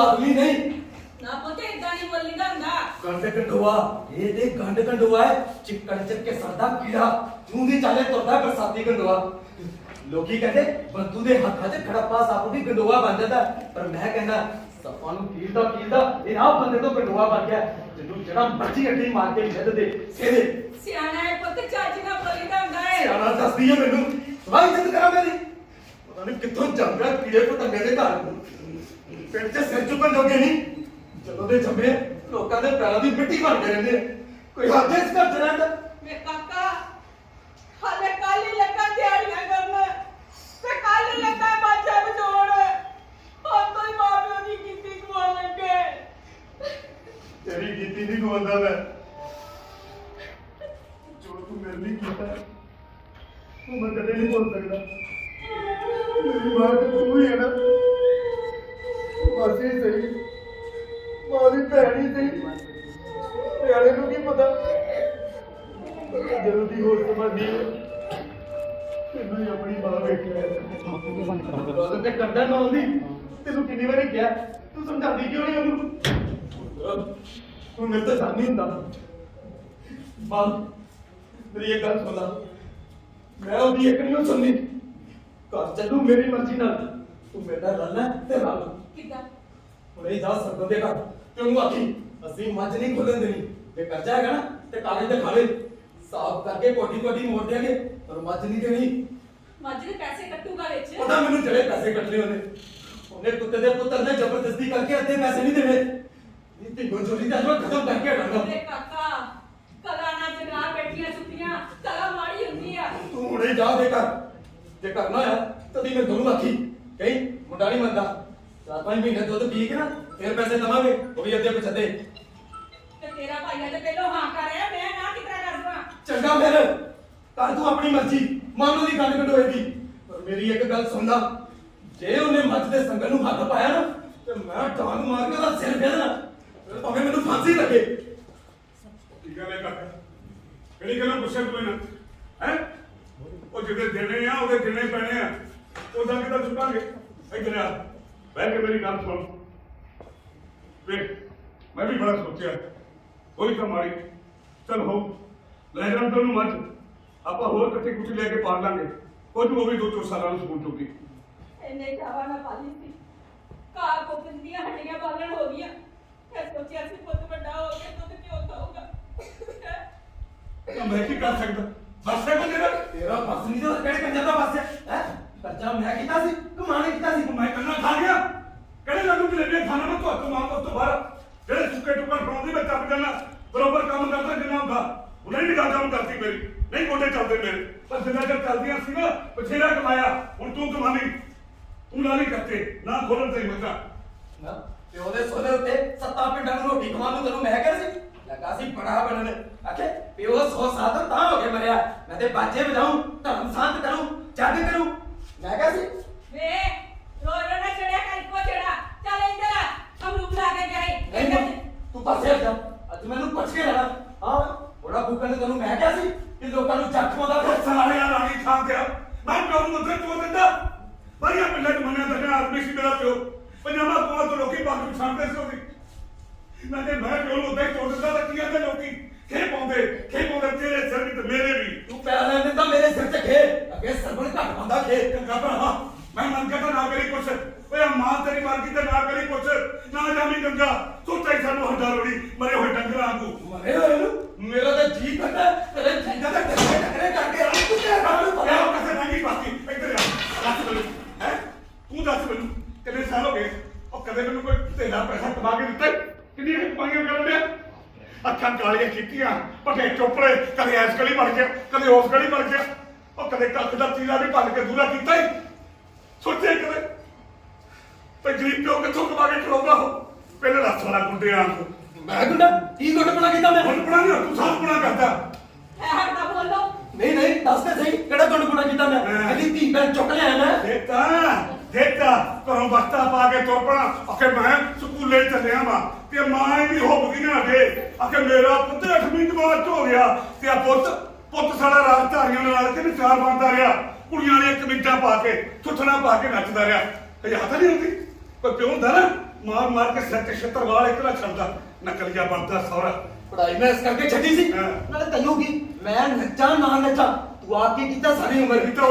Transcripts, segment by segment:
आदमी नहीं ना पता इतना नहीं बोलने का ना गंड कंडुआ ये देख गंड कंडुआ है चिकन चक के सरदा कीड़ा चूंदी चाले तोड़ता बरसाती कंडुआ लोकी कहते बंदू दे हत्था च खड़प्पा साप भी कंडुआ बन जाता पर मैं कहना सप्पा नु कीलदा ये आप बंदे तो कंडुआ बन गया जिन्नू जड़ा मर्जी अड्डी मार के लिद दे सेरे सियाना है पुੱਤ चाची ना बोली दा ਹੁੰਦਾ है सियाना दसदी है मेनू भाई इज्जत करा मेरी पता नहीं कित्थों जम गया कीड़े पतंगे दे घर पेट से सिर चुकन जोगे नहीं ਜਦੋਂ ਦੇ ਜੰਮੇ ਲੋਕਾਂ ਦੇ ਪੈਰਾਂ ਦੀ ਮਿੱਟੀ ਬਣ ਕੇ ਰਹਿੰਦੇ ਕੋਈ ਹੱਥ ਇਸ ਘਰ ਚ ਰਹਿੰਦਾ ਮੇ ਕਾਕਾ ਹਾਲੇ ਕੱਲ ਹੀ ਲੱਗਾ ਦਿਹਾੜੀਆਂ ਕਰਨ ਤੇ ਕੱਲ ਹੀ ਲੱਗਾ ਬਾਜਾ ਬਜੋੜ ਹੁਣ ਕੋਈ ਮਾਪਿਓ ਦੀ ਕੀਤੀ ਗਵਾ ਲੱਗੇ ਤੇਰੀ ਕੀਤੀ ਨਹੀਂ ਗਵਾਉਂਦਾ ਮੈਂ ਜੋ ਤੂੰ ਮੇਰੇ ਲਈ ਕੀਤਾ ਉਹ ਮੈਂ ਕਦੇ ਨਹੀਂ ਭੁੱਲ ਸਕਦਾ ਮੇਰੀ ਮਾਂ ਤੇ ਤੂੰ ਹੀ ਹੈ ਨਾ ਮਾਸੀ ਸਹੀ ਮਾਰੀ ਭੈਣੀ ਸੀ ਯਾਰੇ ਨੂੰ ਕੀ ਪਤਾ ਜਦੋਂ ਦੀ ਹੋਰ ਸਮਝਦੀ ਤੈਨੂੰ ਹੀ ਆਪਣੀ ਮਾਂ ਵੇਖਿਆ ਗੱਲ ਤੇ ਕਰਦਾ ਨਾ ਹੁੰਦੀ ਤੈਨੂੰ ਕਿੰਨੀ ਵਾਰੀ ਕਿਹਾ ਤੂੰ ਸਮਝਾਉਂਦੀ ਕਿਉਂ ਨਹੀਂ ਉਹਨੂੰ ਤੂੰ ਮੇਰੇ ਤੋਂ ਸਾਨੀ ਹੁੰਦਾ ਮਾਂ ਮੇਰੀ ਇਹ ਗੱਲ ਸੁਣ ਲਾ ਮੈਂ ਉਹਦੀ ਇੱਕ ਨਹੀਂ ਸੁਣਨੀ ਘਰ ਚੱਲੂ ਮੇਰੀ ਮਰਜ਼ੀ ਨਾਲ ਤੂੰ ਮੇਰੇ ਨਾਲ ਰਹਿਣਾ ਤੇ ਰਹਿ ਕਿੱਦਾਂ ਉਹਨੇ ਜਾ ਸਰਦਾਂ ਦੇ ਘਰ ਤੇ ਉਹਨੂੰ ਆਖੀ ਅਸੀਂ ਮੱਝ ਨਹੀਂ ਖੋਲਣ ਦੇਣੀ ਜੇ ਕਰ ਜਾਏਗਾ ਨਾ ਤੇ ਕਾਗਜ਼ ਤੇ ਖਾ ਲੈ ਸਾਫ ਕਰਕੇ ਕੋਟੀ ਮੋੜ ਦੇਗੇ ਪਰ ਮੱਝ ਨਹੀਂ ਦੇਣੀ ਮੱਝ ਦੇ ਪੈਸੇ ਕੱਟੂਗਾ ਵਿੱਚ ਪਤਾ ਮੈਨੂੰ ਜਿਹੜੇ ਪੈਸੇ ਕੱਟਨੇ ਉਹਨੇ ਕੁੱਤੇ ਦੇ ਪੁੱਤਰ ਨੇ ਜ਼ਬਰਦਸਤੀ ਕਰਕੇ ਅੱਧੇ ਪੈਸੇ ਨਹੀਂ ਦੇਣੇ ਇਹ ਤੇ ਗੋਜੋਰੀ ਦਾ ਜੋ ਖਤਮ ਕਰਕੇ ਹਟਾਂਗਾ ਤੇ ਕਾਕਾ ਕਲਾ ਨਾ ਜਗਾ ਬੈਠੀਆਂ ਸੁੱਤੀਆਂ ਕਲਾ ਮਾੜੀ ਹੁੰਦੀ ਆ ਤੂੰ ਹੁਣੇ ਜਾ ਦੇ ਕਰ ਜੇ ਕਰਨਾ ਆ ਤਦੀ ਮੈਂ ਤੁਹਾਨੂੰ ਆਖੀ ਕਹੀਂ ਮੁੰਡਾ ਨਹੀਂ ਮੰਨਦਾ 4-5 ਮਹੀਨੇ ਦੁੱਧ ਪੀ ਕੇ ਨਾ ਫਿਰ ਪੈਸੇ ਦਵਾਂਗੇ ਉਹ ਵੀ ਅੱਧੇ ਪਛੱਦੇ ਤੇ ਤੇਰਾ ਭਾਈਆ ਤੇ ਪਹਿਲਾਂ ਹਾਂ ਕਰ ਰਿਹਾ ਮੈਂ ਨਾ ਕਿਤਰਾ ਕਰਦਾ ਚੰਗਾ ਫਿਰ ਕਰ ਤੂੰ ਆਪਣੀ ਮਰਜ਼ੀ ਮਾਨੋ ਦੀ ਗੱਲ ਕਢੋਏਗੀ ਪਰ ਮੇਰੀ ਇੱਕ ਗੱਲ ਸੁਣ ਲਾ ਜੇ ਉਹਨੇ ਮੱਝ ਦੇ ਸੰਗਲ ਨੂੰ ਹੱਥ ਪਾਇਆ ਨਾ ਤੇ ਮੈਂ ਡਾਂਗ ਮਾਰ ਕੇ ਉਹਦਾ ਸਿਰ ਫੇਰਨਾ ਫਿਰ ਭਾਵੇਂ ਮੈਨੂੰ ਫਾਂਸੀ ਲੱਗੇ ਕੀ ਗੱਲ ਹੈ ਕਾਕਾ ਕਿਹੜੀ ਗੱਲਾਂ ਪੁੱਛਿਆ ਤੂੰ ਨਾ ਹੈ ਉਹ ਜਿਹੜੇ ਦੇਣੇ ਆ ਉਹਦੇ ਦੇਣੇ ਪੈਣੇ ਆ ਉਹਦਾ ਕਿਦਾਂ ਚੁੱਕਾਂਗੇ ਇੱਧਰ ਆ ਬਹਿ ਕੇ ਮੇਰੀ ਗੱਲ ਸੁਣ ਵੇਖ ਮੈਂ ਵੀ ਬੜਾ ਸੋਚਿਆ ਕੋਈ ਤਾਂ ਮਾਰੀ ਚਲ ਹੋ ਲੈ ਜਾਣ ਤੋਂ ਮੱਝ ਆਪਾਂ ਹੋਰ ਇਕੱਠੇ ਕੁੱਟੀ ਲੈ ਕੇ ਪਾਲ ਲਾਂਗੇ ਕੁਝ ਉਹ ਵੀ 2-4 ਸਾਲਾਂ ਨੂੰ ਸਕੂਲ ਚੁੱਕੀ ਇੰਨੇ ਚਾਵਾ ਨਾ ਪਾਲੀ ਸੀ ਘਰ ਕੋਪਨ ਦੀਆਂ ਹੱਡੀਆਂ ਪਾਲਣ ਹੋ ਗਈਆਂ ਫਿਰ ਸੋਚਿਆ ਸੀ ਪੁੱਤ ਵੱਡਾ ਹੋ ਕੇ ਦੁੱਧ ਕਿਉਂ ਖਾਊਗਾ ਤਾਂ ਮੈਂ ਕੀ ਕਰ ਸਕਦਾ ਬਸ ਹੈ ਤੇਰਾ ਬਸ ਨਹੀਂ ਤਾਂ ਕਿਹੜੇ ਕੰਜਰ ਦਾ ਬਸ ਹੈ ਖਰਚਾ ਮੈਂ ਕੀਤਾ ਸੀ ਕਮਾਣੇ ਕੀਤਾ ਸੀ ਮੈਂ ਕੰਨਾ ਖਾ ਗਿਆ ਕਿਹੜੇ ਲੱਡੂ ਜਲੇਬੀਆਂ ਖਾਣਾ ਮੈਂ ਤੁਹਾਨੂੰ ਮਾਂ ਤੋਂ ਬਾਹਰ ਜਿਹੜੇ ਸੁੱਕੇ ਟੁਕੜ ਖਾਉਂਦੀ ਮੈਂ ਚੱਪ ਜਾਣਾ ਬਰੋਬਰ ਕੰਮ ਕਰਦਾ ਜਿੰਨਾ ਹੁੰਦਾ ਉਹਨੇ ਵੀ ਗੱਲ ਕੰਮ ਕਰਤੀ ਮੇਰੀ ਨਹੀਂ ਗੋਡੇ ਚੱਲਦੇ ਮੇਰੇ ਪਰ ਜਿੰਨਾ ਚਿਰ ਚੱਲਦੀਆਂ ਸੀ ਨਾ ਬਥੇਰਾ ਕਮਾਇਆ ਹੁਣ ਤੂੰ ਕਮਾਣੀ ਤੂੰ ਲਾਲੀ ਕਰਤੇ ਨਾ ਖੋਲਣ ਤੇ ਮੱਕਾ ਨਾ ਤੇ ਉਹਦੇ ਸੋਲੇ ਉੱਤੇ 7 ਪਿੰਡਾਂ ਨੂੰ ਰੋਟੀ ਖਵਾਉਣ ਨੂੰ ਤੈਨੂੰ ਮੈਂ ਕਿਹਾ ਸੀ ਲਗਾ ਸੀ ਬੜਾ ਬਣਨ ਆਖੇ ਪਿਓ 100 ਸਾਲ ਤਾਂ ਹੋ ਕੇ ਮਰਿਆ ਮੈਂ ਤੇ ਬਾਜੇ ਵਜਾਉਂ ਧਰਮ ਸ਼ਾਂਤ ਕਰੂੰ ਜੱਗ ਕਰੂੰ ਮੈਂ ਕਿਹਾ ਸੀ ਵੇ ਰੋਜ਼ ਨਾ ਚੜਿਆ ਕਰ ਕੋ ਚੜਾ ਚੱਲ ਇੱਧਰ ਆ ਅਮਰੂਦ ਲਾ ਕੇ ਜਾਏ ਤੂੰ ਪਾਸੇ ਜਾ ਅੱਜ ਮੈਨੂੰ ਪੁੱਛ ਕੇ ਲੈਣਾ ਹਾਂ ਬੜਾ ਭੁੱਖਾ ਨੇ ਤੈਨੂੰ ਮੈਂ ਕਿਹਾ ਸੀ ਕਿ ਲੋਕਾਂ ਨੂੰ ਜੱਗ ਖਵਾਉਂਦਾ ਫਿਰ ਸਾਲੇ ਆ ਰਾਣੀ ਖਾਂ ਗਿਆ ਮੈਂ ਪਿਓ ਨੂੰ ਉੱਥੇ ਤੂੰ ਦਿੰਦਾ ਬੜੀਆ ਪਿੰਡਾਂ ਚ ਮੰਨਿਆ ਤਾਂ ਆਦਮੀ ਸੀ ਮੇਰਾ ਪਿਓ ਪੰਜਾਬਾ ਕੋਲ ਤੋਂ ਲੋਕੀ ਪੱਗ ਪਛਾਣਦੇ ਸੀ ਉਹਦੀ ਮੈਂ ਤੇ ਮੈਂ ਪਿਓ ਨੂੰ ਉੱਥੇ ਤੋੜ ਦਿੰਦਾ ਤਾਂ ਕੀ ਕਹਿੰਦੇ ਲੋਕੀ ਖੇ ਪਾਉਂਦੇ ਤੇਰੇ ਸਿਰ ਵੀ ਤੇ ਮੇਰੇ ਵੀ ਤੂੰ ਪੈਰ ਲੈਂਦੇ ਤਾਂ ਮੇਰੇ ਸਿਰ ਤੇ ਖੇ ਅੱਗੇ ਸਰਬਣ ਘੱਟ ਪਾਉਂਦਾ ਖੇ ਚੰਗਾ ਭਰਾ ਮੈਂ ਮਨ ਕਰਦਾ ਨਾ ਕਰੀ ਕੁਛ ਓਏ ਮਾਂ ਤੇਰੀ ਮਰ ਗਈ ਤੇ ਨਾ ਕਰੀ ਕੁਛ ਨਾ ਜਾਮੀ ਗੰਗਾ ਸੋਚਾਈ ਸਾਨੂੰ ਹੱਡਾ ਲੋੜੀ ਮਰੇ ਹੋਏ ਡੰਗਰਾਂ ਵਾਂਗੂ ਮਰੇ ਹੋਏ ਨੂੰ ਮੇਰਾ ਤਾਂ ਜੀ ਕਰਦਾ ਤੇਰੇ ਜੀਗਾ ਦਾ ਟੱਕਰੇ ਕਰਕੇ ਆ ਤੂੰ ਤੇ ਰਾਵਣ ਪੜਿਆ ਉਹ ਕਿਸੇ ਨਹੀਂ ਪਾਤੀ ਇੱਧਰ ਆ ਦੱਸ ਮੈਨੂੰ ਹੈ ਤੂੰ ਦੱਸ ਮੈਨੂੰ ਕਿੰਨੇ ਸਾਲ ਹੋ ਗਏ ਉਹ ਕਦੇ ਮੈਨੂੰ ਕੋਈ ਤੇਰਾ ਪੈਸਾ ਕਮਾ ਕੇ ਦਿੱਤਾ ਕਿੰਨੀ ਕਮਾਈਆਂ ਕਰਨ ਡਿਆ ਅੱਖਾਂ ਕਾਲੀਆਂ ਕੀਤੀਆਂ ਪੱਠੇ ਚੋਪੜੇ ਕਦੇ ਐਸ ਗਲੀ ਮਰ ਗਿਆ ਕਦੇ ਉਸ ਗਲੀ ਮਰ ਗਿਆ ਉਹ ਕਦੇ ਕੱਖ ਦਾ ਤੀਰਾ ਵੀ ਭੰਨ ਕੇ ਦੂਰਾ ਕੀਤਾ ਹੀ ਸੋਚੇ ਕਦੇ ਤੇ ਗਰੀਬ ਪਿਓ ਕਿੱਥੋਂ ਕਮਾ ਕੇ ਖਲੋਗਾ ਉਹ ਪਹਿਲੇ ਰੱਸ ਵਾਲਾ ਗੁੰਡਿਆਂ ਨੂੰ ਮੈਂ ਗੁੰਡਾ ਕੀ ਗੁੰਡ ਬਣਾ ਕੀਤਾ ਮੈਂ ਹੁਣ ਬਣਾ ਨਹੀਂ ਤੂੰ ਸਾਥ ਬਣਾ ਕਰਦਾ ਹੈ ਹਟਦਾ ਬੋਲੋ ਨਹੀਂ ਨਹੀਂ ਦੱਸ ਤੇ ਸਹੀ ਕਿਹੜਾ ਗੁਣ ਗੁਣਾ ਕੀਤਾ ਮੈਂ ਇਹਦੀ ਧੀ ਭੈਣ ਚੁੱਕ ਲਿਆ ਮੈਂ ਦੇਤਾ ਘਰੋਂ ਬਸਤਾ ਪਾ ਕੇ ਤੁਰ ਪਣਾ ਆਖੇ ਮੈਂ ਸਕੂਲੇ ਚੱਲਿਆ ਵਾ ਤੇ ਮਾਂ ਵੀ ਹੋ ਗਈ ਨਾ ਅਜੇ ਆਖੇ ਮੇਰਾ ਪੁੱਤ 8ਵੀਂ ਜਮਾਤ ਚ ਹੋ ਗਿਆ ਤੇ ਆ ਪੁੱਤ ਸਾਡਾ ਰਾਜਧਾਰੀਆਂ ਨਾਲ ਕਿ ਚਾਰ ਬਣਦਾ ਰਿਹਾ ਕੁੜੀਆਂ ਵਾਲੀਆਂ ਕਮੀਜ਼ਾਂ ਪਾ ਕੇ ਥੁੱਥਣਾ ਪਾ ਕੇ ਨੱਚਦਾ ਰਿਹਾ ਤੇ ਯਾਦ ਨਹੀਂ ਹੁੰਦੀ ਕੋਈ ਪਿਓ ਹੁੰਦਾ ਨਾ ਮਾਰ ਕੇ ਸਿਰ ਤੇ ਛੱਤਰ ਵਾਲ ਇਕਲਾ ਛੱਡਦਾ ਨਕਲੀਆ ਬਣਦਾ ਸਹੁਰਾ ਪੜਾਈ ਮੈਂ ਇਸ ਕਰਕੇ ਛੱਡੀ ਸੀ ਨਾਲੇ ਤੈਨੂੰ ਕੀ ਮੈਂ ਨੱਚਾਂ ਨਾ ਨੱਚਾਂ ਤੂੰ ਆਪ ਕੀ ਕੀਤਾ ਸਾਰੀ ਉਮਰ ਕੀਤਾ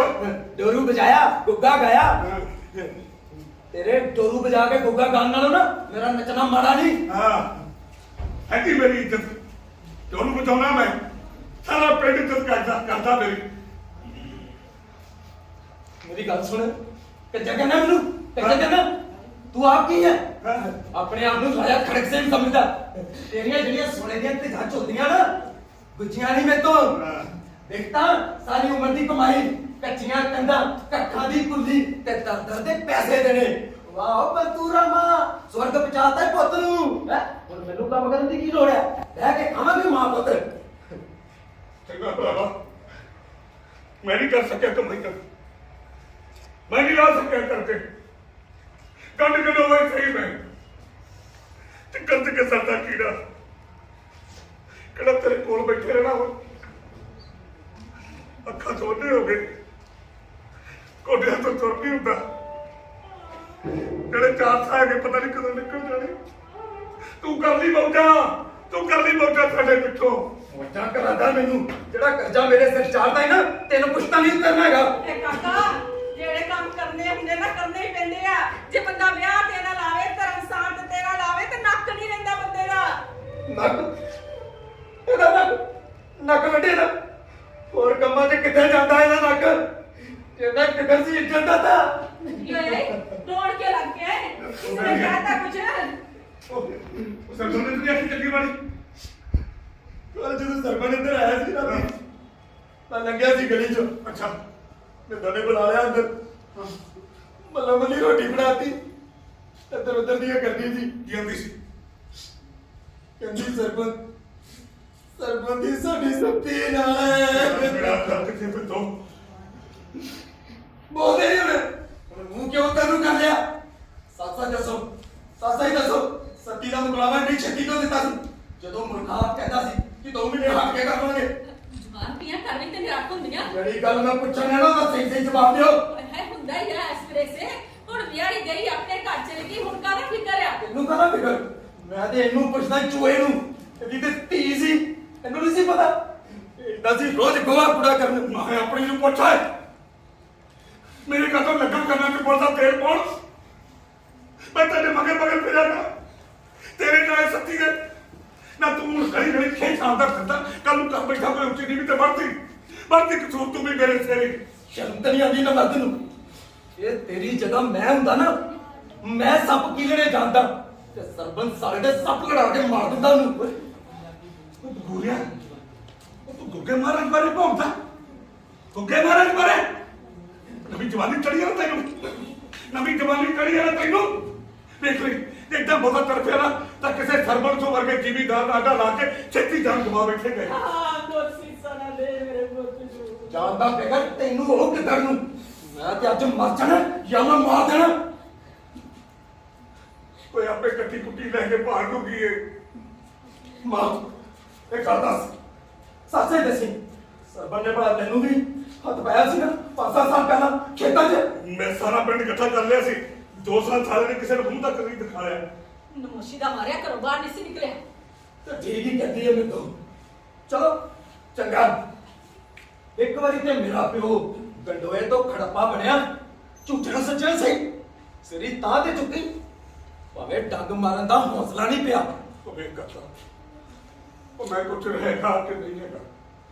ਡੋਰੂ ਬਜਾਇਆ ਗੁੱਗਾ ਗਾਇਆ ਤੇਰੇ ਡੋਰੂ ਬਜਾ ਕੇ ਗੁੱਗਾ ਗਾਣ ਨਾਲੋਂ ਨਾ ਮੇਰਾ ਨੱਚਣਾ ਮਾੜਾ ਨਹੀਂ ਐਡੀ ਮੇਰੀ ਇੱਜ਼ਤ ਡੋਰੂ ਬਜਾਉਣਾ ਮੈਂ ਸਾਰਾ ਪਿੰਡ ਇੱਜ਼ਤ ਕਰਦਾ ਮੇਰੀ ਗੱਲ ਸੁਣ ਕਿ ਜਗਨ ਮੈਨੂੰ ਜਗਨ ਤੂੰ ਆਪ ਕੀ ਹੈ ਆਪਣੇ ਆਪ ਨੂੰ ਰਾਜਾ ਖੜਕ ਸਿੰਘ ਸਮਝਦਾ ਤੇਰੀਆਂ ਜਿਹੜੀਆਂ ਸੋਨੇ ਦੀਆਂ ਧੀਆਂ ਝੁਲਦੀਆਂ ਨਾ ਗੁੱਜੀਆਂ ਨਹੀਂ ਮੇਰੇ ਤੋਂ ਦੇਖਤਾ ਸਾਰੀ ਉਮਰ ਦੀ ਕਮਾਈ ਕੱਚੀਆਂ ਕੰਧਾਂ ਕੱਖਾਂ ਦੀ ਕੁੱਲੀ ਤੇ ਦਰ ਦੇ ਪੈਸੇ ਦੇਣੇ ਵਾਹ ਬੰਤੂਰਾ ਮਾਂ ਸਵਰਗ ਪਹੁੰਚਾਤਾ ਪੁੱਤ ਨੂੰ ਹੈ ਹੁਣ ਮੈਨੂੰ ਕੰਮ ਕਰਨ ਦੀ ਕੀ ਲੋੜ ਹੈ ਬਹਿ ਕੇ ਖਾਵਾਂਗੇ ਮਾਂ ਪੁੱਤ ਚੰਗਾ ਭਰਾਵਾ ਮੈਂ ਨਹੀਂ ਕਰ ਸਕਿਆ ਕਮਾਈ ਕਰ ਮੈਂ ਨਹੀਂ ਲਾ ਸਕਿਆ ਕਰਕੇ ਕੰਡ ਹੋਏ ਸਹੀ ਮੈਂ ਤੇ ਕੰਦ ਕੇ ਸਰਦਾ ਕੀੜਾ ਕਿਹੜਾ ਤੇਰੇ ਕੋਲ ਬੈਠੇ ਰਹਿਣਾ ਹੋ ਅੱਖਾਂ ਛੋਟੇ ਹੋ ਗਏ ਕੋਡਿਆਂ ਤੋਂ ਤੁਰ ਨਹੀਂ ਹੁੰਦਾ ਜਿਹੜੇ ਚਾਰ ਸਾਲ ਕੇ ਪਤਾ ਨਹੀਂ ਕਦੋਂ ਨਿਕਲ ਜਾਣੇ ਤੂੰ ਕਰ ਲਈ ਮੌਜਾ ਸਾਡੇ ਪਿੱਛੋਂ ਮੌਜਾ ਕਰਾਦਾ ਮੈਨੂੰ ਜਿਹੜਾ ਕਰਜ਼ਾ ਮੇਰੇ ਸਿਰ ਚਾੜਦਾ ਹੈ ਨਾ ਤੈਨੂੰ ਪੁੱਛਤਾ ਨਹੀਂ ਕਰਨਾ ਹੈਗਾ ਇਹ ਕਾਕਾ ਜਿਹੜੇ ਕੰਮ ਕਰਨੇ ਹੁੰਦੇ ਨਾ ਕਰਨੇ ਹੀ ਪੈਂਦੇ ਆ ਜੇ ਬੰਦਾ ਵਿਆਹ ਤੇ ਨਾ ਲਾਵੇ ਧਰਮ ਸਾਥ ਤੇ ਨਾ ਲਾਵੇ ਤੇ ਨੱਕ ਨਹੀਂ ਰਹਿੰਦਾ ਬੰਦੇ ਦਾ ਇਹਦਾ ਨੱਕ ਵੱਡੇ ਨਾ ਹੋਰ ਕੰਮਾਂ 'ਚ ਕਿੱਥੇ ਜਾਂਦਾ ਇਹਦਾ ਨੱਕ ਇਹਦਾ ਕਿੱਧਰ ਸੀ ਇੱਜ਼ਤ ਦਾ ਤਾਂ ਇਹ ਰੋਣ ਕੇ ਲੱਗ ਗਿਆ ਇਸਨੇ ਕਹਤਾ ਕੁਝ ਉਹ ਸਰਦਾਰ ਨੇ ਅੱਖੀ ਚੱਲੀ ਵਾਲੀ ਕੱਲ ਜਦੋਂ ਸਰਪੰਚ ਇੱਧਰ ਆਇਆ ਸੀ ਨਾ ਮੈਂ ਲੰਘਿਆ ਸੀ ਗਲੀ 'ਚ ਅੱਛਾ ਮਿੰਦਾ ਨੇ ਬੁਲਾ ਲਿਆ ਅੰਦਰ ਮੱਲਾ ਮੱਲੀ ਰੋਟੀ ਬਣਾਤੀ ਇੱਧਰ ਉੱਧਰ ਦੀਆਂ ਕਰਦੀ ਸੀ ਕੀ ਆਂਦੀ ਸੀ ਕਹਿੰਦੀ ਸਰਪੰਚ ਦੀ ਸਾਡੀ ਸੱਤੀ ਨਾਲ ਹੈ ਮੇਰਾ ਕਰ ਕਿੱਥੇ ਫਿਰਦੋ ਬੋਲਦੇ ਨਹੀਂ ਹੁਣ ਮੂੰਹ ਕਿਉਂ ਤੈਨੂੰ ਕਰ ਲਿਆ ਸੱਚਾ ਹੀ ਦੱਸੋ ਸੱਤੀ ਦਾ ਮੁਕਲਾਵਾ ਨਹੀਂ ਛੱਡੀ ਤੋਂ ਦਿੱਤਾ ਸੀ ਜਦੋਂ ਮੁਰਖਾ ਕਹਿੰਦਾ ਸੀ ਕਿ 2 ਮਹੀਨੇ ਹੱਟ ਕੇ ਕਰ ਲਾਂਗੇ ਜ਼ੁਬਾਨ ਪੀਆਂ ਕਰਨੀ ਤੇ ਨਿਰਾਕ ਹੁੰਦੀਆਂ ਜਿਹੜੀ ਗੱਲ ਮੈਂ ਪੁੱਛਣਾ ਨਾ ਉਹ ਸਹੀ ਜਵਾਬ ਦਿਓ ਹੈ ਹੁੰਦਾ ਹੀ ਆ ਇਸ ਤਰ੍ਹਾਂ ਸੇ ਹੁਣ ਵਿਆਹੀ ਗਈ ਆਪਣੇ ਘਰ ਚਲੀ ਗਈ ਹੁਣ ਕਾਹਦਾ ਫਿਕਰ ਆ ਤੈਨੂੰ ਕਾਹਦਾ ਫਿਕਰ ਮੈਂ ਤੇ ਇਹਨੂੰ ਪੁੱਛਦਾ ਚੂਹੇ ਨੂੰ ਇਹਦੀ ਤੇ ਧੀ ਸੀ ਇਹਨੂੰ ਨਹੀਂ ਸੀ ਪਤਾ ਇਹਦਾ ਸੀ ਰੋਜ਼ ਗੋਹਾ ਕੂੜਾ ਕਰਨ ਮੈਂ ਆਪਣੀ ਨੂੰ ਪੁੱਛਾਂ ਮੇਰੇ ਕਦੋਂ ਲੱਗਣ ਕਰਨਾ ਤੇ ਬੋਲਦਾ ਤੇਲ ਪਾਉਣ ਮੈਂ ਤੇਰੇ ਮਗਰ ਫਿਰਾਂਗਾ ਤੇਰੇ ਨਾਲ ਸੱਤੀ ਦੇ ਨਾ ਤੂੰ ਘੜੀ ਖੇਚ ਆਉਂਦਾ ਫਿਰਦਾ ਕੱਲ ਨੂੰ ਕਰ ਬੈਠਾ ਕੋਈ ਉੱਚੀ ਨਹੀਂ ਤੇ ਵਰਤੀ ਕਸੂਰ ਤੂੰ ਵੀ ਮੇਰੇ ਸੇਰੀ ਸ਼ਰਮ ਤਾਂ ਨਹੀਂ ਆਉਂਦੀ ਨਾ ਮਰਦ ਨੂੰ ਇਹ ਤੇਰੀ ਜਗ੍ਹਾ ਮੈਂ ਹੁੰਦਾ ਨਾ ਮੈਂ ਸੱਪ ਕੀਲਣੇ ਜਾਂਦਾ ਤੇ ਸਰਬੰਸ ਸਾਰੇ ਦੇ ਸੱਪ ਘੜਾ ਕੇ ਮਾਰ ਦਿੰਦਾ ਉਹਨੂੰ ਗੋਰਿਆ ਤੂੰ ਗੁੱਗੇ ਮਹਾਰਾਜ ਬਾਰੇ ਭੌਂਦਾ ਗੁੱਗੇ ਮਹਾਰਾਜ ਬਾਰੇ ਨਵੀਂ ਜਵਾਨੀ ਚੜੀ ਆ ਤੈਨੂੰ ਦੇਖ ਲਈ ਇੱਦਾਂ ਬਹੁਤਾ ਤਰਫਿਆ ਨਾ ਤਾਂ ਕਿਸੇ ਸਰਬੰਸ ਤੋਂ ਵਰਗੇ ਜ਼ਿਮੀਦਾਰ ਦਾ ਆਡਾ ਲਾ ਕੇ ਛੇਤੀ ਜਾਨ ਗਵਾ ਬੈਠੇ ਗਏ ਹਾਂ ਦੋਸੀ ਸਨਾ ਦੇ ਮੇਰੇ ਪੁੱਤ ਨੂੰ ਜਾਂਦਾ ਫਿਕਰ ਤੈਨੂੰ ਉਹ ਕਿੱਧਰ ਨੂੰ ਮੈਂ ਤੇ ਅੱਜ ਮਰ ਜਾਣਾ ਜਾਂ ਮੈਂ ਮਾਰ ਦੇਣਾ ਕੋਈ ਆਪੇ ਕੱਟੀ ਕੁੱਟੀ ਲੈ ਕੇ ਭਾਰ ਨੂੰ ਗਈ ਮਾਂ ਇਹ ਗੱਲ ਦੱਸ ਸੱਚੇ ਦੱਸੀ ਸਰਬੰਸ ਨੇ ਬੜਾ ਤੈਨੂੰ ਵੀ ਹੱਥ ਪਾਇਆ ਸੀ ਨਾ 5 ਸਾਲ ਪਹਿਲਾਂ ਖੇਤਾਂ 'ਚ ਮੈਂ ਸਾਰਾ ਪਿੰਡ ਇਕੱਠਾ ਕਰ ਲਿਆ ਸੀ 2 ਸਾਲ ਸਾਲੇ ਨੇ ਕਿਸੇ ਨੂੰ ਮੂੰਹ ਤੱਕ ਨਹੀਂ ਦਿਖਾਇਆ ਨਮੋਸ਼ੀ ਦਾ ਮਾਰਿਆ ਘਰੋਂ ਬਾਹਰ ਨਹੀਂ ਸੀ ਨਿਕਲਿਆ ਤੇ ਠੀਕ ਹੀ ਕਹਿੰਦੀ ਹੈ ਮੈਨੂੰ ਚਲੋ ਚੰਗਾ ਇੱਕ ਵਾਰੀ ਤੇ ਮੇਰਾ ਪਿਓ ਗੰਡੋਏ ਤੋਂ ਖੜੱਪਾ ਬਣਿਆ ਝੂਠੇ ਸੱਚੇ ਸਹੀ ਸਿਰੀ ਤਾਂ ਤੇ ਚੁੱਕੀ ਭਾਵੇਂ ਡੰਗ ਮਾਰਨ ਦਾ ਹੌਸਲਾ ਨਹੀਂ ਪਿਆ ਉਹ ਵੇਖ ਕਰਦਾ ਉਹ ਮੈਂ ਕੁਝ ਰਹੇਗਾ ਕਿ ਨਹੀਂ ਹੈਗਾ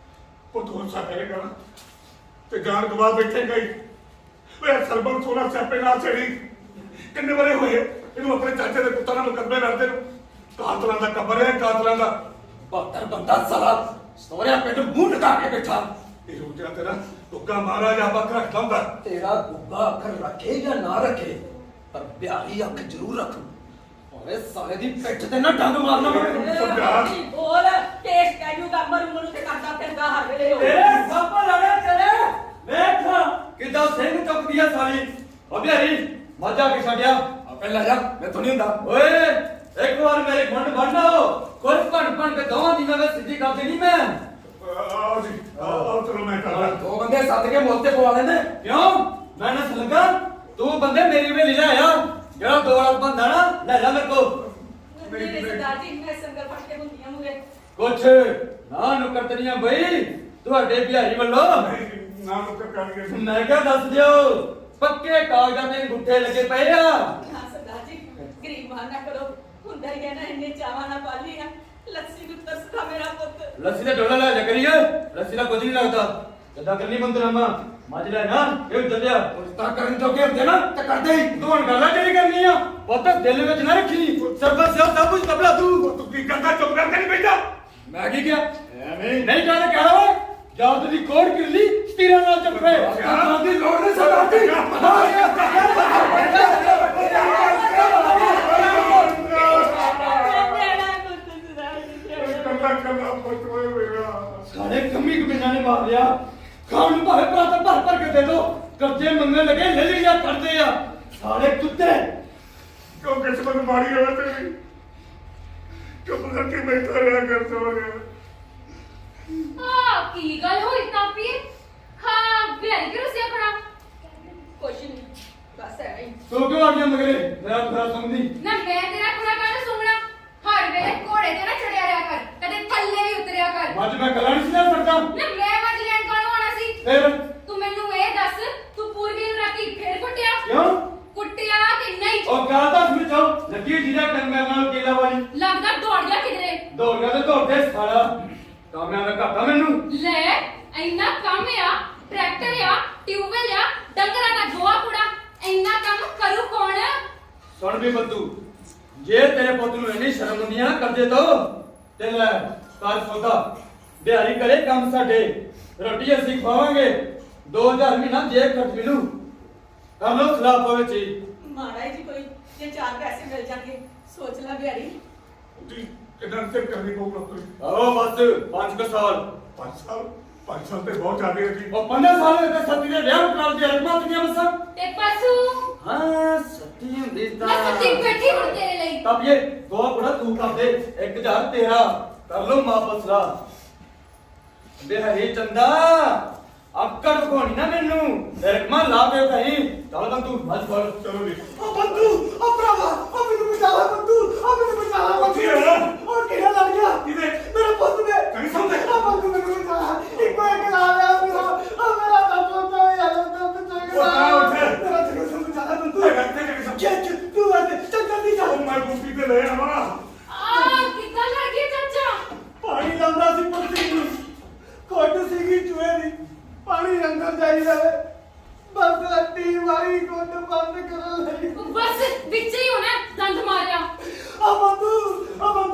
ਉਹ ਤੋਂ ਸਾਹੇਗਾ ਤੇ ਜਾਨ ਗਵਾ ਬੈਠੇ ਗਈ ਓਏ ਸਰਬੰਸ ਸੋਨਾ ਸਿਆਪੇ ਨਾਲ ਛੜੀ ਕਿੰਨੇ ਬਰੇ ਹੋਏ ਇਹਨੂੰ ਆਪਣੇ ਚਾਚੇ ਦੇ ਪੁੱਤਾਂ ਨਾਲ ਮੁਕੱਦਮੇ ਲੜਦੇ ਨੂੰ ਕਾਤਲਾਂ ਦਾ ਕਬਰ ਹੈ ਕਾਤਲਾਂ ਦਾ 72 ਬੰਦਾ ਸਾਲਾ ਸੋਹਰਿਆ ਪਿੰਡ ਮੂੰਹ ਲਗਾ ਕੇ ਬੈਠਾ ਇਹ ਹੋ ਗਿਆ ਤੇਰਾ ਗੁੱਗਾ ਮਹਾਰਾਜਾ ਬੱਕ ਰੱਖਦਾ ਹੁੰਦਾ ਤੇਰਾ ਗੁੱਗਾ ਅੱਖਰ ਰੱਖੇ ਜਾਂ ਨਾ ਰੱਖੇ ਪਰ ਬਿਆਹੀ ਅੱਖ ਜ਼ਰੂਰ ਰੱਖੂ ਓਏ ਸਾਲੇ ਦੀ ਪਿੱਠ ਤੇ ਨਾ ਡੰਗ ਮਾਰਨਾ ਸਮਝਾ। ਬੋਲ ਕੇਸ ਕਹਿਜੂਗਾ ਮਰੂ ਤੇ ਕਰਦਾ ਫਿਰਦਾ ਹਰ ਵੇਲੇ ਉਹ ਤੇਰੇ ਸੱਪ ਲੜੇ ਤੇਰੇ ਵੇਖ ਕਿਦਾਂ ਸਿੰਘ ਚੁੱਕਦੀ ਆ ਸਾਲੀ ਓ ਬਿਹਾਰੀ ਮੱਝਾਂ ਕੇ ਛੱਡਿਆ ਆਪੇ ਲੈ ਜਾ ਮੈਥੋਂ ਨਹੀਂ ਹੁੰਦਾ ਓਏ ਇੱਕ ਵਾਰ ਮੇਰੇ ਖੰਡ ਬੰਨੋ ਕੋਈ ਭਣ ਕੇ ਦੋਵਾਂ ਦੀ ਮੈਂ ਸਿੱਧੀ ਕਰ ਦੇਣੀ ਮੈਂ ਆਓ ਜੀ ਆਓ ਚਲੋ ਮੈਂ ਕਰਦਾ ਦੋ ਬੰਦੇ ਸੱਦ ਕੇ ਮੁੱਲ ਤੇ ਪਵਾ ਲੈਂਦੇ ਕਿਉਂ ਮੈਂ ਨਾ ਲੱਗਾ ਤੂੰ ਬੰਦੇ ਮੇਰੀ ਵੇਲੀ ਲੈ ਆ ਜਿਹੜਾ ਦੋ ਵਾਲਾ ਬੰਦਾ ਨਾ ਲੈ ਜਾ ਮੇਰੇ ਕੋ ਮੇਰੇ ਸਰਦਾਰ ਜੀ ਮੈਂ ਸੰਗਲ ਫੜ ਕੇ ਹੁੰਦੀਆਂ ਮੂਰੇ ਕੁਛ ਨਾ ਨੁਕਰਤਨੀਆਂ ਬਈ ਤੁਹਾਡੇ ਬਿਹਾਰੀ ਵੱਲੋਂ ਨਾ ਨੁਕਰ ਕਰਕੇ ਮੈਂ ਕਿਹਾ ਦੱਸ ਦਿਓ ਪੱਕੇ ਕਾਗਜ਼ਾਂ ਤੇ ਗੁੱਠੇ ਲੱਗੇ ਪਏ ਆ ਹਾਂ ਸਰਦਾਰ ਜੀ ਗਰੀਬ ਮਾਨ ਨਾ ਕਰੋ ਹੁੰਦਾ ਹੀ ਹੈ ਨਾ ਇੰਨੇ ਚਾਵਾਂ ਨਾਲ ਪਾਲੀ ਆ ਲੱਸੀ ਨੂੰ ਤਰਸਦਾ ਮੇਰਾ ਪੁੱਤ ਲੱਸੀ ਦਾ ਡੋਲਾ ਲੈ ਜਾ ਕਰੀਏ ਲੱਸੀ ਦਾ ਕੁਝ ਨਹੀਂ ਲੱਗਦਾ ਜਦਾਂ ਕਰਨੀ ਬੰਦਰਾਮਾ ਮੱਝ ਲੈ ਨਾ ਇਹ ਚੱਲਿਆ ਉਸ ਤਰ੍ਹਾਂ ਕਰਨ ਤੋਂ ਅੱਗੇ ਹੁੰਦੇ ਨਾ ਤੇ ਕਰਦੇ ਹੀ ਤੂੰ ਹੁਣ ਗੱਲਾਂ ਜਿਹੜੀ ਕਰਨੀ ਆ ਪੁੱਤ ਦਿਲ ਵਿੱਚ ਨਾ ਰੱਖੀ ਸਰਬਤ ਸਿਆ ਸਭ ਕੁਝ ਤਬਲਾ ਤੂੰ ਕੀ ਕਰਦਾ ਚੁੱਪ ਕਰਕੇ ਨਹੀਂ ਬੈਠਾ ਮੈਂ ਕੀ ਕਿਹਾ ਐਵੇਂ ਨਹੀਂ ਕਹਿੰਦਾ ਕਹਿ ਓਏ ਜਾਂ ਤੇਰੀ ਕੋੜ ਕਿਰਲੀ ਤੀਰਾਂ ਨਾਲ ਚੱਪੇ ਅੱਛਾ। ਦੀ ਲੋੜ ਨਹੀਂ ਸਦਾਤੀ ਕੰਦਾ ਕੰਦਾ ਪੁੱਤ ਹੋਏ ਮੇਰਾ ਸਾਲੇ ਕਮੀ ਕਮੀਨਾ ਨੇ ਮਾਰ ਲਿਆ ਖਾਣ ਨੂੰ ਭਾਵੇਂ ਭਰਾ ਭਰ ਕੇ ਦੇ ਦੋ ਕਰਜ਼ੇ ਮੰਗਣ ਲੱਗੇ ਲੈ ਲਿਆ ਕਰਦੇ ਆ ਸਾਲੇ ਕੁੱਤੇ ਕਿਉਂ ਕਿਸਮਤ ਮਾੜੀ ਹੋਵੇ ਤੇਰੀ ਚੁੱਪ ਕਰਕੇ ਬੈਠਾ ਰਿਹਾ ਕਰ ਸੋਗੇ ਆ ਕੀ ਗੱਲ ਹੋਈ ਤਾਪੀ ਹਾਂ ਬਿਹਾਰੀ ਕਿਉਂ ਸਿਆ ਖੜਾ ਕੁਛ ਨਹੀਂ ਬਸ ਐਵੇਂ ਹੀ ਤੂੰ ਕਿਉਂ ਆ ਗਿਆ ਮਗਰੇ ਮੇਰਾ ਬੁਰਾ ਸਮਝੀ ਨਾ ਮੈਂ ਤੇਰਾ ਖੜਾ ਕਾਹਨੂੰ ਸੁਣਨਾ ਹਰ ਵੇਲੇ ਘੋੜੇ ਤੇ ਨਾ ਚੜਿਆ ਰਿਹਾ ਕਰ ਕਦੇ ਥੱਲੇ ਵੀ ਉਤਰਿਆ ਕਰ ਅੱਜ ਮੈਂ ਗੱਲਾਂ ਨਹੀਂ ਸੀ ਲੈ ਸਕਦਾ ਨਾ ਮੈਂ ਮੱਝ ਲੈਣ ਕਾਹਨੂੰ ਆਣਾ ਸੀ ਫਿਰ ਤੂੰ ਮੈਨੂੰ ਇਹ ਦੱਸ ਤੂੰ ਪੂਰਬੀ ਨੂੰ ਰਾਤੀ ਫੇਰ ਕੁੱਟਿਆ ਕਿਉਂ ਕੁੱਟਿਆ ਕਿ ਨਹੀਂ ਉਹ ਕਹਤਾ ਸਮਝ ਚਾਓ ਲੱਗੀ ਜਿਹਦਾ ਕੰਗਰ ਨਾਲ ਕੇਲਾ ਵਾਲੀ ਲੱਗਦਾ ਦੌੜ ਗਿਆ ਕਿਧਰੇ ਦੌੜ ਗਿਆ ਤੇ ਦੌੜਦੇ ਸਾਲਾ ਕਾਮਿਆਂ ਦਾ ਘਾਟਾ ਮੈਨੂੰ ਲੈ ਇੰਨਾ ਕੰਮ ਆ ਟਰੈਕਟਰ ਆ ਟਿਊਬਵੈਲ ਆ ਡੰਗਰਾਂ ਦਾ ਗੋਹਾ ਕੂੜਾ ਇੰਨਾ ਕੰਮ ਕਰੂ ਕੌਣ ਸੁਣ ਵੀ ਬੱਤੂ ਜੇ ਤੇਰੇ ਪੁੱਤ ਨੂੰ ਇੰਨੀ ਸ਼ਰਮ ਹੁੰਦੀ ਆ ਨਾ ਕਰਦੇ ਤੋਂ ਤੇ ਲੈ ਕਰ ਸੌਦਾ ਬਿਹਾਰੀ ਕਰੇ ਕੰਮ ਸਾਡੇ ਰੋਟੀ ਅਸੀਂ ਖਵਾਵਾਂਗੇ 2000 ਮਹੀਨਾ ਜੇਬ ਖਰਚ ਮਿਲੂ ਕਰ ਲੋ ਖਿਲਾਫ ਹੋਵੇ ਚੀਜ਼ ਮਾੜਾ ਜੀ ਕੋਈ ਜੇ ਚਾਰ ਪੈਸੇ ਮਿਲ ਜਾਣਗੇ ਸੋਚ ਲੈ ਬਿਹਾਰੀ ਤੁਸੀਂ ਕਿੰਨਾ ਸਿਰ ਕਰਨੀ ਪਊਗਾ ਕੋਈ ਆਓ ਬਸ 5 ਸਾਲ 5 ਸਾਲ ਤੇ ਬਹੁਤ ਜ਼ਿਆਦਾ ਹੈ ਜੀ ਉਹ 15 ਸਾਲ ਦੇ ਤੇ ਸੱਤੀ ਦੇ ਵਿਆਹ ਕਰਾਲ ਦੀ ਰਕਮਾਂ ਕਿੰਨੀਆਂ ਮਸਾਂ ਤੇ ਪਸ਼ੂ ਹਾਂ ਸੱਤੀ ਹੁੰਦੀ ਤਾਂ ਮੈਂ ਸੱਚੀ ਬੈਠੀ ਹੁਣ ਤੇਰੇ ਲਈ ਤਬ ਇਹ ਦੋ ਬੜਾ ਤੂੰ ਕਰ ਦੇ 1000 ਤੇਰਾ ਕਰ ਲੋ ਵਾਪਸ ਲਾ ਬਿਹਾਰੀ ਚੰਦਾ ਅੱਕੜ ਕੋਣੀ ਨਾ ਮੈਨੂੰ ਰਕਮਾਂ ਲਾ ਦੇ ਕਹੀਂ ਚੱਲ ਬੰਦੂ ਮੱਝ ਫੜ ਚਲੋ ਜੀ ਉਹ ਬੰਦੂ ਉਹ ਭਰਾਵਾ ਉਹ ਮੈਨੂੰ ਬਚਾ ਲੈ ਬੰਦੂ ਉਹ ਮੈਨੂੰ ਬਚਾ ਲੈ ਬੰਦੂ ਕੀ ਹੋਇਆ? ਉਹ ਕਿਹੜਾ ਲੜ ਗਿਆ ਕਿਹਦੇ? ਮੇਰੇ ਪੁੱਤ ਨੇ ਕਹੀਂ ਸਮਝੇ? ਉਹ ਬੰਦੂ ਮੈਨੂੰ ਬਚਾ ਲੈ ਇੱਕੋ ਇੱਕ ਲਾ ਲਿਆ ਮੇਰਾ ਉਹ ਮੇਰਾ ਤਾਂ ਪੁੱਤ ਹੋਇਆ ਯਾਰ ਤਾਂ ਬਚਾ ਕੇ ਉਹ ਆ ਉੱਠ। ਮੇਰਾ ਤੇ ਕੋਈ ਬਚਾ ਲੈ ਬੰਦੂ ਹੈਗਾ ਤੇ ਕਿ ਸਭ ਜੇ ਤੂੰ ਆ ਚੱਲ ਜਲਦੀ ਜਾ ਉਹ ਮੈਂ ਗੁੱਪੀ ਤੇ ਲੈ ਆਵਾਂ ਆ ਕਿੱਦਾਂ ਲੜ ਗਿਆ ਚਾਚਾ ਪਾਣੀ ਲਾਉਂਦਾ ਸੀ ਪੁੱਤਰੀ ਨੂੰ ਕੋਟ ਸੀਗੀ ਚੂਹੇ ਦੀ ਪਾਣੀ ਅੰਦਰ ਜਾਈ ਜਾਵੇ ਬਸ ਰੱਤੀ ਮਾਰੀ ਕੋਟ ਬੰਦ ਕਰਨ ਲਈ ਬਸ ਵਿੱਚ ਹੀ ਹੋਣਾ ਦੰਦ ਮਾਰਿਆ ਆ ਬੰਦੂ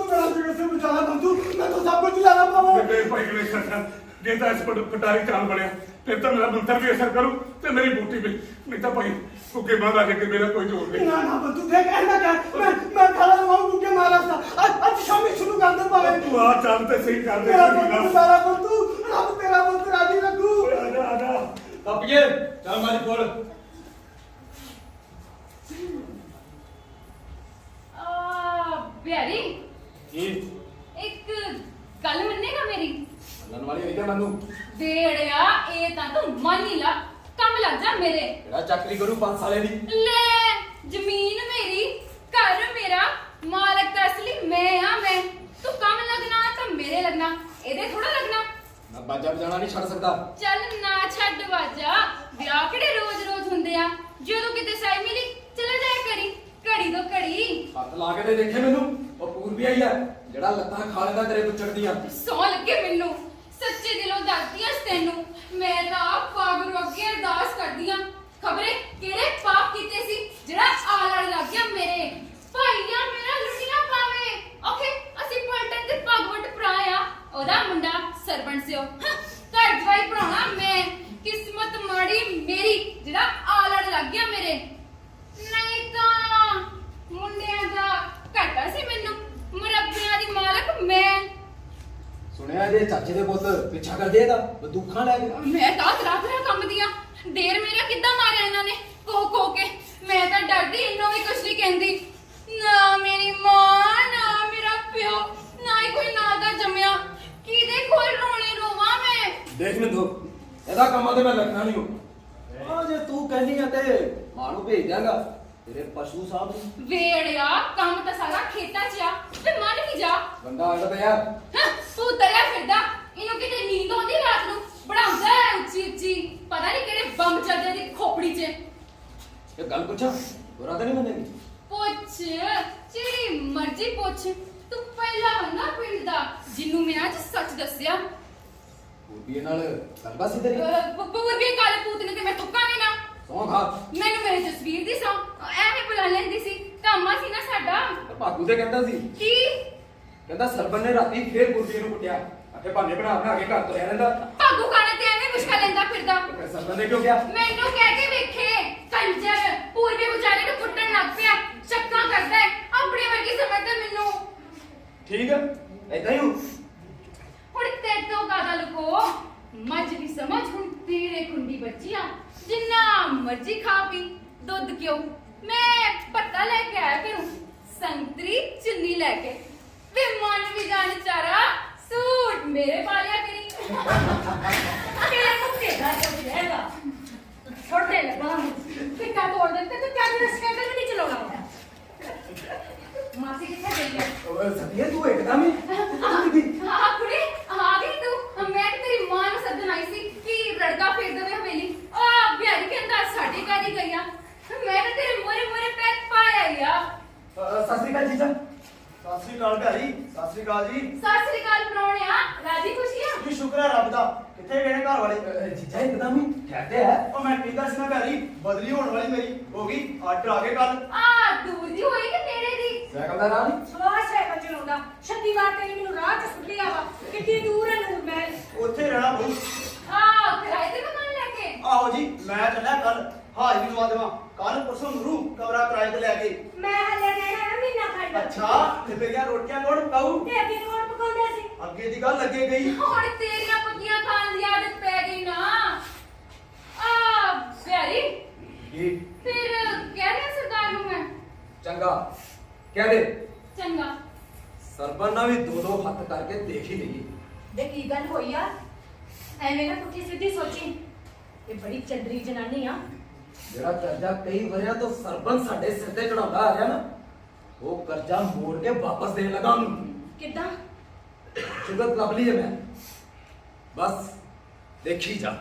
ਮੇਰਾ ਜਿਵੇਂ ਸੇ ਬਚਾ ਲੈ ਬੰਦੂ ਮੈਂ ਤਾਂ ਸਭ ਕੁਝ ਲੈਣਾ ਪਾਵਾਂ ਮੇਰੇ ਭਾਈ ਨੇ ਸੱਚਾ ਜੇ ਤਾਂ ਇਸ ਪਟਾਰੀ ਚਾਲ ਬਣਿਆ ਫਿਰ ਤਾਂ ਮੇਰਾ ਮੰਤਰ ਵੀ ਅਸਰ ਕਰੂ ਤੇ ਮੇਰੀ ਬੂਟੀ ਵੀ ਨਹੀਂ ਤਾਂ ਭਾਈ ਕੁੱਕੇ ਬਾਂਦਾ ਕੇ ਮੇਰਾ ਕੋਈ ਜੋਰ ਨਹੀਂ ਨਾ ਨਾ ਬੰਦੂ ਦੇਖ ਐਨਾ ਕਰ ਮੈਂ ਖਾਣਾ ਲਵਾਉਂ ਕਿ ਮਾਰਾ ਸਾ ਅੱਜ ਸ਼ਾਮੀ ਸ਼ੁਰੂ ਕਰ ਦੇ ਪਾਵੇ ਤੂੰ ਆ ਚੱਲ ਤੇ ਸਹੀ ਕਰ ਦੇ ਮੇਰਾ ਬੰਦੂ ਸਾਰਾ ਬੰਦੂ ਰੱਬ ਤੇਰਾ ਬੰਦ ਰਾਜੀ ਰੱਖੂ ਆ ਜਾ ਆ ਜਾ ਤਪੀਏ ਚੱਲ ਮੱਝ ਫੜ ਆ ਬਿਹਾਰੀ ਕੀ ਇੱਕ ਗੱਲ ਮੰਨੇਗਾ ਮੇਰੀ ਮੰਨਣ ਵਾਲੀ ਨਹੀਂ ਤੇ ਮੈਨੂੰ ਵੇੜਿਆ ਇਹ ਤਾਂ ਤੂੰ ਮੰਨ ਹੀ ਲਾ ਕੰਮ ਲੱਗ ਜਾ ਮੇਰੇ ਤੇਰਾ ਚੱਕਰੀ ਕਰੂ 5 ਸਾਲੇ ਦੀ ਲੈ ਜ਼ਮੀਨ ਮੇਰੀ ਘਰ ਮੇਰਾ ਮਾਲਕ ਤਾਂ ਅਸਲੀ ਮੈਂ ਆ ਮੈਂ ਤੂੰ ਕੰਮ ਲੱਗਣਾ ਤਾਂ ਮੇਰੇ ਲੱਗਣਾ ਇਹਦੇ ਥੋੜਾ ਲੱਗਣਾ ਮੈਂ ਬਾਜਾ ਵਜਾਣਾ ਨਹੀਂ ਛੱਡ ਸਕਦਾ ਚੱਲ ਨਾ ਛੱਡ ਵਾਜਾ ਵਿਆਹ ਕਿਹੜੇ ਰੋਜ਼-ਰੋਜ਼ ਹੁੰਦੇ ਆ ਜਦੋਂ ਕਿਤੇ ਸਾਈ ਮਿਲੀ ਚਲੇ ਜਾਇਆ ਕਰੀ ਘੜੀ ਤੋਂ ਘੜੀ ਹੱਥ ਲਾ ਕੇ ਤੇ ਦੇਖੇ ਮੈਨੂੰ ਉਹ ਪੂਰ ਵੀ ਆਈ ਆ ਜਿਹੜਾ ਲੱਤਾਂ ਖਾ ਲੈਂਦਾ ਤੇਰੇ ਪੁੱਛੜ ਦੀਆਂ ਸੌ ਲੱਗੇ ਮੈਨੂੰ ਸੱਚੇ ਦਿਲੋਂ ਦੱਸਦੀਆਂ ਤੈਨੂੰ ਮੈਂ ਤਾਂ ਪਾਗਲ ਅੱਗੇ ਅਰਦਾਸ ਕਰਦੀਆਂ ਖਬਰੇ ਕਿਹੜੇ ਪਾਪ ਕੀਤੇ ਸੀ ਜਿਹੜਾ ਆਲੜ ਲੱਗ ਗਿਆ ਮੇਰੇ ਭਾਈਆ ਮੇਰਾ ਲੁੱਟੀਆਂ ਪਾਵੇ ਓਕੇ ਅਸੀਂ ਪਲਟਨ ਤੇ ਭਗਵਟ ਭਰਾਇਆ ਉਹਦਾ ਮੁੰਡਾ ਸਰਪੰਚ ਸਿਓ ਘਰ ਜਵਾਈ ਭਰਾਉਣਾ ਮੈਂ ਕਿਸਮਤ ਮਾੜੀ ਮੇਰੀ ਜਿਹੜਾ ਆਲੜ ਲੱਗ ਗਿਆ ਮੇਰੇ ਨਹੀਂ ਤਾਂ ਮੁੰਡਿਆਂ ਦਾ ਘੱਟ ਕਰਦੇ ਇਹਦਾ ਬੰਦੂਕਾਂ ਲੈ ਕੇ। ਮੈਂ ਤਾਂ ਰਾਤ ਕੰਮ ਦੀਆਂ ਦੇਰ ਮੇਰਾ ਕਿੱਦਾਂ ਮਾਰਿਆ ਇਹਨਾਂ ਨੇ ਕੋ ਕੇ। ਮੈਂ ਤਾਂ ਡਰਦੀ ਇਹਨੂੰ ਵੀ ਕੁਛ ਨਹੀਂ ਕਹਿੰਦੀ। ਨਾ ਮੇਰੀ ਮਾਂ ਨਾ ਮੇਰਾ ਪਿਓ ਨਾ ਹੀ ਕੋਈ ਨਾਂ ਦਾ ਜੰਮਿਆ। ਕਿਹਦੇ ਕੋਲ ਰੋਣੇ ਰੋਵਾਂ ਮੈਂ? ਦੇਖ ਮਿੰਦੋ ਇਹਦਾ ਕੰਮ ਤੇ ਮੈਂ ਲੱਗਣਾ ਨਹੀਂ ਹੋ। ਆ ਜੇ ਤੂੰ ਕਹਿੰਦੀ ਆ ਤੇ ਮਾਂ ਨੂੰ ਭੇਜ ਦਿਆਂਗਾ ਤੇਰੇ ਪਸ਼ੂ ਸਾਹਿਬ ਨੂੰ। ਵੇੜਿਆ ਕੰਮ ਤਾਂ ਸਾਰਾ ਖੇਤਾਂ 'ਚ ਆ ਤੇ ਮੰਨ ਵੀ ਜਾ। ਬੰਦਾ ਆਇਆ ਤਾਂ ਯਾਰ ਹਾਂ, ਤੂੰ ਤਰਿਆ ਫਿਰਦਾ। ਇਹਨੂੰ ਕਿਤੇ ਨੀਂਦ ਆਉਂਦੀ ਰਾਤ ਨੂੰ ਬਣਾਉਂਦਾ ਹੈ ਉੱਚੀ ਉੱਚੀ ਪਤਾ ਨਹੀਂ ਕਿਹੜੇ ਬੰਬ ਚੱਲਦੇ ਦੀ ਖੋਪੜੀ 'ਚ। ਇਹ ਗੱਲ ਪੁੱਛਾਂ ਹੋਰਾਂ ਤਾਂ ਨਹੀਂ ਮੰਨੇਗੀ? ਪੁੱਛ ਜਿਹੜੀ ਮਰਜ਼ੀ ਪੁੱਛ। ਤੂੰ ਪਹਿਲਾ ਬੰਦਾ ਪਿੰਡ ਦਾ ਜਿਹਨੂੰ ਮੈਂ ਅੱਜ ਸੱਚ ਦੱਸਿਆ। ਪੂਰਬੀਏ ਨਾਲ ਗੱਲਬਾਤ ਸੀ ਤੇਰੀ? ਪੂਰਬੀ ਕਾਲੇ ਪੂਤ ਨੇ ਤੇ ਮੈਂ ਥੁੱਕਾਂਗੀ ਨਾ। ਸੌਂ ਖਾ। ਮੈਨੂੰ ਮੇਰੇ ਜਸਵੀਰ ਦੀ ਸੌਂ ਐਵੇਂ ਬੁਲਾ ਲੈਂਦੀ ਸੀ। ਕਾਮਾ ਸੀ ਨਾ ਸਾਡਾ। ਭਾਗੂ ਤੇ ਕਹਿੰਦਾ ਸੀ ਕੀ ਕਹਿੰਦਾ ਸਰਬਨ ਨੇ ਰਾਤੀ ਫੇਰ ਪੂਰਬੀਏ ਨੂੰ ਕੁੱਟਿਆ। ਆਖੇ ਭਾਨੇ ਬਣਾ ਕੇ ਘਰ ਤੋਂ ਰਹਿ ਲੈਂਦਾ। ਭਾਗੂ ਖਾਣੇ ਤੇ ਐਵੇਂ ਮੁਸ਼ਕਲ ਲੈਂਦਾ ਫਿਰਦਾ। ਤੇ ਸਰਬਨ ਨੇ ਕਿਉਂ ਕਿਹਾ? ਮੈਨੂੰ ਕਹਿ ਕੇ ਵੇਖੇ ਕੰਜਰ ਪੂਰਬੀ ਵਿਚਾਰੇ ਨੂੰ ਕੁੱਟਣ ਲੱਗ ਪਿਆ। ਚੱਕਾਂ ਕਰਦਾ ਹੈ ਆਪਣੀ ਵਰਗੀ ਸਮਝਦਾ ਮੈਨੂੰ। ਠੀਕ ਹੈ ਏਦਾਂ ਹੀ ਹੋ। ਹੁਣ ਤੇਰੇ ਤੋਂ ਕਾਦਾ ਲੁਕੋ। ਮੱਝ ਦੀ ਸਮਝ ਹੁਣ ਤੇਰੇ ਖੁੰਡੀ ਬੱਚੀਆਂ ਜਿੰਨਾ ਮਰਜ਼ੀ ਖਾ ਪੀ। ਦੁੱਧ ਕਿਉਂ ਮੈਂ ਪੱਤਾ ਲੈ ਕੇ ਆਇਆ ਕਰੂੰ ਸੰਤਰੀ ਚੁੰਨੀ ਲੈ ਕੇ। ਵੇ ਮਨ ਵੀ ਜਾਣ ਚਾਰਾ ਸੂਟ ਮੇਰੇ ਪਾਲਿਆ ਕਰੀ। ਤੇਰੇ ਮੁੱਕੇ ਦਾ ਕੁਝ ਹੈਗਾ ਛੋਟੇ ਲਗਾ ਫਿੱਕਾ ਤੋੜ ਦਿੱਤੇ ਤੇ ਚੱਲ ਸਕੈਂਡਲ ਵੀ ਨਹੀਂ ਚਲਾਉਣਾ ਹੁੰਦਾ। ਮਾਸੀ ਕਿੱਥੇ ਗਈ ਹੈ? ਓਏ ਸਤਿਆ ਤੂੰ ਇੱਕਦਮ ਹੀ ਹਾਂ ਕੁੜੇ ਆ ਗਈ ਤੂੰ। ਮੈਂ ਤੇ ਤੇਰੀ ਮਾਂ ਨੂੰ ਸੱਦਣ ਆਈ ਸੀ ਕਿ ਰੜਕਾ ਫੇਰ ਦੇਵੇ ਹਵੇਲੀ। ਆ ਬਿਹਾਰੀ ਕਹਿੰਦਾ ਸਾਡੇ ਘਰ ਹੀ ਗਈਆ। ਮੈਂ ਤਾਂ ਤੇਰੇ ਮੋਰੇ ਪੈਰ ਪਾਇਆ ਹੀ ਆ। ਸਤਿ ਸ੍ਰੀ ਅਕਾਲ ਜੀਜਾ। ਸਤਿ ਸ੍ਰੀ ਅਕਾਲ ਭਾਈ। ਸਤਿ ਸ੍ਰੀ ਅਕਾਲ ਜੀ। ਸਤਿ ਸ੍ਰੀ ਅਕਾਲ ਪ੍ਰਾਹੁਣਿਆ। ਰਾਜੀ ਖੁਸ਼ੀਆਂ? ਜੀ ਸ਼ੁਕਰ ਹੈ ਰੱਬ ਦਾ। ਕਿੱਥੇ ਗਏ ਨੇ ਘਰ ਵਾਲੇ? ਜੀਜਾ ਇੱਕਦਮ ਹੀ ਠਹਿਰਦੇ ਹੈ। ਉਹ ਮੈਂ ਕਹਿੰਦਾ ਸੀ ਨਾ ਭਾਈ ਬਦਲੀ ਹੋਣ ਵਾਲੀ ਮੇਰੀ ਹੋ ਗਈ। ਆਰਡਰ ਆ ਗਏ ਕੱਲ। ਆ ਦੂਰ ਦੀ ਹੋਈ ਕਿ ਨੇੜੇ ਦੀ? ਸਾਈਕਲ ਦਾ ਰਾਹ ਨਹੀਂ? ਸਵਾਸ ਸਾਈਕਲ ਚਲਾਉਂਦਾ 36 ਵਾਰ ਤੇ ਮੈਨੂੰ ਰਾਹ 'ਚ ਸੁੱਟਿਆ ਵਾ। ਕਿੰਨੀ ਦੂਰ ਹੈ ਨੂਰ ਮਹਿਲ? ਉੱਥੇ ਰਹਿਣਾ ਬਹੂ। ਆ ਕਿਰਾਏ ਤੇ ਮਕਾਨ ਲੈ ਕੇ? ਆਹੋ ਜੀ ਮੈਂ ਚੱਲਿਆ ਕੱਲ ਹਾਜ਼ਰੀ ਲਵਾ ਦੇਵਾਂ। ਕੱਲ ਪਰਸੋਂ ਨੂੰ ਕਮਰਾ ਕਿਰਾਏ ਤੇ ਲੈ ਕੇ। ਮੈਂ ਹਲੇ ਰਹਿਣਾ ਹੈ ਮਹੀਨਾ ਖੰਡ। ਅੱਛਾ ਤੇ ਮੇਰੀਆਂ ਰੋਟੀਆਂ ਕੌਣ ਪਕਾਊ? ਤੇ ਅੱਗੇ ਕੌਣ ਪਕਾਉਂਦਾ ਸੀ? ਅੱਗੇ ਦੀ ਗੱਲ ਅੱਗੇ ਗਈ। ਹੁਣ ਤੇਰੀਆਂ ਪੱਕੀਆਂ ਖਾਣ ਦੀ ਆਦਤ ਪੈ ਗਈ ਨਾ। ਆ ਬਿਹਾਰੀ ਜੀ ਫਿਰ ਕਹਿ ਰਿਹਾ ਸਰਦਾਰ ਨੂੰ ਮੈਂ ਚੰਗਾ ਕਹਿ ਦੇ। ਚੰਗਾ। ਸਰਬਨ ਨਾਲ ਵੀ ਦੋ ਹੱਥ ਕਰਕੇ ਦੇਖ ਹੀ ਲਈਏ। ਦੇ ਕੀ ਗੱਲ ਹੋਈ ਆ? ਐਵੇਂ ਨਾ ਪੁੱਠੀ ਸਿੱਧੀ ਸੋਚੀ। ਇਹ ਬੜੀ ਚੰਦਰੀ ਜਨਾਨੀ ਆ। ਜਿਹੜਾ ਕਰਜ਼ਾ ਕਈ ਵਰਿਆਂ ਤੋਂ ਸਰਬਨ ਸਾਡੇ ਸਿਰ ਤੇ ਚੜਾਉਂਦਾ ਆ ਰਿਹਾ ਨਾ ਉਹ ਕਰਜ਼ਾ ਮੋੜ ਕੇ ਵਾਪਸ ਦੇਣ ਲੱਗਾ ਉਹਨੂੰ। ਕਿੱਦਾਂ? ਸ਼ੁਗਤ ਲੱਭ ਲਈ ਹੈ ਮੈਂ। ਬਸ ਦੇਖੀ ਜਾ।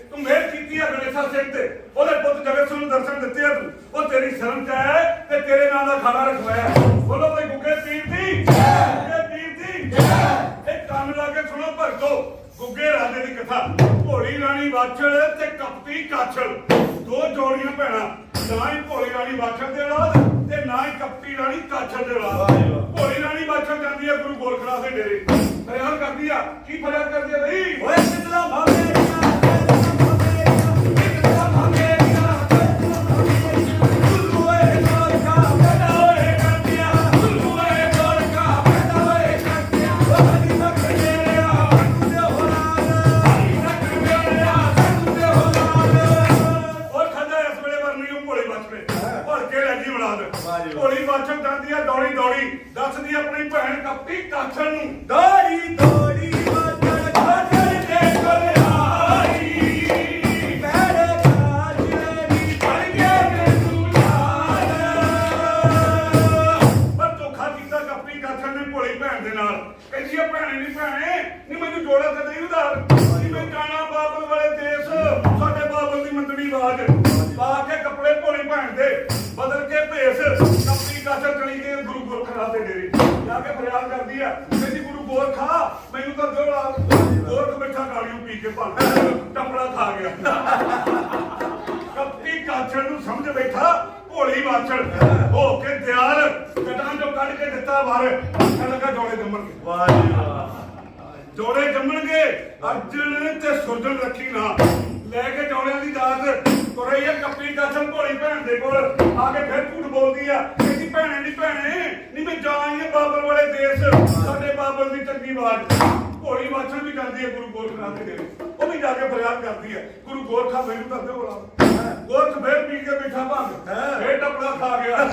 ਤੂੰ ਮਿਹਰ ਕੀਤੀ ਹੈ ਗਣੇਸ਼ਾ ਸਿੰਘ ਤੇ ਉਹਦੇ ਪੁੱਤ ਜਗਤ ਸਿੰਘ ਨੂੰ ਦਰਸ਼ਨ ਦਿੱਤੇ ਆ ਤੂੰ। ਉਹ ਤੇਰੀ ਸ਼ਰਮ ਚ ਹੈ ਤੇ ਤੇਰੇ ਨਾਂ ਦਾ ਖਾਣਾ ਰਖਵਾਇਆ। ਬੋਲੋ ਭਾਈ ਗੁੱਗੇ ਪੀਰ ਦੀ ਗੁੱਗੇ ਪੀਰ ਦੀ ਇਹ ਕੰਨ ਲਾ ਕੇ ਸੁਣੋ ਭਗਤੋ। ਗੁੱਗੇ ਰਾਜੇ ਦੀ ਕਥਾ। ਭੋਲੀ ਰਾਣੀ ਬਾਛੜ ਤੇ ਕਪਟੀ ਕਾਛੜ ਦੋ ਜੋੜੀਆਂ ਭੈਣਾਂ। ਨਾ ਹੀ ਭੋਲੀ ਰਾਣੀ ਬਾਛੜ ਦੇ ਔਲਾਦ ਤੇ ਨਾ ਹੀ ਕਪਟੀ ਰਾਣੀ ਕਾਛੜ ਦੇ ਔਲਾਦ। ਭੋਲੀ ਰਾਣੀ ਬਾਛੜ ਜਾਂਦੀ ਹੈ ਗੁਰੂ ਗੋਰਖਨਾਥ ਦੇ ਡੇਰੇ। ਫਰਿਆਦ ਕਰਦੀ ਆ। ਕੀ ਫਰਿਆਦ ਕਰਦੀ ਆ ਬਈ? ਓਏ ਕਿਤਲਾ ਭਾਵੇਂ ਭੋਲੀ ਬਾਛੜ ਜਾਂਦੀ ਆ ਦੌੜੀ ਦੌੜੀ ਦੱਸਦੀ ਆਪਣੀ ਭੈਣ ਕਪਟੀ ਕਾਛੜ ਨੂੰ। ਦੌੜੀ ਦੌੜੀ ਬਾਛੜ ਕਾਛੜ ਦੇ ਕੋਲ ਆਈ ਮੇਰੇ ਕਾਛੜ ਦੀ ਬਣ ਗਿਆ ਮੈਨੂੰ ਯਾਦ। ਪਰ ਧੋਖਾ ਕੀਤਾ ਕਪਟੀ ਕਾਛੜ ਨੇ ਭੋਲੀ ਭੈਣ ਦੇ ਨਾਲ। ਕਹਿੰਦੀ ਆ ਭੈਣੇ ਨਹੀਂ ਮੈਨੂੰ ਜੋੜਾ ਤੇ ਨਹੀਂ ਉਧਾਰ। ਮੈਂ ਜਾਣਾ ਬਾਬਲ ਵਾਲੇ ਦੇਸ਼ ਸਾਡੇ ਬਾਬਲ ਦੀ ਮੰਦੜੀ ਆਵਾਜ਼ ਪਾ ਕੇ ਕੱਪੜੇ ਭੋਲੀ ਭੈਣ ਦੇ ਬਦਲ ਕੇ ਭੇਸ ਕਪਟੀ ਕਾਛੜ ਚਲੀ ਗਈ ਗੁਰੂ ਗੋਰਖਨਾਥ ਦੇ ਡੇਰੇ ਜਾ ਕੇ ਫਰਿਆਦ ਕਰਦੀ ਆ। ਕਹਿੰਦੀ ਗੁਰੂ ਗੋਰਖਾ ਮੈਨੂੰ ਤਾਂ ਦਿਓ ਗੋਰਖ ਮਿੱਠਾ ਗਾਲੀਆਂ ਪੀ ਕੇ ਭੰਗ ਟੱਪੜਾ ਖਾ ਗਿਆ। ਕਪਟੀ ਕਾਛੜ ਨੂੰ ਸਮਝ ਬੈਠਾ ਭੋਲੀ ਬਾਛੜ ਹੋ ਕੇ ਦਿਆਲ ਜਟਾਂ ਚੋਂ ਕੱਢ ਕੇ ਦਿੱਤਾ ਬਾਹਰ ਆਖਣ ਲੱਗਾ ਜੋੜੇ ਜੰਮਣਗੇ ਵਾਹ ਜੀ ਵਾਹ ਜੋੜੇ ਜੰਮਣਗੇ ਅਰਜਨ ਤੇ ਸੁਰਜਨ ਰੱਖੀ ਨਾ ਲੈ ਕੇ ਜੋੜਿਆਂ ਦੀ ਦਾਤ ਤੁਰੇ ਆ ਕੱਪੀ ਕਸਮ ਭੋਲੀ ਭੈਣ ਦੇ ਕੋਲ ਆ ਕੇ ਫਿਰ ਝੂਠ ਬੋਲਦੀ ਆ ਕਹਿੰਦੀ ਭੈਣੇ ਨਹੀਂ ਮੈਂ ਜਾਈਏ ਬਾਬਰ ਵਾਲੇ ਦੇਸ਼ ਸਾਡੇ ਬਾਬਰ ਦੀ ਚੰਗੀ ਬਾਤ ਭੋਲੀ ਬਾਛੜ ਵੀ ਜਾਂਦੀ ਹੈ ਗੁਰੂ ਗੋਰਖਨਾਥ ਦੇ ਉਹ ਵੀ ਜਾ ਕੇ ਫਰਿਆਦ ਕਰਦੀ ਹੈ ਗੁਰੂ ਗੋਰਖਾ ਮੈਨੂੰ ਦੱਸ ਦਿਓ ਗੋਰਖ ਫੇਰ ਪੀ ਕੇ ਬੈਠਾ ਭੰਗ ਫੇਰ ਟਪੜਾ ਖਾ ਗਿਆ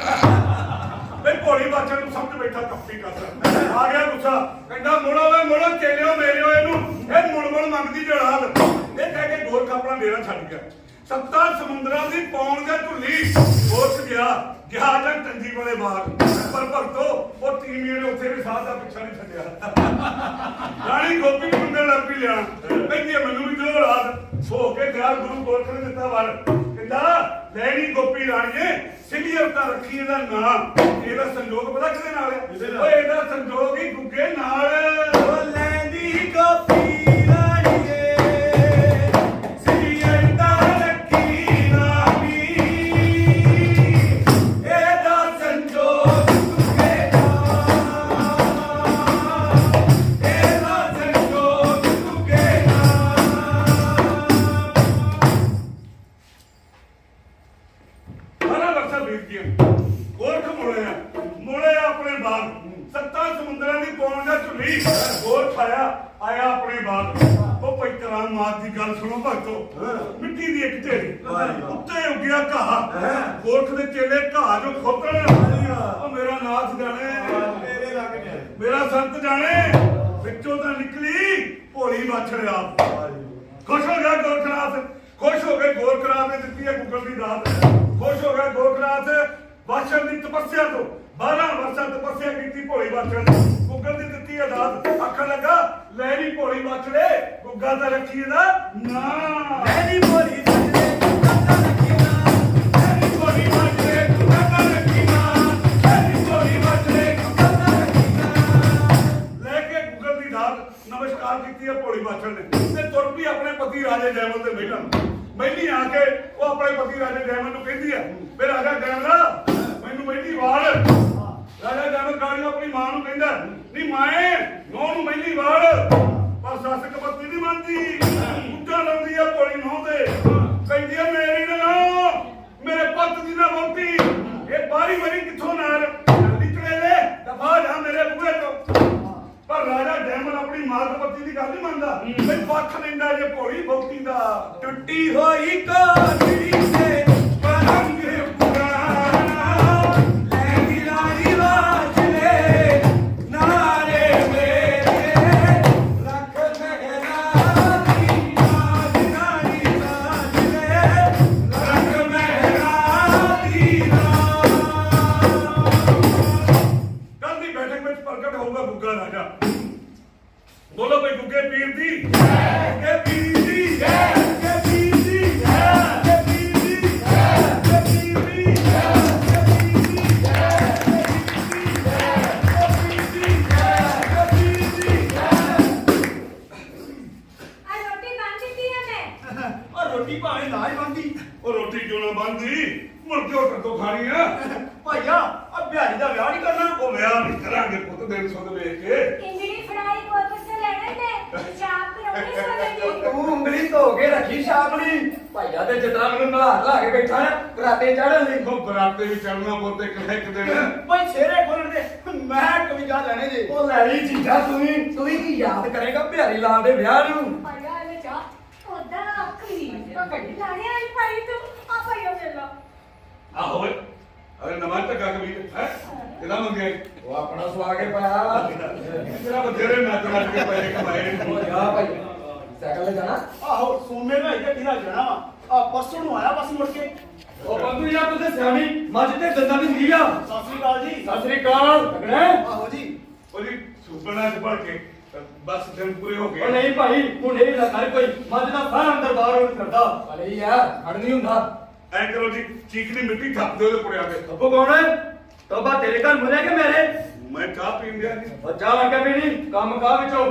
ਬਈ ਭੋਲੀ ਬਾਛੜ ਨੂੰ ਸਮਝ ਬੈਠਾ ਕੱਪੀ ਕਸਮ ਆ ਗਿਆ ਗੁੱਸਾ ਕਹਿੰਦਾ ਮੋੜੋ ਚੇਲਿਓ ਮੇਰਿਓ ਇਹਨੂੰ ਇਹ ਮੁੜ ਮੰਗਦੀ ਜੜਾਲ ਇਹ ਕਹਿ ਕੇ ਗੋਰਖ ਆਪਣਾ ਡੇਰਾ ਛੱਡ ਗਿਆ ਸੱਤਾਂ ਸਮੁੰਦਰਾਂ ਦੀ ਪੌਣ ਜਾਂ ਢੁੱਲੀ ਉਸ ਗਿਆ ਜਾਂ ਟੰਜੀ ਵਾਲੇ ਬਾਗ ਪਰ ਭਗਤੋ ਉਹ ਤੀਵੀਆਂ ਨੇ ਉੱਥੇ ਵੀ ਸਾਹ ਦਾ ਪਿੱਛਾ ਨਹੀਂ ਛੱਡਿਆ ਰਾਣੀ ਗੋਪੀ ਨੂੰ ਮੁੰਡੇ ਲੱਗ ਵੀ ਲਿਆ ਕਹਿੰਦੀ ਮੈਨੂੰ ਵੀ ਦਿਓ ਰਾਤ ਹੋ ਕੇ ਗਿਆ ਗੁਰੂ ਗੋਰਖ ਨੇ ਦਿੱਤਾ ਵਰ ਕਹਿੰਦਾ ਲੈਣੀ ਗੋਪੀ ਰਾਣੀਏ ਸਿੰਘੀ ਅਵਤਾਰ ਰੱਖੀ ਇਹਦਾ ਨਾਂ ਇਹਦਾ ਸੰਜੋਗ ਪਤਾ ਕਿਹਦੇ ਨਾਲ ਹੈ ਓਏ ਇਹਦਾ ਸੰਜੋਗ ਹੀ ਗੁੱਗੇ ਨਾਲ ਉਹ ਲੈਂਦੀ ਗੋਪੀ ਰਾਣੀਏ ਸੁਣੋ ਭਗਤੋ ਮਿੱਟੀ ਦੀ ਇੱਕ ਢੇਰੀ ਉੱਤੇ ਉੱਗਿਆ ਘਾਹ ਗੋਰਖ ਦੇ ਚੇਲੇ ਘਾਹ ਜੋ ਖੋਤਣ ਉਹ ਮੇਰਾ ਨਾਥ ਜਾਣੇ ਤੇਰੇ ਲੱਗ ਗਿਆ ਮੇਰਾ ਸੰਤ ਜਾਣੇ ਵਿੱਚੋਂ ਤਾਂ ਨਿਕਲੀ ਭੋਲੀ ਬਾਛੜ ਆਪ ਖੁਸ਼ ਹੋ ਗਿਆ ਗੋਰਖਨਾਥ ਖੁਸ਼ ਹੋ ਗਏ ਗੋਰਖਨਾਥ ਨੇ ਦਿੱਤੀ ਹੈ ਗੁੱਗਲ ਦੀ ਦਾਤ ਖੁਸ਼ ਹੋ ਗਿਆ ਗੋਰਖਨਾਥ ਬਾਛੜ ਦੀ ਤਪੱਸਿਆ ਤੋਂ 12 ਵਰਸਾਂ ਤਪੱਸਿਆ ਕੀਤੀ ਭੋਲੀ ਬਾਛੜ ਨੇ ਗੁੱਗਲ ਦੀ ਦਿੱਤੀ ਹੈ ਦਾਤ ਆਖਣ ਲੱਗਾ ਲੈ ਨੀ ਭੋਲੀ ਬਾਛੜੇ ਗੁੱਗਾ ਤਾਂ ਰੱਖੀ ਇਹਦਾ ਨਾ ਲੈ ਨੀ ਭੋਲੀ ਬਾਛੜੇ ਗੁੱਗਾ ਤਾਂ ਰੱਖੀ ਨਾ ਲੈ ਨੀ ਭੋਲੀ ਬਾਛੜੇ ਗੁੱਗਾ ਤਾਂ ਰੱਖੀ ਨਾ ਲੈ ਨੀ ਭੋਲੀ ਬਾਛੜੇ ਗੁੱਗਾ ਤਾਂ ਰੱਖੀ ਨਾ ਲੈ ਕੇ ਗੁੱਗਲ ਦੀ ਦਾਤ ਨਮਸਕਾਰ ਕੀਤੀ ਹੈ ਭੋਲੀ ਬਾਛੜ ਨੇ ਤੇ ਤੁਰ ਪਈ ਆਪਣੇ ਪਤੀ ਰਾਜੇ ਜੈਮਲ ਦੇ ਮਹਿਲਾਂ ਮਹਿਲੀ ਆ ਕੇ ਉਹ ਆਪਣੇ ਪਤੀ ਰਾਜੇ ਜੈਮਲ ਨੂੰ ਕਹਿੰਦੀ ਹੈ ਫਿਰ ਰਾਜਾ ਜੈਮਲ ਮੈਨੂੰ ਮਹਿਲੀ ਵਾਲ ਰਾਜਾ ਜੈਮਲ ਗਾੜੀਆਂ ਆਪਣੀ ਮਾਂ ਨੂੰ ਕਹਿੰਦਾ ਨਹੀਂ ਮਾਏ ਨੌ ਨੂੰ ਮਹਿਲੀ ਵਾਲ ਪਰ ਸੱਸ ਕਪੱਤੀ ਨਹੀਂ ਮੰਨਦੀ ਉੱਚਾ ਲਾਉਂਦੀ ਆ ਭੋਲੀ ਨੌ ਤੇ ਕਹਿੰਦੀ ਆ ਮੇਰੀ ਨਾ ਮੇਰੇ ਪੁੱਤ ਦੀ ਨਾ ਵੋਟੀ ਇਹ ਬਾਰੀ ਵਾਰੀ ਕਿੱਥੋਂ ਨਾਲ ਨਿਕਲੇ ਲੈ ਦਫਾ ਜਾ ਮੇਰੇ ਬੂਹੇ ਤੋਂ ਪਰ ਰਾਜਾ ਜੈਮਲ ਆਪਣੀ ਮਾਂ ਕਪੱਤੀ ਦੀ ਗੱਲ ਨਹੀਂ ਮੰਨਦਾ ਬਈ ਪੱਖ ਲੈਂਦਾ ਜੇ ਭੋਲੀ ਵੋਟੀ ਦਾ ਟੁੱਟੀ ਹੋਈ ਕੋਠੜੀ ਤੇ ਪਲੰਗ ਪੁਰਾਣਾ ਲੈਂਦੀ ਲਾੜੀ ਵਾਜਲੇ ਨਾਰੇ ਮੇਰੇ ਲੱਖ ਮਹਿਰਾ ਦੀ ਨਾੜੀ ਵਾਜਲੇ ਲੱਖ ਮਹਿਰਾ ਦੀ ਕੱਲ ਦੀ ਬੈਠਕ ਵਿੱਚ ਪ੍ਰਗਟ ਹੋਊਗਾ ਗੁੱਗਾ ਰਾਜਾ ਬੋਲੋ ਬਈ ਗੁੱਗੇ ਪੀਰ ਦੀ ਗੁੱਗੇ ਪੀਰ ਦੀ ਗੁੱਗੇ ਪੀਰ ਦੀ ਗੁੱਗੇ ਪੀਰ ਦੀ ਗੁੱਗੇ ਪੀਰ ਦੀ ਆ ਰੋਟੀ ਬਣ ਦਿੱਤੀ ਹੈ ਮੈਂ ਉਹ ਰੋਟੀ ਭਾਵੇਂ ਨਾ ਹੀ ਬੰਦੀ ਉਹ ਰੋਟੀ ਕਿਉਂ ਨਾ ਬਣਦੀ ਮੁੜ ਕੇ ਉਹ ਕਦੋਂ ਖਾਣੀ ਆ ਭਾਈਆ ਆ ਬਿਹਾਰੀ ਦਾ ਵਿਆਹ ਨਹੀਂ ਕਰਨਾ ਉਹ ਵਿਆਹ ਨਹੀਂ ਕਰਾਂਗੇ ਪੁੱਤ ਦਿਨ ਸੁਧ ਵੇਖ ਕੇ ਇੰਗਲੀ ਫੜਾਈ ਕੋਲ ਸੇ ਲੈਣੇ ਨੇ ਚਾਪ ਰੋਟੀ ਸੋਲੇਗੀ ਤੂੰ ਉਂਗਲੀ ਧੋ ਕੇ ਰੱਖੀ ਛਾਪਣੀ ਭਾਈਆ ਤੇ ਜਿਤਨਾ ਮੈਨੂੰ ਨਲਾ ਕੇ ਬੈਠਾ ਨਾ ਕਰਾਤੇ ਚੜਨ ਲਈ ਉਹ ਬਰਾਤੇ ਵੀ ਚੜਨਾ ਪੁੱਤ ਇੱਕ ਦਿਨ ਭਾਈ ਛੇਰੇ ਖੋਲਣ ਦੇ ਮੈਂ ਕਵਿਤਾ ਲੈਣੇ ਜੇ ਉਹ ਲੈਣੀ ਚੀਜ਼ਾਂ ਤੂੰ ਵੀ ਕੀ ਯਾਦ ਕਰੇਗਾ ਬਿਹਾਰੀ ਲਾਲ ਦੇ ਵਿਆਹ ਨੂੰ ਪਾਇਆ ਇਹ ਚਾ ਉਹਦਾ ਆਖਰੀ ਤਾਂ ਕੱਢੀ ਲਾਣੇ ਆਈ ਭਾਈ ਤੂੰ ਆ ਭਾਈਓ ਦੇ ਲਾ ਆਹੋ ਓਏ ਅਰੇ ਨਵਾਂ ਟੱਕਾ ਕਬੀਰ ਹੈ ਕਿਹਦਾ ਮੰਗਿਆ ਉਹ ਆਪਣਾ ਸਵਾਗੇ ਪਾਇਆ ਤੇਰਾ ਬਥੇਰੇ ਨੱਚ ਨੱਚ ਕੇ ਪੈਸੇ ਕਮਾਏ ਉਹ ਜਾ ਭਾਈ ਸਾਈਕਲ ਤੇ ਜਾਣਾ ਆਹੋ ਸੋਮੇ ਨਾਲ ਇੱਥੇ ਕਿਹਦਾ ਜਾਣਾ ਵਾ ਆ ਪਰਸੋਂ ਨੂੰ ਆਇਆ ਬਸ ਮੁੜ ਕੇ ਉਹ ਬੰਦੂ ਯਾਰ ਤੁਸੀਂ ਸਿਆਣੀ ਮੱਝ ਤੇ ਦੰਦਾਂ ਦੀ ਹੁੰਦੀ ਆ ਸਤਿ ਸ੍ਰੀ ਅਕਾਲ ਜੀ ਸਤਿ ਸ੍ਰੀ ਅਕਾਲ ਲੱਗਣਾ ਆਹੋ ਜੀ ਉਹਦੀ ਸੁਪਨਾ ਚ ਪੜ ਕੇ ਬਸ ਦਿਨ ਪੂਰੇ ਹੋ ਉਹ ਗਏ ਨਹੀਂ ਭਾਈ ਹੁਣ ਇਹ ਨਾ ਕਰ ਕੋਈ ਮੱਝ ਦਾ ਸਾਰਾ ਅੰਦਰ ਬਾਹਰ ਉਹ ਕਰਦਾ ਅਰੇ ਯਾਰ ਖੜ ਨਹੀਂ ਹੁੰਦਾ ਐ ਕਰੋ ਜੀ ਚੀਕਣੀ ਮਿੱਟੀ ਥੱਪ ਦਿਓ ਉਹਦੇ ਪੁੜਿਆ ਤੇ ਅੱਬੂ ਕੌਣ ਹੈ ਤੋਬਾ ਤੇਰੇ ਘਰ ਮੁਰਿਆ ਕਿ ਮੇਰੇ ਮੈਂ ਚਾਹ ਪੀਣ ਦਿਆ ਜੀ ਉਹ ਜਾ ਲੱਗਾ ਵੀ ਨਹੀਂ ਕੰਮ ਕਾ ਵਿੱਚੋਂ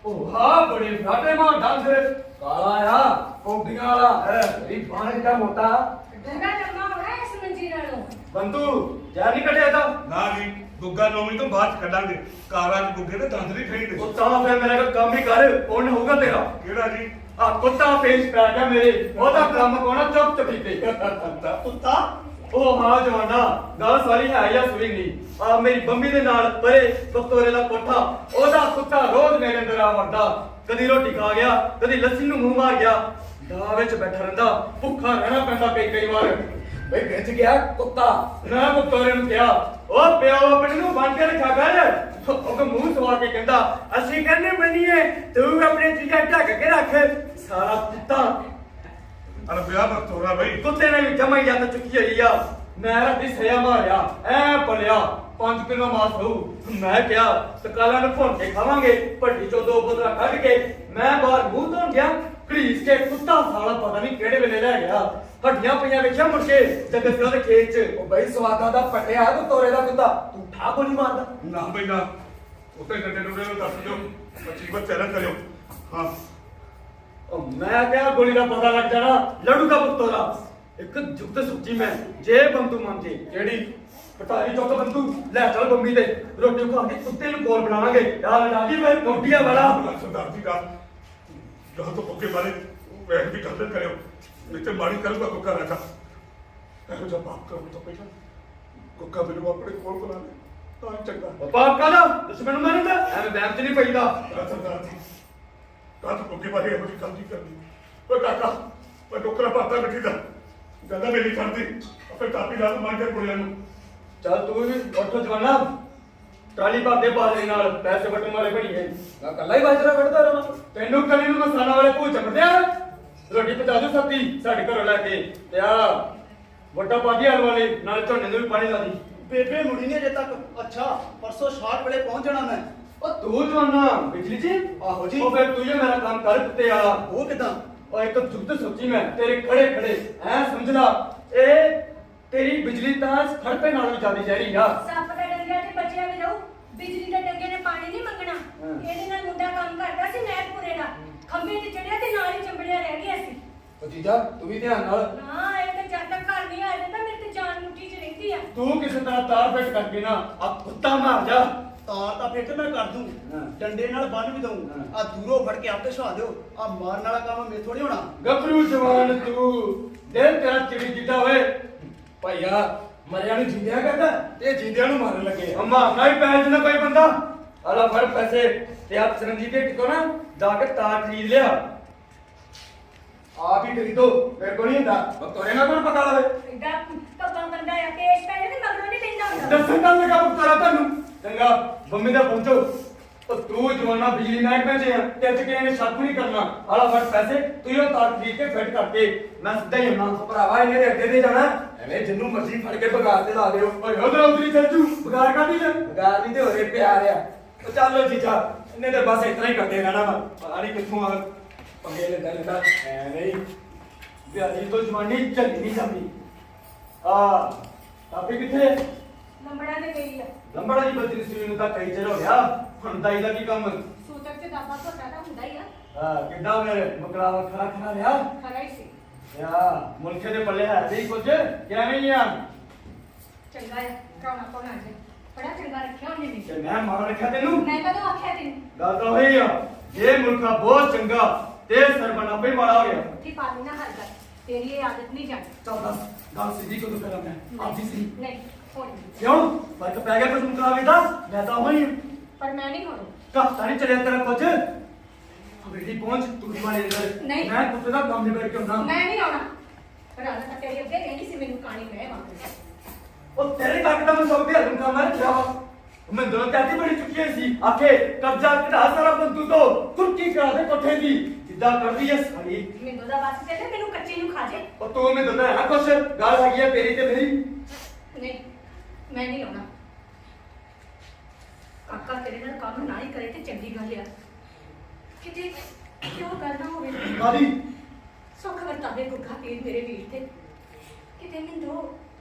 ਉਹ ਹਾਂ ਬੜੇ ਫਾਟੇ ਮਾਂ ਡਾਂਸਰ ਕਾਲਾ ਆ ਕੋਡੀਆਂ ਵਾਲਾ ਤੇਰੀ ਬਾਣ ਦਾ ਮੋਟਾ ਡੰਡਾ ਜਮਾ ਹੋਣਾ ਇਸ ਮੰਜੀ ਨਾਲ ਬੰਤੂ ਜ਼ਹਿਰ ਨਹੀਂ ਕੱਢਿਆ ਤਾਂ ਨਾ ਜੀ ਗੁੱਗਾ ਨੌਮੀ ਤੋਂ ਬਾਅਦ 'ਚ ਕੱਢਾਂਗੇ ਕਾਰਾਂ 'ਚ ਗੁੱਗੇ ਦੇ ਦੰਦ ਨਹੀਂ ਖਰੀਦੇ ਉਹ ਤਾਂ ਫਿਰ ਮੇਰਾ ਕੋਈ ਕੰਮ ਹੀ ਕਰ ਕੌਣ ਹੋਊਗਾ ਤੇਰਾ ਕਿਹੜਾ ਜੀ ਆ ਕੁੱਤਾ ਪੇਸ਼ ਪੈ ਗਿਆ ਮੇਰੇ ਉਹਦਾ ਕੰਮ ਕੋਣਾ ਚੁੱਪ ਚਪੀਤੇ ਕੁੱਤਾ ਉਹ ਹਾਂ ਜਵਾਨਾ ਗੱਲ ਸਾਰੀ ਹੈ ਜਾਂ ਸੁਣੀ ਨਹੀਂ ਆ ਮੇਰੀ ਬੰਬੀ ਦੇ ਨਾਲ ਪਰੇ ਬਕਤੋਰੇ ਦਾ ਕੋਠਾ ਉਹਦਾ ਕੁੱਤਾ ਰੋਜ਼ ਮੇਰੇ ਅੰਦਰ ਆ ਵੜਦਾ ਕਦੀ ਰੋਟੀ ਖਾ ਗਿਆ ਕਦੀ ਲੱਸੀ ਨੂੰ ਮੂੰਹ ਮਾਰ ਗਿਆ ਦਾ ਵਿੱਚ ਬੈਠਾ ਰਹਿੰਦਾ ਭੁੱਖਾ ਰਹਿਣਾ ਪੈਂਦਾ ਕਈ ਵਾਰ ਬਈ ਗਿੱਜ ਗਿਆ ਕੁੱਤਾ। ਮੈਂ ਬਕਤੋਰੇ ਨੂੰ ਕਿਹਾ ਉਹ ਪਿਓ ਆਪਣੇ ਨੂੰ ਬੰਨ ਕੇ ਰੱਖਿਆ ਕਰ ਉਹ ਕੋ ਮੂੰਹ ਸਵਾ ਕੇ ਕਹਿੰਦਾ ਅਸੀਂ ਕਹਿੰਦੇ ਬਣੀਏ ਤੂੰ ਆਪਣੇ ਚੀਜ਼ਾਂ ਢੱਕ ਕੇ ਰੱਖ ਸਾਰਾ ਕੁੱਤਾ ਅਰੇ ਵਿਆਹ ਪਰ ਤੋਰਾ ਬਈ ਕੁੱਤੇ ਨੇ ਵੀ ਜਮਾਈ ਜੰਨ ਚੁੱਕੀ ਹੋਈ ਆ ਮੈਂ ਰਾਤੀ ਸਿਆ ਮਾਰਿਆ ਐ ਪਲਿਆ 5 ਕਿਲੋ ਮਾਸ ਹੋਊ ਮੈਂ ਕਿਹਾ ਸਕਾਲਾਂ ਨੂੰ ਭੁੰਨ ਕੇ ਖਾਵਾਂਗੇ ਭੱਟੀ ਚੋਂ 2 ਬੋਤਲਾਂ ਕੱਢ ਕੇ ਮੈਂ ਬਾਹਰ ਮੂੰਹ ਧੋਣ ਗਿਆ ਘੜੀਸ ਕੇ ਕੁੱਤਾ ਸਾਲਾ ਪਤਾ ਨਹੀਂ ਕਿਹੜੇ ਵੇਲੇ ਲੈ ਗਿਆ ਹੱਡੀਆਂ ਪਈਆਂ ਵੇਖਿਆ ਮੁੜ ਕੇ ਜੱਗੇ ਸਿਓ ਦੇ ਖੇਤ 'ਚ ਉਹ ਬਈ ਸਵਾਦਾਂ ਦਾ ਪਟਿਆ ਤੂੰ ਤੋਰੇ ਦਾ ਕੁੱਤਾ ਤੂੰ ਠਾ ਗੋਲੀ ਮਾਰਦਾ। ਨਾ ਬਈ ਨਾ ਉੱਤੇ ਡੰਡੇ ਡੁੰਡੇ ਨੂੰ ਦੱਸ ਦਿਓ ਮੁਸੀਬਤ ਚੈਲੰਜ ਕਰਿਓ ਹਾਂ ਉਹ ਮੈਂ ਕਿਹਾ ਗੋਲੀ ਦਾ ਪਤਾ ਲੱਗ ਜਾਣਾ ਲੜੂ ਦਾ ਬਕਤੋਰਾ ਇੱਕ ਜੁਗਤ ਸੁੱਚੀ ਮੈਂ ਜੇ ਬੰਦੂ ਮੰਗੇ ਜਿਹੜੀ ਪਟਾਰੀ ਚੌਕ ਬੰਦੂ ਲੈ ਚੱਲ ਬੰਬੀ ਤੇ ਰੋਟੀ ਖਾ ਕੇ ਕੁੱਤੇ ਨੂੰ ਕੋਲ ਬਣਾਵਾਂਗੇ ਯਾਰ ਡਾਲੀ ਮੈਂ ਕੋਟੀਆ ਵਾਲਾ ਸਰਦਾਰ ਜੀ ਦਾ ਜਹਾਂ ਤੋਂ ਕੁੱਕੇ ਬਾਰੇ ਵੇਖ ਵੀ ਗੱਲ ਕਰਿਓ ਨਹੀਂ ਤੇ ਮਾੜੀ ਕਰੂਗਾ ਕੁੱਕਾ ਰੱਖਾ ਇਹੋ ਜਿਹਾ ਪਾਪ ਕਰਨ ਤੋਂ ਪਹਿਲਾਂ ਕੁੱਕਾ ਮੈਨੂੰ ਆਪਣੇ ਕੋਲ ਬੁਲਾ ਲੈ ਤਾਂ ਚੰਗਾ ਪਾਪ ਕਾਦਾ ਦੁਸ਼ਮਣ ਨੂੰ ਮਾਰਦਾ ਐਵੇਂ ਬੈਂਕ 'ਚ ਨਹੀਂ ਪਈਦਾ ਸਰਦਾਰ ਜੀ ਕਾਹ ਤੋਂ ਕੁੱਕੇ ਬਾਰੇ ਇਹੋ ਜਿਹੀ ਗੱਲ ਨਹੀਂ ਕਰਨੀ ਓਏ ਕਾਕਾ ਓਏ ਡੋਕਰਾ ਪਾਤਾ ਮਿੱਟੀ ਦਾ ਗੱਲਾਂ ਮੇਰੀ ਛੱਡਦੀ ਆਪਣੇ ਕਾਪੀ ਨਾਲ ਮਾਰ ਕੇ ਕੁੜੀਆਂ ਨੂੰ ਚੱਲ ਤੂੰ ਵੀ ਉੱਠੋ ਜਵਾਨਾ ਟਰਾਲੀ ਭਾਦੇ ਬਾਜਰੀ ਨਾਲ ਪੈਸੇ ਵਟਣ ਵਾਲੇ ਬਣੀਏ ਮੈਂ ਕੱਲਾ ਹੀ ਬਾਜਰਾ ਕੱਢਦਾ ਰਹਾਂ। ਤੈਨੂੰ ਕਲੀ ਨੂੰ ਮਸਾਲਾ ਵਾਲੇ ਭੂਤ ਚੰਬੜਿਆ ਰੋਟੀ ਪਚਾ ਦੋ ਸੱਤੀ ਸਾਡੇ ਘਰੋਂ ਲੈ ਕੇ ਤੇ ਆ ਵੱਡਾ ਪਾਦੀ ਹਲ ਵਾਲੇ ਨਾਲ ਝੋਨੇ ਨੂੰ ਵੀ ਪਾਣੀ ਲਾ ਦੀ ਬੇਬੇ ਮੁੜੀ ਨਹੀਂ ਅਜੇ ਤੱਕ ਅੱਛਾ ਪਰਸੋਂ ਸ਼ਾਟ ਵੇਲੇ ਪਹੁੰਚ ਜਾਣਾ ਮੈਂ ਉਹ ਤੂੰ ਜਵਾਨਾ ਬਿਜਲੀ ਜੀ ਆਹੋ ਜੀ। ਉਹ ਫਿਰ ਤੂੰ ਹੀ ਮੇਰਾ ਕੰਮ ਕਰ ਕੁੱਤੇ ਵਾਲਾ ਉਹ ਕਿਦਾਂ ਉਹ ਇੱਕ ਜੁਗਤ ਸੋਚੀ ਮੈਂ ਤੇਰੇ ਖੜੇ ਖੜੇ ਐ ਸਮਝ ਲਾ ਇਹ ਤੇਰੀ ਬਿਜਲੀ ਤਾਂ ਖੜਪੇ ਨਾਲੋਂ ਵੀ ਜ਼ਿਆਦਾ ਜ਼ਹਿਰੀ ਆ ਸੱਪ ਦਾ ਡੰਗਿਆ ਤੇ ਬਚਿਆ ਵੀ ਰਹੂ ਬਿਜਲੀ ਦੇ ਡੰਗੇ ਨੇ ਪਾਣੀ ਨਹੀਂ ਮੰਗਣਾ ਇਹਦੇ ਨਾਲ ਮੁੰਡਾ ਕੰਮ ਕਰਦਾ ਸੀ ਨਹਿਰਪੁਰੇ ਦਾ ਖੰਭੇ ਤੇ ਚੜਿਆ ਤੇ ਨਾਲ ਹੀ ਚੰਬੜਿਆ ਰਹਿ ਗਿਆ ਸੀ ਉਹ ਜੀਜਾ ਤੂੰ ਵੀ ਧਿਆਨ ਨਾਲ। ਨਾ ਇਹ ਤੇ ਜਦ ਤੱਕ ਘਰ ਨਹੀਂ ਆ ਜਾਂਦਾ ਮੇਰੇ ਤੇ ਜਾਨ ਮੁੱਠੀ 'ਚ ਰਹਿੰਦੀ ਆ ਤੂੰ ਕਿਸੇ ਤਰ੍ਹਾਂ ਤਾਰ ਫਿੱਟ ਕਰਕੇ ਨਾ ਆ ਕੁੱਤਾ ਮਾਰ ਜਾ ਤਾਂ ਫਿਰ ਤੇ ਮੈਂ ਕਰ ਦੂੰ ਹਾਂ। ਡੰਡੇ ਨਾਲ ਬੰਨ ਵੀ ਦਊਂ ਹਾਂ। ਆ ਦੂਰੋਂ ਫੜ ਕੇ ਆਪੇ ਸੁਹਾ ਦਿਓ ਆ ਮਾਰਨ ਵਾਲਾ ਕੰਮ ਮੇਰੇ ਥੋੜੀ ਹੋਣਾ ਗੱਭਰੂ ਜਵਾਨ ਤੂੰ ਦਿਲ ਤੇਰਾ ਚਿੜੀ ਜਿੱਡਾ ਹੋਏ ਭਾਈਆ ਮਰਿਆ ਨੂੰ ਜਿੰਦਿਆ ਕਰਦਾ ਤੇ ਜਿੰਦਿਆਂ ਨੂੰ ਮਾਰਨ ਲੱਗੇ। ਅੰਮਾ ਨਹੀਂ ਪੈਸੇ ਨਾ ਕੋਈ ਬੰਦਾ ਆਲਾ ਫੜ ਪੈਸੇ ਤੇ ਆਪ ਸਰੰਜੀਤ ਦੇ ਟਿਕੋ ਨਾ ਜਾ ਕੇ ਤਾਰ ਖਰੀਦ ਲਿਆ ਆਪ ਹੀ ਖਰੀਦੋ ਮੇਰੇ ਕੋਲ ਨਹੀਂ ਹੁੰਦਾ ਬਕਤੋਰੇ ਨਾ ਕੋਣ ਪਤਾ ਲਵੇ ਐਡਾ ਕੱਪਾਂ ਬੰਦਾ ਆ ਕੇਸ ਪੈ ਜਾਂਦੇ ਮਗਰੋਂ ਨਹੀਂ ਲੈਂਦਾ ਹੁੰਦਾ ਦੱਸਣ ਦਾ ਲਗਾ ਬਕਤੋਰਾ ਤੁਹਾਨੂੰ ਚੰਗਾ ਬੰਮੇ ਦਾ ਪਹੁੰਚੋ ਉਹ ਤੂੰ ਜਵਾਨਾ ਬਿਜਲੀ ਮਹਿਕਮੇ 'ਚ ਆ ਤੇ ਅੱਜ ਕਿਸੇ ਨੇ ਸ਼ੱਕ ਨਹੀਂ ਕਰਨਾ ਆਲਾ ਫੜ ਪੈਸੇ ਤੂੰ ਇਹ ਤਾਰ ਖਰੀਦ ਕੇ ਫਿੱਟ ਕਰਕੇ ਮੈਂ ਸਿੱਧਾ ਹੀ ਆਉਣਾ ਭਰਾਵਾ ਇਹਨੇ ਦੇ ਅੱਗੇ ਤੇ ਜਾਣਾ ਐਵੇਂ ਜਿੰਨੂੰ ਮਰਜ਼ੀ ਫੜ ਕੇ ਬਗਾਰ ਤੇ ਲਾ ਦਿਓ। ਓਏ ਉਧਰ ਉਧਰੀ ਚੱਲ ਜੂ ਬਗਾਰ ਕਾਦੀ ਲੈ ਬਗਾਰ ਨਹੀਂ ਤੇ ਹੋਰੇ ਪਿਆਰ ਆ। ਉਹ ਚੱਲੋ ਜੀਜਾ ਇਹਨੇ ਤੇ ਬਸ ਇਤਨਾ ਹੀ ਕਰਦੇ ਰਹਿਣਾ ਵਾ ਪਤਾ ਨਹੀਂ ਕਿੱਥੋਂ ਆ ਪੰਗੇ ਲੈਂਦਾ ਐਵੇਂ ਹੀ ਵਿਆਹੀ ਤੋਂ ਜਵਾਨੀ ਚੱਲੀ ਨਹੀਂ ਜਾਂਦੀ ਆ ਤਾਪੀ ਕਿੱਥੇ ਲੰਬੜਾ ਤੇ ਗਈ ਆ ਲੰਬੜਾ ਜੀ ਬੱਤੀ ਸਰੀਰ ਨੂੰ ਤਾਂ ਕਈ ਚਿਰ ਹੋ ਗਿਆ ਹੁਣ ਦਾਈ ਦਾ ਕੀ ਕੰਮ ਸੂਤਕ ਤੇ ਦਾਬਾ ਘੋਟਾ ਤਾਂ ਹੁੰਦਾ ਹੀ ਆ ਆ ਕਿੱਡਾ ਮੇਰੇ ਮਕਰਾਵਾ ਖਰਾ ਖਰਾ ਲਿਆ ਖਰਾ ਹੀ ਸੀ ਯਾ ਮੁਲਕੇ ਦੇ ਪੱਲੇ ਹੈ ਨਹੀਂ ਕੁਝ ਕਿਵੇਂ ਨਹੀਂ ਆ ਚੰਗਾ ਆ ਕਰਾਉਣਾ ਕੋਣਾ ਜੇ ਬੜਾ ਚੰਗਾ ਰੱਖਿਆ ਉਹਨੇ ਨੇ ਤੇ ਮੈਂ ਮਾਰ ਰੱਖਿਆ ਤੈਨੂੰ ਮੈਂ ਕਦੋਂ ਆਖਿਆ ਤੈਨੂੰ ਗੱਲ ਤਾਂ ਹੋਈ ਆ ਇਹ ਮੁਲਕਾ ਬਹੁਤ ਚੰਗਾ ਤੇ ਸਰਬਣਾ ਪੇ ਮਾੜਾ ਹੋ ਗਿਆ ਉੱਠੀ ਪਾਣੀ ਨਾ ਹਰ ਕਰ ਤੇਰੀ ਇਹ ਆਦਤ ਨਹੀਂ ਜਾਣੀ ਚੱਲ ਦੱਸ ਗੱਲ ਸਿੱਧੀ ਕਦੋਂ ਕਰਾਂ ਮੈਂ ਆਪ ਜੀ ਸੀ ਨਹੀਂ ਹੋਣੀ ਕਿਉਂ ਫਰਕ ਪੈ ਗਿਆ ਕੁਝ ਮੁਕਾਵੇ ਦਾ ਮੈਂ ਤਾਂ ਹੋਈ ਪਰ ਮੈਂ ਨਹੀਂ ਹੋਣੀ ਘਾਟਾ ਨਹੀਂ ਚਲਿਆ ਤੇਰਾ ਕੁਝ ਹਵੇਲੀ ਪਹੁੰਚ ਤੂੰ ਜਵਾਨੇ ਅੰਦਰ ਨਹੀਂ। ਮੈਂ ਕੁੱਤੇ ਦਾ ਕੰਮ ਨਹੀਂ ਕਰਕੇ ਹੁੰਦਾ ਮੈਂ ਨਹੀਂ ਆਉਣਾ ਰਾਣਾ ਤਾਂ ਤੇਰੀ ਅੱਗੇ ਕਹਿੰਦੀ ਸੀ ਮੈਨੂੰ ਕਾਣੀ ਮੈਂ ਵਾਪਸ ਉਹ ਤੇਰੇ ਕਾਕੇ ਦਾ ਮੈਂ ਸਭ ਦੇ ਹੱਥੋਂ ਕੰਮ ਰੱਖਿਆ ਵਾ ਮੈਂ ਦੋਨੋਂ ਚਾਹਤੀ ਬੜੀ ਚੁੱਕੀ ਸੀ ਆਖੇ ਕਬਜ਼ਾ ਕਢਾ ਸਾਰਾ ਬੰਦੂ ਤੋਂ ਤੁਰਕੀ ਕਰਾ ਦੇ ਕੋਠੇ ਦੀ ਜਿੱਦਾਂ ਕਰਦੀ ਐ ਸਾਰੀ ਮੈਨੂੰ ਦਾ ਬਸ ਚੱਲੇ ਮੈਨੂੰ ਕੱਚੀ ਨੂੰ ਖਾ ਜੇ ਉਹ ਤੂੰ ਮੈਨੂੰ ਦੱਸਦਾ ਹੈ ਕੁਛ ਗੱਲ ਹੈਗੀ ਆ ਤੇਰੀ ਤੇ ਮੇਰੀ ਨਹੀਂ ਮੈਂ ਨਹੀਂ ਆਉਣਾ ਕਾਕਾ ਤੇਰੇ ਨਾਲ ਕੰਮ ਨਾ ਹੀ ਕਰੇ ਤੇ ਚੰਗੀ ਗੱਲ ਆ ਕਿਤੇ ਕਿਉਂ ਗੱਲ ਨਾ ਹੋਵੇ ਕਾਦੀ ਸੁੱਖ ਵਰਤਾਵੇ ਗੁੱਗਾ ਪੀਰ ਮੇਰੇ ਵੀਰ ਤੇ ਕਿਤੇ ਮੈਨੂੰ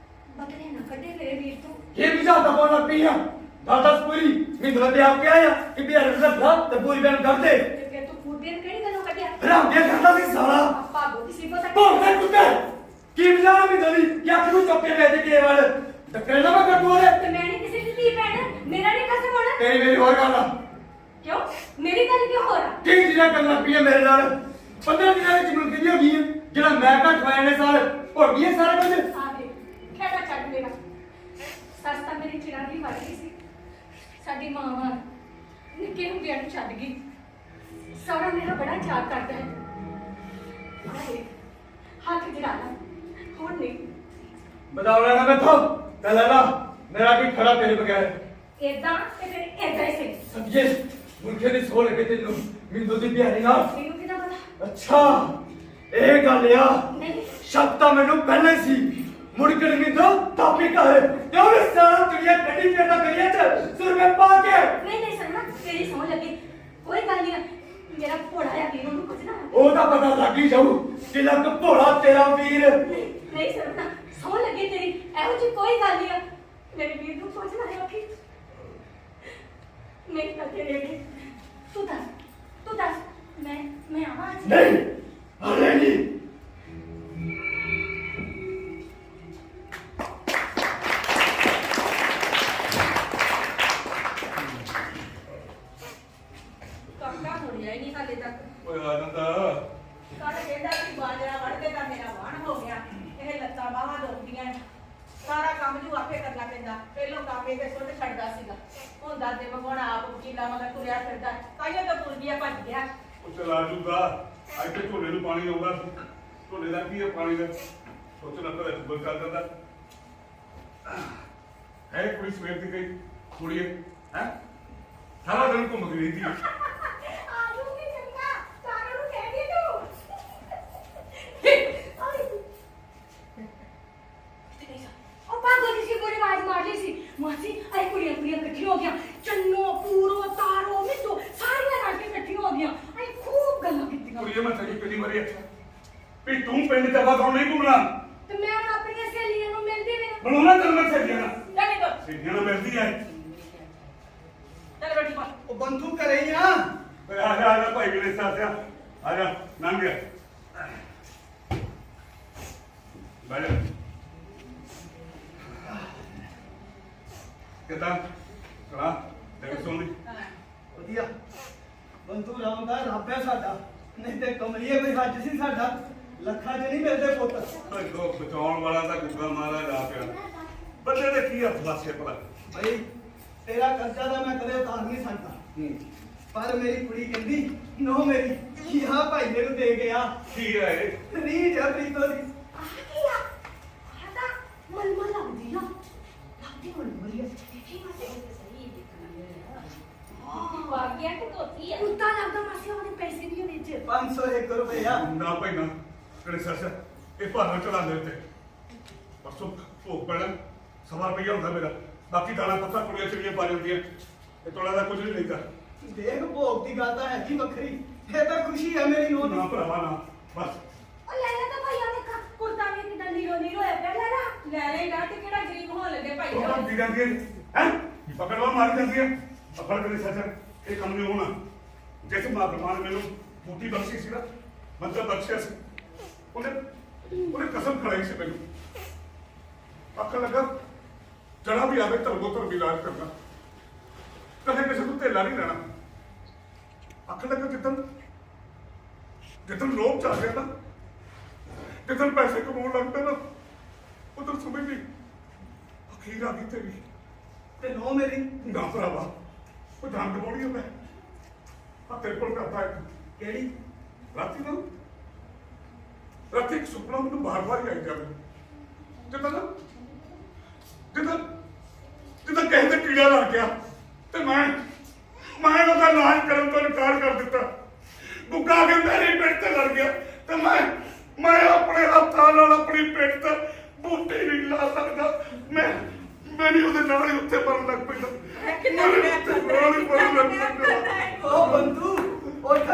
ਬਦਲੇ ਨਾ ਕੱਢੇ ਮੇਰੇ ਵੀਰ ਤੋਂ ਇਹ ਵੀ ਜਾਂਦਾ ਬੋਲ ਲੱਗ ਪਈ ਆ ਦੱਸ ਪੂਰੀ ਮੈਨੂੰ ਤੇ ਆਪ ਕਿਹਾ ਆ ਕਿ ਬਿਹਾਰ ਦਾ ਭਰਾ ਤੇ ਪੂਰੀ ਬੈਨ ਕਰ ਦੇ ਤੇ ਫਿਰ ਤੂੰ ਪੂਰਬੀਨ ਕਿਹੜੀ ਗੱਲੋਂ ਕੱਢਿਆ ਰਾਮ ਦੇ ਕਰਦਾ ਸੀ ਸਾਲਾ ਭਾਗੋ ਦੀ ਸਿਫਤ ਭੋਗ ਦੇ ਕੁੱਤੇ ਕੀ ਬਜਾ ਵੀ ਦਲੀ ਕਿ ਅੱਖ ਨੂੰ ਚੁੱਕੇ ਵੇਚ ਕੇ ਵਾਲ ਟੱਕਰੇ ਨਾ ਮੈਂ ਕੱਟੂ ਉਹਦੇ ਤੇ ਮੈਂ ਨਹੀਂ ਕਿਸੇ ਦੀ ਧੀ ਭੈਣ, ਮੇਰਾ ਨਹੀਂ ਕਸਮ ਹੋਣਾ। ਤੇਰੀ ਮੇਰੀ ਹੋਰ ਗੱਲ ਆ ਕਿਉਂ? ਮੇਰੀ ਗੱਲ ਕਿਉਂ ਹੋ ਰਹਾ? ਕੀ ਚੀਜ਼ਾਂ ਕਰਨ ਲੱਗ ਪਈ ਹੈ ਮੇਰੇ ਨਾਲ 15 ਦਿਨਾਂ ਵਿੱਚ ਮੁਲਕ ਦੀ ਹੋ ਗਈ ਹੈ ਜਿਹੜਾ ਮੈਂ ਘੱਟ ਹੋਇਆ ਨੇ ਸਾਲ ਭੁੱਲ ਗਈ ਹੈ ਸਾਰਾ ਕੁਝ ਆ ਦੇ ਖੇੜਾ ਛੱਡ ਮੇਰਾ। ਸੱਸ ਤਾਂ ਮੇਰੀ ਚਿਰਾਂ ਦੀ ਮਰ ਗਈ ਸੀ। ਸਾਡੀ ਮਾਂ ਨਿੱਕੇ ਹੁੰਦਿਆਂ ਨੂੰ ਛੱਡ ਗਈ। ਸਹੁਰਾ ਮੇਰਾ ਬੜਾ ਚਾਅ ਕਰਦਾ ਹੈ। ਆਏ ਹੱਥ ਜੜਾ ਲਾ, ਹੁਣ ਨਹੀਂ। ਬਦੌਲਾ ਨਾ ਮੈਥੋਂ ਤੇ ਲੈ ਲਾ ਮੇਰਾ ਕੀ ਖੜਾ ਤੇਰੇ ਬਗੈਰ ਏਦਾਂ ਤੇ ਫਿਰ ਏਦਾਂ ਹੀ ਸਹੀ। ਸਮਝੇ ਮੁਲਕੇ ਦੀ ਸੋਲ ਕੇ ਤੈਨੂੰ ਮਿੰਦੂ ਦੀ ਬਿਹਾਰੀ ਨਾਲ ਮੈਨੂੰ ਕਿਹਦਾ ਪਤਾ? ਅੱਛਾ ਇਹ ਗੱਲ ਆ ਨਹੀਂ ਸ਼ੱਕ ਤਾਂ ਮੈਨੂੰ ਪਹਿਲਾਂ ਸੀ ਮੁੜ ਕੇ ਮਿੰਦੂ ਤਾਪੀ ਕਰ ਤੇ ਉਹਨੇ ਸਾਰਾ ਦੁਨੀਆ ਕੱਢੀ ਪੈਦਾ ਕਰੀਏ ਚ ਸੁਰ ਮੈਂ ਪਾ ਕੇ ਨਹੀਂ ਸਰਨਾ, ਤੇਰੀ ਸਮਝ ਲੱਗੀ। ਕੋਈ ਗੱਲ ਨਹੀਂ, ਮੇਰਾ ਭੋੜਾ ਆ ਵੀਰ, ਉਹਨੂੰ ਕੁਝ ਨਾ ਉਹਦਾ ਪਤਾ ਲੱਗ ਹੀ ਜਾਊ ਤਿਲਕ ਭੋਲਾ ਤੇਰਾ ਵੀਰ ਨਹੀਂ ਸਰਨਾ, ਸਮਝ ਲੱਗੀ ਤੇਰੀ। ਇਹੋ ਜਿਹੀ ਕੋਈ ਗੱਲ ਨਹੀਂ ਆ। ਮੇਰੇ ਵੀਰ ਨੂੰ ਕੁਝ ਨਾ ਰੱਖੀ। ਮੈਂ ਤਾਂ ਤੇਰੇ ਅੱਗੇ ਤੂੰ ਦੱਸ ਮੈਂ ਆਵਾਂ ਅੱਜ? ਨਹੀਂ ਹਲੇ ਨਹੀਂ ਕਾਕਾ ਮੁੜਿਆ ਹੀ ਨਹੀਂ ਹਾਲੇ ਤੱਕ। ਓਏ ਆ ਜਾਂਦਾ ਕੱਲ ਕਹਿੰਦਾ ਕਿ ਬਾਜਰਾ ਵੜਦੇ ਦਾ ਮੇਰਾ ਵਾਣ ਹੋ ਗਿਆ, ਇਹ ਲੱਤਾਂ ਬਾਹਾਂ ਦੁਖਦੀਆਂ ਨੇ। ਸਾਰਾ ਕੰਮ ਨੂੰ ਆਪੇ ਕਰਨਾ ਪੈਂਦਾ। ਪਹਿਲੋਂ ਕੰਮ ਇਹ ਤੇ ਸੁੱਟ ਛੱਡਦਾ ਸੀਗਾ, ਹੁਣ ਦਾਦੇ ਮੰਗਾਉਣਾ ਆਪ ਵਕੀਲਾ ਮਗਰ ਤੁਰਿਆ ਫਿਰਦਾ। ਤਾਈਓ ਤਾਂ ਪੁੱਲ ਗਿਆ ਭੱਜ ਗਿਆ। ਉਹ ਚਲਾ ਜੂਗਾ ਅੱਜ ਤੇ ਝੋਲੇ ਨੂੰ ਪਾਣੀ ਆਉਂਦਾ ਝੋਲੇ ਦਾ ਕੀ ਹੈ ਪਾਣੀ ਦਾ ਸੋਚਣਾ ਤਾਂ ਬਲ ਕਰ ਜਾਂਦਾ ਹੈ ਕੁੜੀ ਸਵੇਰ ਦੀ ਗਈ ਕੁੜੀ ਹੈ ਸਾਰਾ ਦਿਨ ਘੁੰਮ ਕੇ ਰਹਿੰਦੀ ਹੈ ਆਜੂਗੀ ਚੰਗਾ, ਸਾਰਿਆਂ ਨੂੰ ਕਹਿ ਦੇ ਤੂੰ। ਉਹ ਪਾਗਲ ਕਿਸੇ ਕੋਲ ਆਵਾਜ਼ ਮਾਰ ਲਈ ਸੀ। ਮਾਸੀ ਆਈ ਕੁੜੀਆਂ ਇਕੱਠੀ ਹੋ ਗਿਆ। ਚੰਨੋ ਪੂਰੋ ਤਾਰੋ ਮਿੱਟੋ ਸਾਰੀਆਂ ਰਲ ਕੇ ਇਕੱਠੀ ਹੋ ਗਈਆਂ। ਆਈ ਖੂਬ ਗੱਲਾਂ ਕੀਤੀਆਂ। ਕੁੜੀਏ ਮੈਂ ਤੇਰੀ ਕਿੰਨੀ ਮਰੀ ਅੱਛਾ ਵੀ ਤੂੰ ਪਿੰਡ ਚ ਬਾਹਰ ਨਹੀਂ ਘੁੰਮਣਾ ਤੇ ਮੈਂ ਹੁਣ ਆਪਣੀਆਂ ਸਹੇਲੀਆਂ ਨੂੰ ਮਿਲਦੀ ਵੀ ਨਾ। ਬਣਾਉਣਾ ਤੈਨੂੰ ਮੈਂ ਸਹੇਲੀਆਂ ਨਾਲ ਚੱਲ ਨਿਕਲ, ਸਹੇਲੀਆਂ ਨਾਲ ਮਿਲਦੀ ਹੈ ਚੱਲ ਰੋਟੀ ਪਾ। ਉਹ ਬੰਦੂ ਘਰੇ ਹੀ ਆ ਓਏ ਆ ਜਾ ਭਾਈ ਗਲੇ ਸਾਥਿਆ ਆ ਜਾ ਲੰਘ ਗਿਆ ਬੈਠ ਕਿਦਾਂ ਕਰਾ ਤੇ ਸੋਨੀ ਵਧੀਆ ਬੰਦੂ ਰਾਮ ਦਾ ਰੱਬ ਹੈ ਸਾਡਾ, ਨਹੀਂ ਤੇ ਕਮਲੀਏ ਕੋਈ ਹੱਜ ਸੀ ਸਾਡਾ। ਲੱਖਾਂ 'ਚ ਨਹੀਂ ਮਿਲਦੇ ਪੁੱਤ। ਓਏ ਲੋਕ ਬਚਾਉਣ ਵਾਲਾ ਤਾਂ ਗੁੱਗਾ ਮਹਾਰਾਜ ਆ ਪਿਆ ਬੰਦੇ ਦੇ ਕੀ ਹੱਥ ਵਾਸੇ ਭਲਾ ਬਈ ਤੇਰਾ ਕਰਜ਼ਾ ਦਾ ਮੈਂ ਕਦੇ ਉਤਾਰ ਨਹੀਂ ਸਕਦਾ, ਪਰ ਮੇਰੀ ਕੁੜੀ ਕਹਿੰਦੀ ਨੋ ਮੇਰੀ ਕੀ ਹਾਂ ਭਾਈ ਨੂੰ ਦੇ ਗਿਆ ਕੀ ਹੈ ਇਹ ਰੀਝ ਆ ਪ੍ਰੀਤੋ ਦੀ। ਆਹ ਕੀ ਆ? ਆਹ ਤਾਂ ਮਲਮਲ ਲੱਗਦੀ ਆ। ਲੱਗਦੀ ਮਲਮਲ ਆ। ਦੇਖੀ ਮਾਸੀ ਸਹੀ ਦੇਖਣਾ। ਵਾਗਿਆ ਕਿ ਧੋਤੀ ਆ। ਕੁੱਤਾ ਲੱਗਦਾ ਮਾਸੀ, ਉਹਦੇ ਪੈਸੇ ਵੀ ਵਿੱਚ। 501 ਰੁਪਇਆ ਨਾ ਭਾਈ ਨਾ ਕਿਹੜੇ ਸੱਸ ਇਹ ਭਾਰਾਂ ਚੜਾਉਂਦੇ ਉੱਤੇ ਪਰਸੋਂ ਭੋਗ ਪੈਣਾ ਸਵਾ ਰੁਪਈਆ ਹੁੰਦਾ ਮੇਰਾ ਬਾਕੀ ਦਾਣਾ ਪੱਤਾ ਕੁੜੀਆਂ ਚਿੜੀਆਂ ਪਾ ਜਾਂਦੀਆਂ ਇਹ ਤੋਲਾ ਦਾ ਕੁਝ ਨਹੀਂ ਲੈਂਦਾ ਦੇਖ ਭੋਗ ਦੀ ਗੱਲ ਤਾਂ ਹੈ ਹੀ ਵੱਖਰੀ। ਇਹ ਤਾਂ ਖੁਸ਼ੀ ਹੈ ਮੇਰੀ ਨੂੰਹ ਨਾ ਦੀ। ਭਰਾਵਾ ਨਾ ਬਸ ਉਹ ਲੈ ਲੈ ਤਾਂ ਭਾਈ ਉਹਨੇ ਕੁਰਤਾ ਵੀ ਕਿਦਾਂ ਨੀਰੋ ਨੀਰੋ ਹੋਇਆ ਪਿਆ। ਲੈ ਲੈ। ਲੈ ਲੇਗਾ ਤੇ ਕਿਹੜਾ ਗਰੀਬ ਹੋਣ ਲੱਗੇ ਭਾਈ ਉਹ ਕੰਮ ਦੀ ਜਾਂਦੀ ਹੈ ਪਕੜਵਾ ਮਾਰੀ ਜਾਂਦੀ ਹੈ ਅਫੜ ਕਰੇ ਸੱਚ ਇਹ ਕੰਮ ਨਹੀਂ ਹੋਣਾ ਜਿਸ ਮਾਂ ਨੇ ਮੈਨੂੰ ਬੂਟੀ ਬਖਸ਼ੀ ਸੀ ਨਾ ਮਤਲਬ ਬਖਸ਼ਿਆ ਸੀ ਉਹਨੇ ਕਸਮ ਖੜਾਈ ਸੀ ਮੈਨੂੰ ਅੱਖ ਲੱਗਾ ਜੜਾ ਵੀ ਆਵੇ ਧਰਮੋ ਧਰਮ ਇਲਾਜ ਕਰਨਾ ਕਦੇ ਕਿਸੇ ਨੂੰ ਧੇਲਾ ਨਹੀਂ ਲੈਣਾ ਅੱਖ ਲੱਗਾ ਜਿੱਦਣ ਲੋਭ ਚੱਲ ਗਿਆ ਨਾ ਜਿੱਦਣ ਪੈਸੇ ਕਮਾਉਣ ਲੱਗ ਪਿਆ ਨਾ ਉਧਰ ਸਮਝ ਨਹੀਂ ਅਖੀਰ ਆ ਗਈ ਤੇਰੀ ਤੇ ਨੋ ਮੇਰੀ ਨਾ ਭਰਾਵਾ ਉਹ ਜਾਨ ਕਮਾਉਣੀ ਮੈਂ ਆ ਤੇਰੇ ਕੋਲ ਕਰਦਾ ਹੈ ਕਿਹੜੀ? ਰਾਤੀ ਇੱਕ ਸੁਪਨਾ ਮੈਨੂੰ ਬਾਰ-ਬਾਰ ਆਈ ਜਾਵੇ ਜਿੱਦਾਂ ਕਿਸੇ ਦੇ ਕੀੜਾ ਲੱਗ ਗਿਆ ਤੇ ਮੈਂ ਉਹਦਾ ਇਲਾਜ ਕਰਨ ਤੋਂ ਇਨਕਾਰ ਕਰ ਦਿੱਤਾ ਬੁੱਗਾ ਕੇ ਮੇਰੀ ਪਿੱਠ ਤੇ ਲੜ ਗਿਆ ਤੇ ਮੈਂ ਆਪਣੇ ਹੱਥਾਂ ਨਾਲ ਆਪਣੀ ਪਿੱਠ ਤੇ ਬੂਟੀ ਨਹੀਂ ਲਾ ਸਕਦਾ ਮੈਨੂੰ ਉਹਦੇ ਨਾਲ ਹੀ ਉੱਥੇ ਮਰਨ ਲੱਗ ਪੈਂਦਾ ਕਿੰਨਾ ਪਿਆਰ ਕਰਦਾ ਨਾਲ ਹੀ ਮਰਨ ਲੱਗ ਪੈਂਦਾ ਉਹ ਬੰਦੂ ਉੱਠ।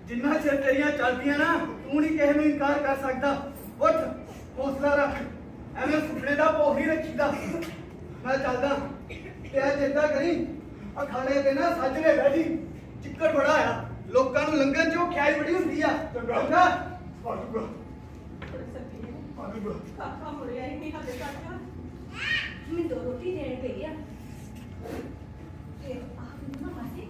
ਜਿੰਨਾ ਚਿਰ ਤੇਰੀਆਂ ਚੱਲਦੀਆਂ ਨਾ ਤੂੰ ਨਹੀਂ ਕਿਸੇ ਨੂੰ ਇਨਕਾਰ ਕਰ ਸਕਦਾ। ਉੱਠ ਹੌਸਲਾ ਰੱਖ, ਐਵੇਂ ਸੁਪਨੇ ਦਾ ਭੋਗ ਨਹੀਂ ਰੱਖੀਦਾ। ਮੈਂ ਚੱਲਦਾ ਤੇ ਅੱਜ ਏਦਾਂ ਕਰੀ ਅਖਾੜੇ ਤੇ ਨਾ ਸੱਜਰੇ ਬੈਠੀ ਚਿੱਕੜ ਬੜਾ ਆ ਲੋਕਾਂ ਨੂੰ ਲੰਘਣ ਚੋਂ ਖਿਆਈ ਬੜੀ ਹੁੰਦੀ ਆ। ਚੰਗਾ। ਚੰਗਾ ਆਜੂਗਾ ਬੜੀ ਸੱਚੀ ਹੈ। ਆਜੂਗਾ ਕਾਕਾ ਮੁੜਿਆ ਹੀ ਨਹੀਂ ਹਾਲੇ ਤੱਕ। ਮੈਨੂੰ ਰੋਟੀ ਦੇਣ ਗਈ ਆ ਤੇ ਆਹ ਮੈਨੂੰ ਨਾ ਮਾਸੀ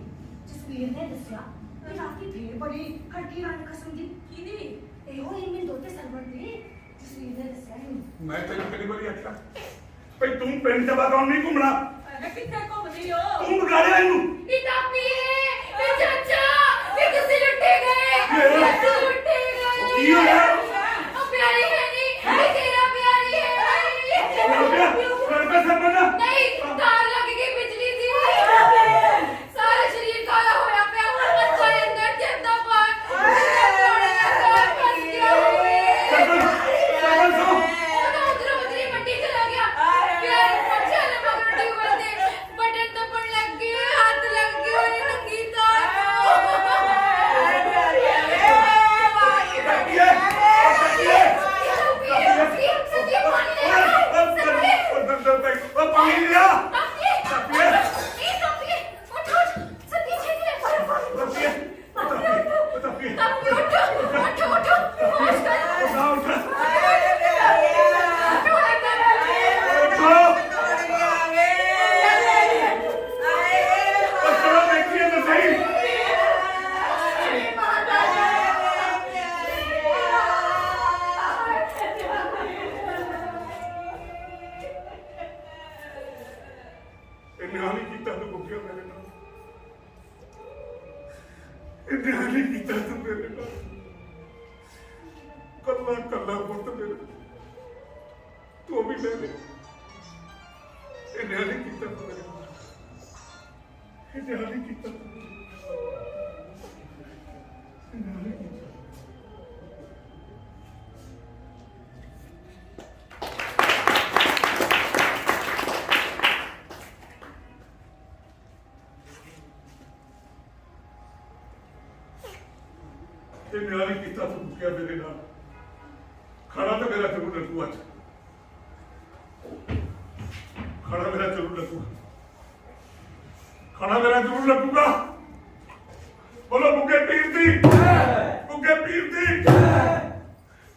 ਜਸਵੀਰ ਨੇ ਦੱਸਿਆ ਕਿ ਰਾਤੀ ਫੇਰ ਬੜੀ ਖੜਕੀ ਰਾਂ ਕਸਮ ਦੀ ਕਿਹਦੀ ਇਹੋ ਹੀ ਮੈਨੂੰ ਦੋਤੇ ਸਰਵਰ ਦੀ ਜਸਵੀਰ ਨੇ ਦੱਸਿਆ ਮੈਨੂੰ ਮੈਂ ਤੈਨੂੰ ਕਿੰਨੀ ਵਾਰੀ ਆਖਿਆ ਭਈ ਤੂੰ ਪਿੰਡ ਚ ਬਾਗਾਉਂ ਨਹੀਂ ਘੁੰਮਣਾ ਅਰੇ ਕਿੱਥੇ ਘੁੰਮਦੀ ਹੋ ਤੂੰ ਵਿਗਾੜਿਆ ਇਹਨੂੰ ਨੀ ਤਾਪੀ ਨੀ ਚਾਚਾ ਨੀ ਤੁਸੀਂ ਲੁੱਟੇ ਗਏ ਤੁਸੀਂ ਲੁੱਟੇ ਗਏ ਕੀ ਹੋਇਆ? ਉਹ ਪਿਆਰੀ ਹੈ ਨਹੀਂ ਨੀ ਤੇਰਾ ਪਿਆਰੀ ਹੈ ਰੁਪਏ ਸਰਪੰਚ ਨਹੀਂ ਤਾਰ ਲੱਗ ਗਈ ਬਿਜਲੀ ਦੀ ਸਾਰਾ ਸਰੀਰ ਕਾਲਾ ਹੋਇਆ ਪਿਆ ਅੱਛਾ ਅੰਦਰ ਜਿੰਦਾ ਪਾਣ ਤਾਰ ਫਸ ਗਿਆ ਸਰਪੰਚ ਸੁਣੋ ਉਧਰ ਮੱਟੀ ਚਲਾ ਗਿਆ ਫਿਰ ਪੱਛਾ ਨੇ ਮਗਰ ਟਿਊਬਲ ਦੇ ਬਟਨ ਦਬਣ ਲੱਗ ਗਏ ਹੱਥ ਲੱਗ ਗਏ ਉਹਨੇ ਨੰਗੀ ਤਾਰ ਉਹ ਪਾਣੀ ਲਿਆ ਚਲੋ ਦੇਖੀਏ ਤਾਂ ਸਹੀ ਇਹਨੇ ਹਾਲੀ ਕੀਤਾ ਤੂੰ ਬੁੱਕਿਆ ਮੇਰੇ ਨਾਲ ਇਹਨੇ ਹਾਲੀ ਕੀਤਾ ਤੂੰ ਮੇਰੇ ਨਾਲ ਕੱਲਾ ਕੱਲਾ ਪੁੱਤ ਮੇਰੇ ਤੂੰ ਵੀ ਲੈ ਲੈ ਇਹਨੇ ਹਾਲੀ ਕੀਤਾ ਤੂੰ ਮੇਰੇ ਨਾਲ ਇਹਨੇ ਹਾਲੀ ਕੀਤਾ ਤੂੰ ਮੇਰੇ ਨਾਲ। ਇਹਨੇ ਹਾਲੀ ਕੀਤਾ ਇਹ ਨਿਆਰੀ ਕੀਤਾ ਤੂੰ ਬੁੱਕਿਆ ਮੇਰੇ ਨਾਲ ਖੜਾ ਤਾਂ ਮੇਰਾ ਜ਼ਰੂਰ ਲੱਗੂ ਅੱਜ ਖੜਾ ਮੇਰਾ ਜ਼ਰੂਰ ਲੱਗੂ ਖੜਾ ਮੇਰਾ ਜ਼ਰੂਰ ਲੱਗੂਗਾ ਬੋਲੋ ਬੁੱਕੇ ਪੀਰ ਦੀ ਬੁੱਕੇ ਪੀਰ ਦੀ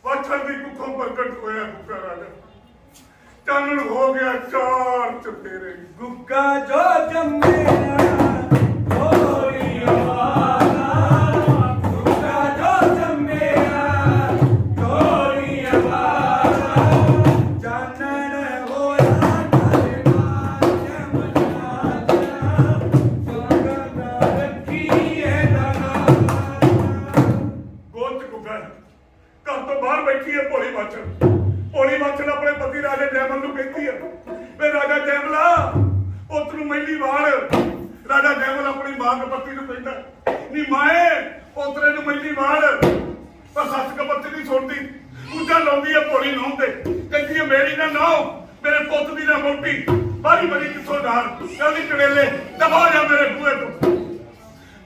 ਵਾਛੜ ਦੀ ਕੁੱਖੋਂ ਪ੍ਰਗਟ ਹੋਇਆ ਬੁੱਕਾ ਰਾਜਾ ਚਾਨਣ ਹੋ ਗਿਆ ਚਾਰ ਚੁਫੇਰੇ ਗੁੱਗਾ ਜੋ ਜੰਮਿਆ ਹੋਰੀ ਆਵਾਜ਼ਾ ਗੁੱਗਾ ਜੋ ਜੰਮਿਆ ਹੋਰੀ ਆਵਾਜ਼ਾ ਚਾਨਣ ਹੋਇਆ ਕਲਮਾ ਜਮਨਾ ਸੁਗੰਧ ਰੱਖੀਏ ਦਨਾ ਗੋਤ ਗੁੱਗਾ ਘਰ ਤੋਂ ਬਾਹਰ ਬੈਠੀ ਹੈ ਭੋਲੀ ਵਾਛੜ ਭੋਲੀ ਵਾਛੜ ਆਪਣੇ ਪਤੀ ਰਾਜਾ ਜੈਮਲ ਨੂੰ ਕਹਿੰਦੀ ਹੈ ਵੇ ਰਾਜਾ ਜੈਮਲਾ ਪੁੱਤ ਨੂੰ ਮਹਿਲੀ ਵਾਲ ਰਾਜਾ ਜੈਮਲ ਆਪਣੀ ਮਾਂ ਕਪੱਤੀ ਨੂੰ ਕਹਿੰਦਾ ਨੀ ਮਾਏ ਪੋਤਰੇ ਨੂੰ ਮਹਿਲੀ ਵਾਲ ਪਰ ਸੱਸ ਕਪੱਤੀ ਨਹੀਂ ਸੁਣਦੀ ਉੱਚਾ ਲਾਉਂਦੀ ਹੈ ਭੋਲੀ ਨਹੁੰ ਤੇ ਕਹਿੰਦੀ ਹੈ ਮੇਰੀ ਨਾ ਨਹੁੰ ਮੇਰੇ ਪੁੱਤ ਦੀ ਨਾ ਮੋਟੀ ਬਾਰੀ ਬੜੀ ਕਿੱਥੋਂ ਡਾਰ ਜਲਦੀ ਕੜੇਲੇ ਦਬਾ ਜਾ ਮੇਰੇ ਬੂਹੇ ਤੋਂ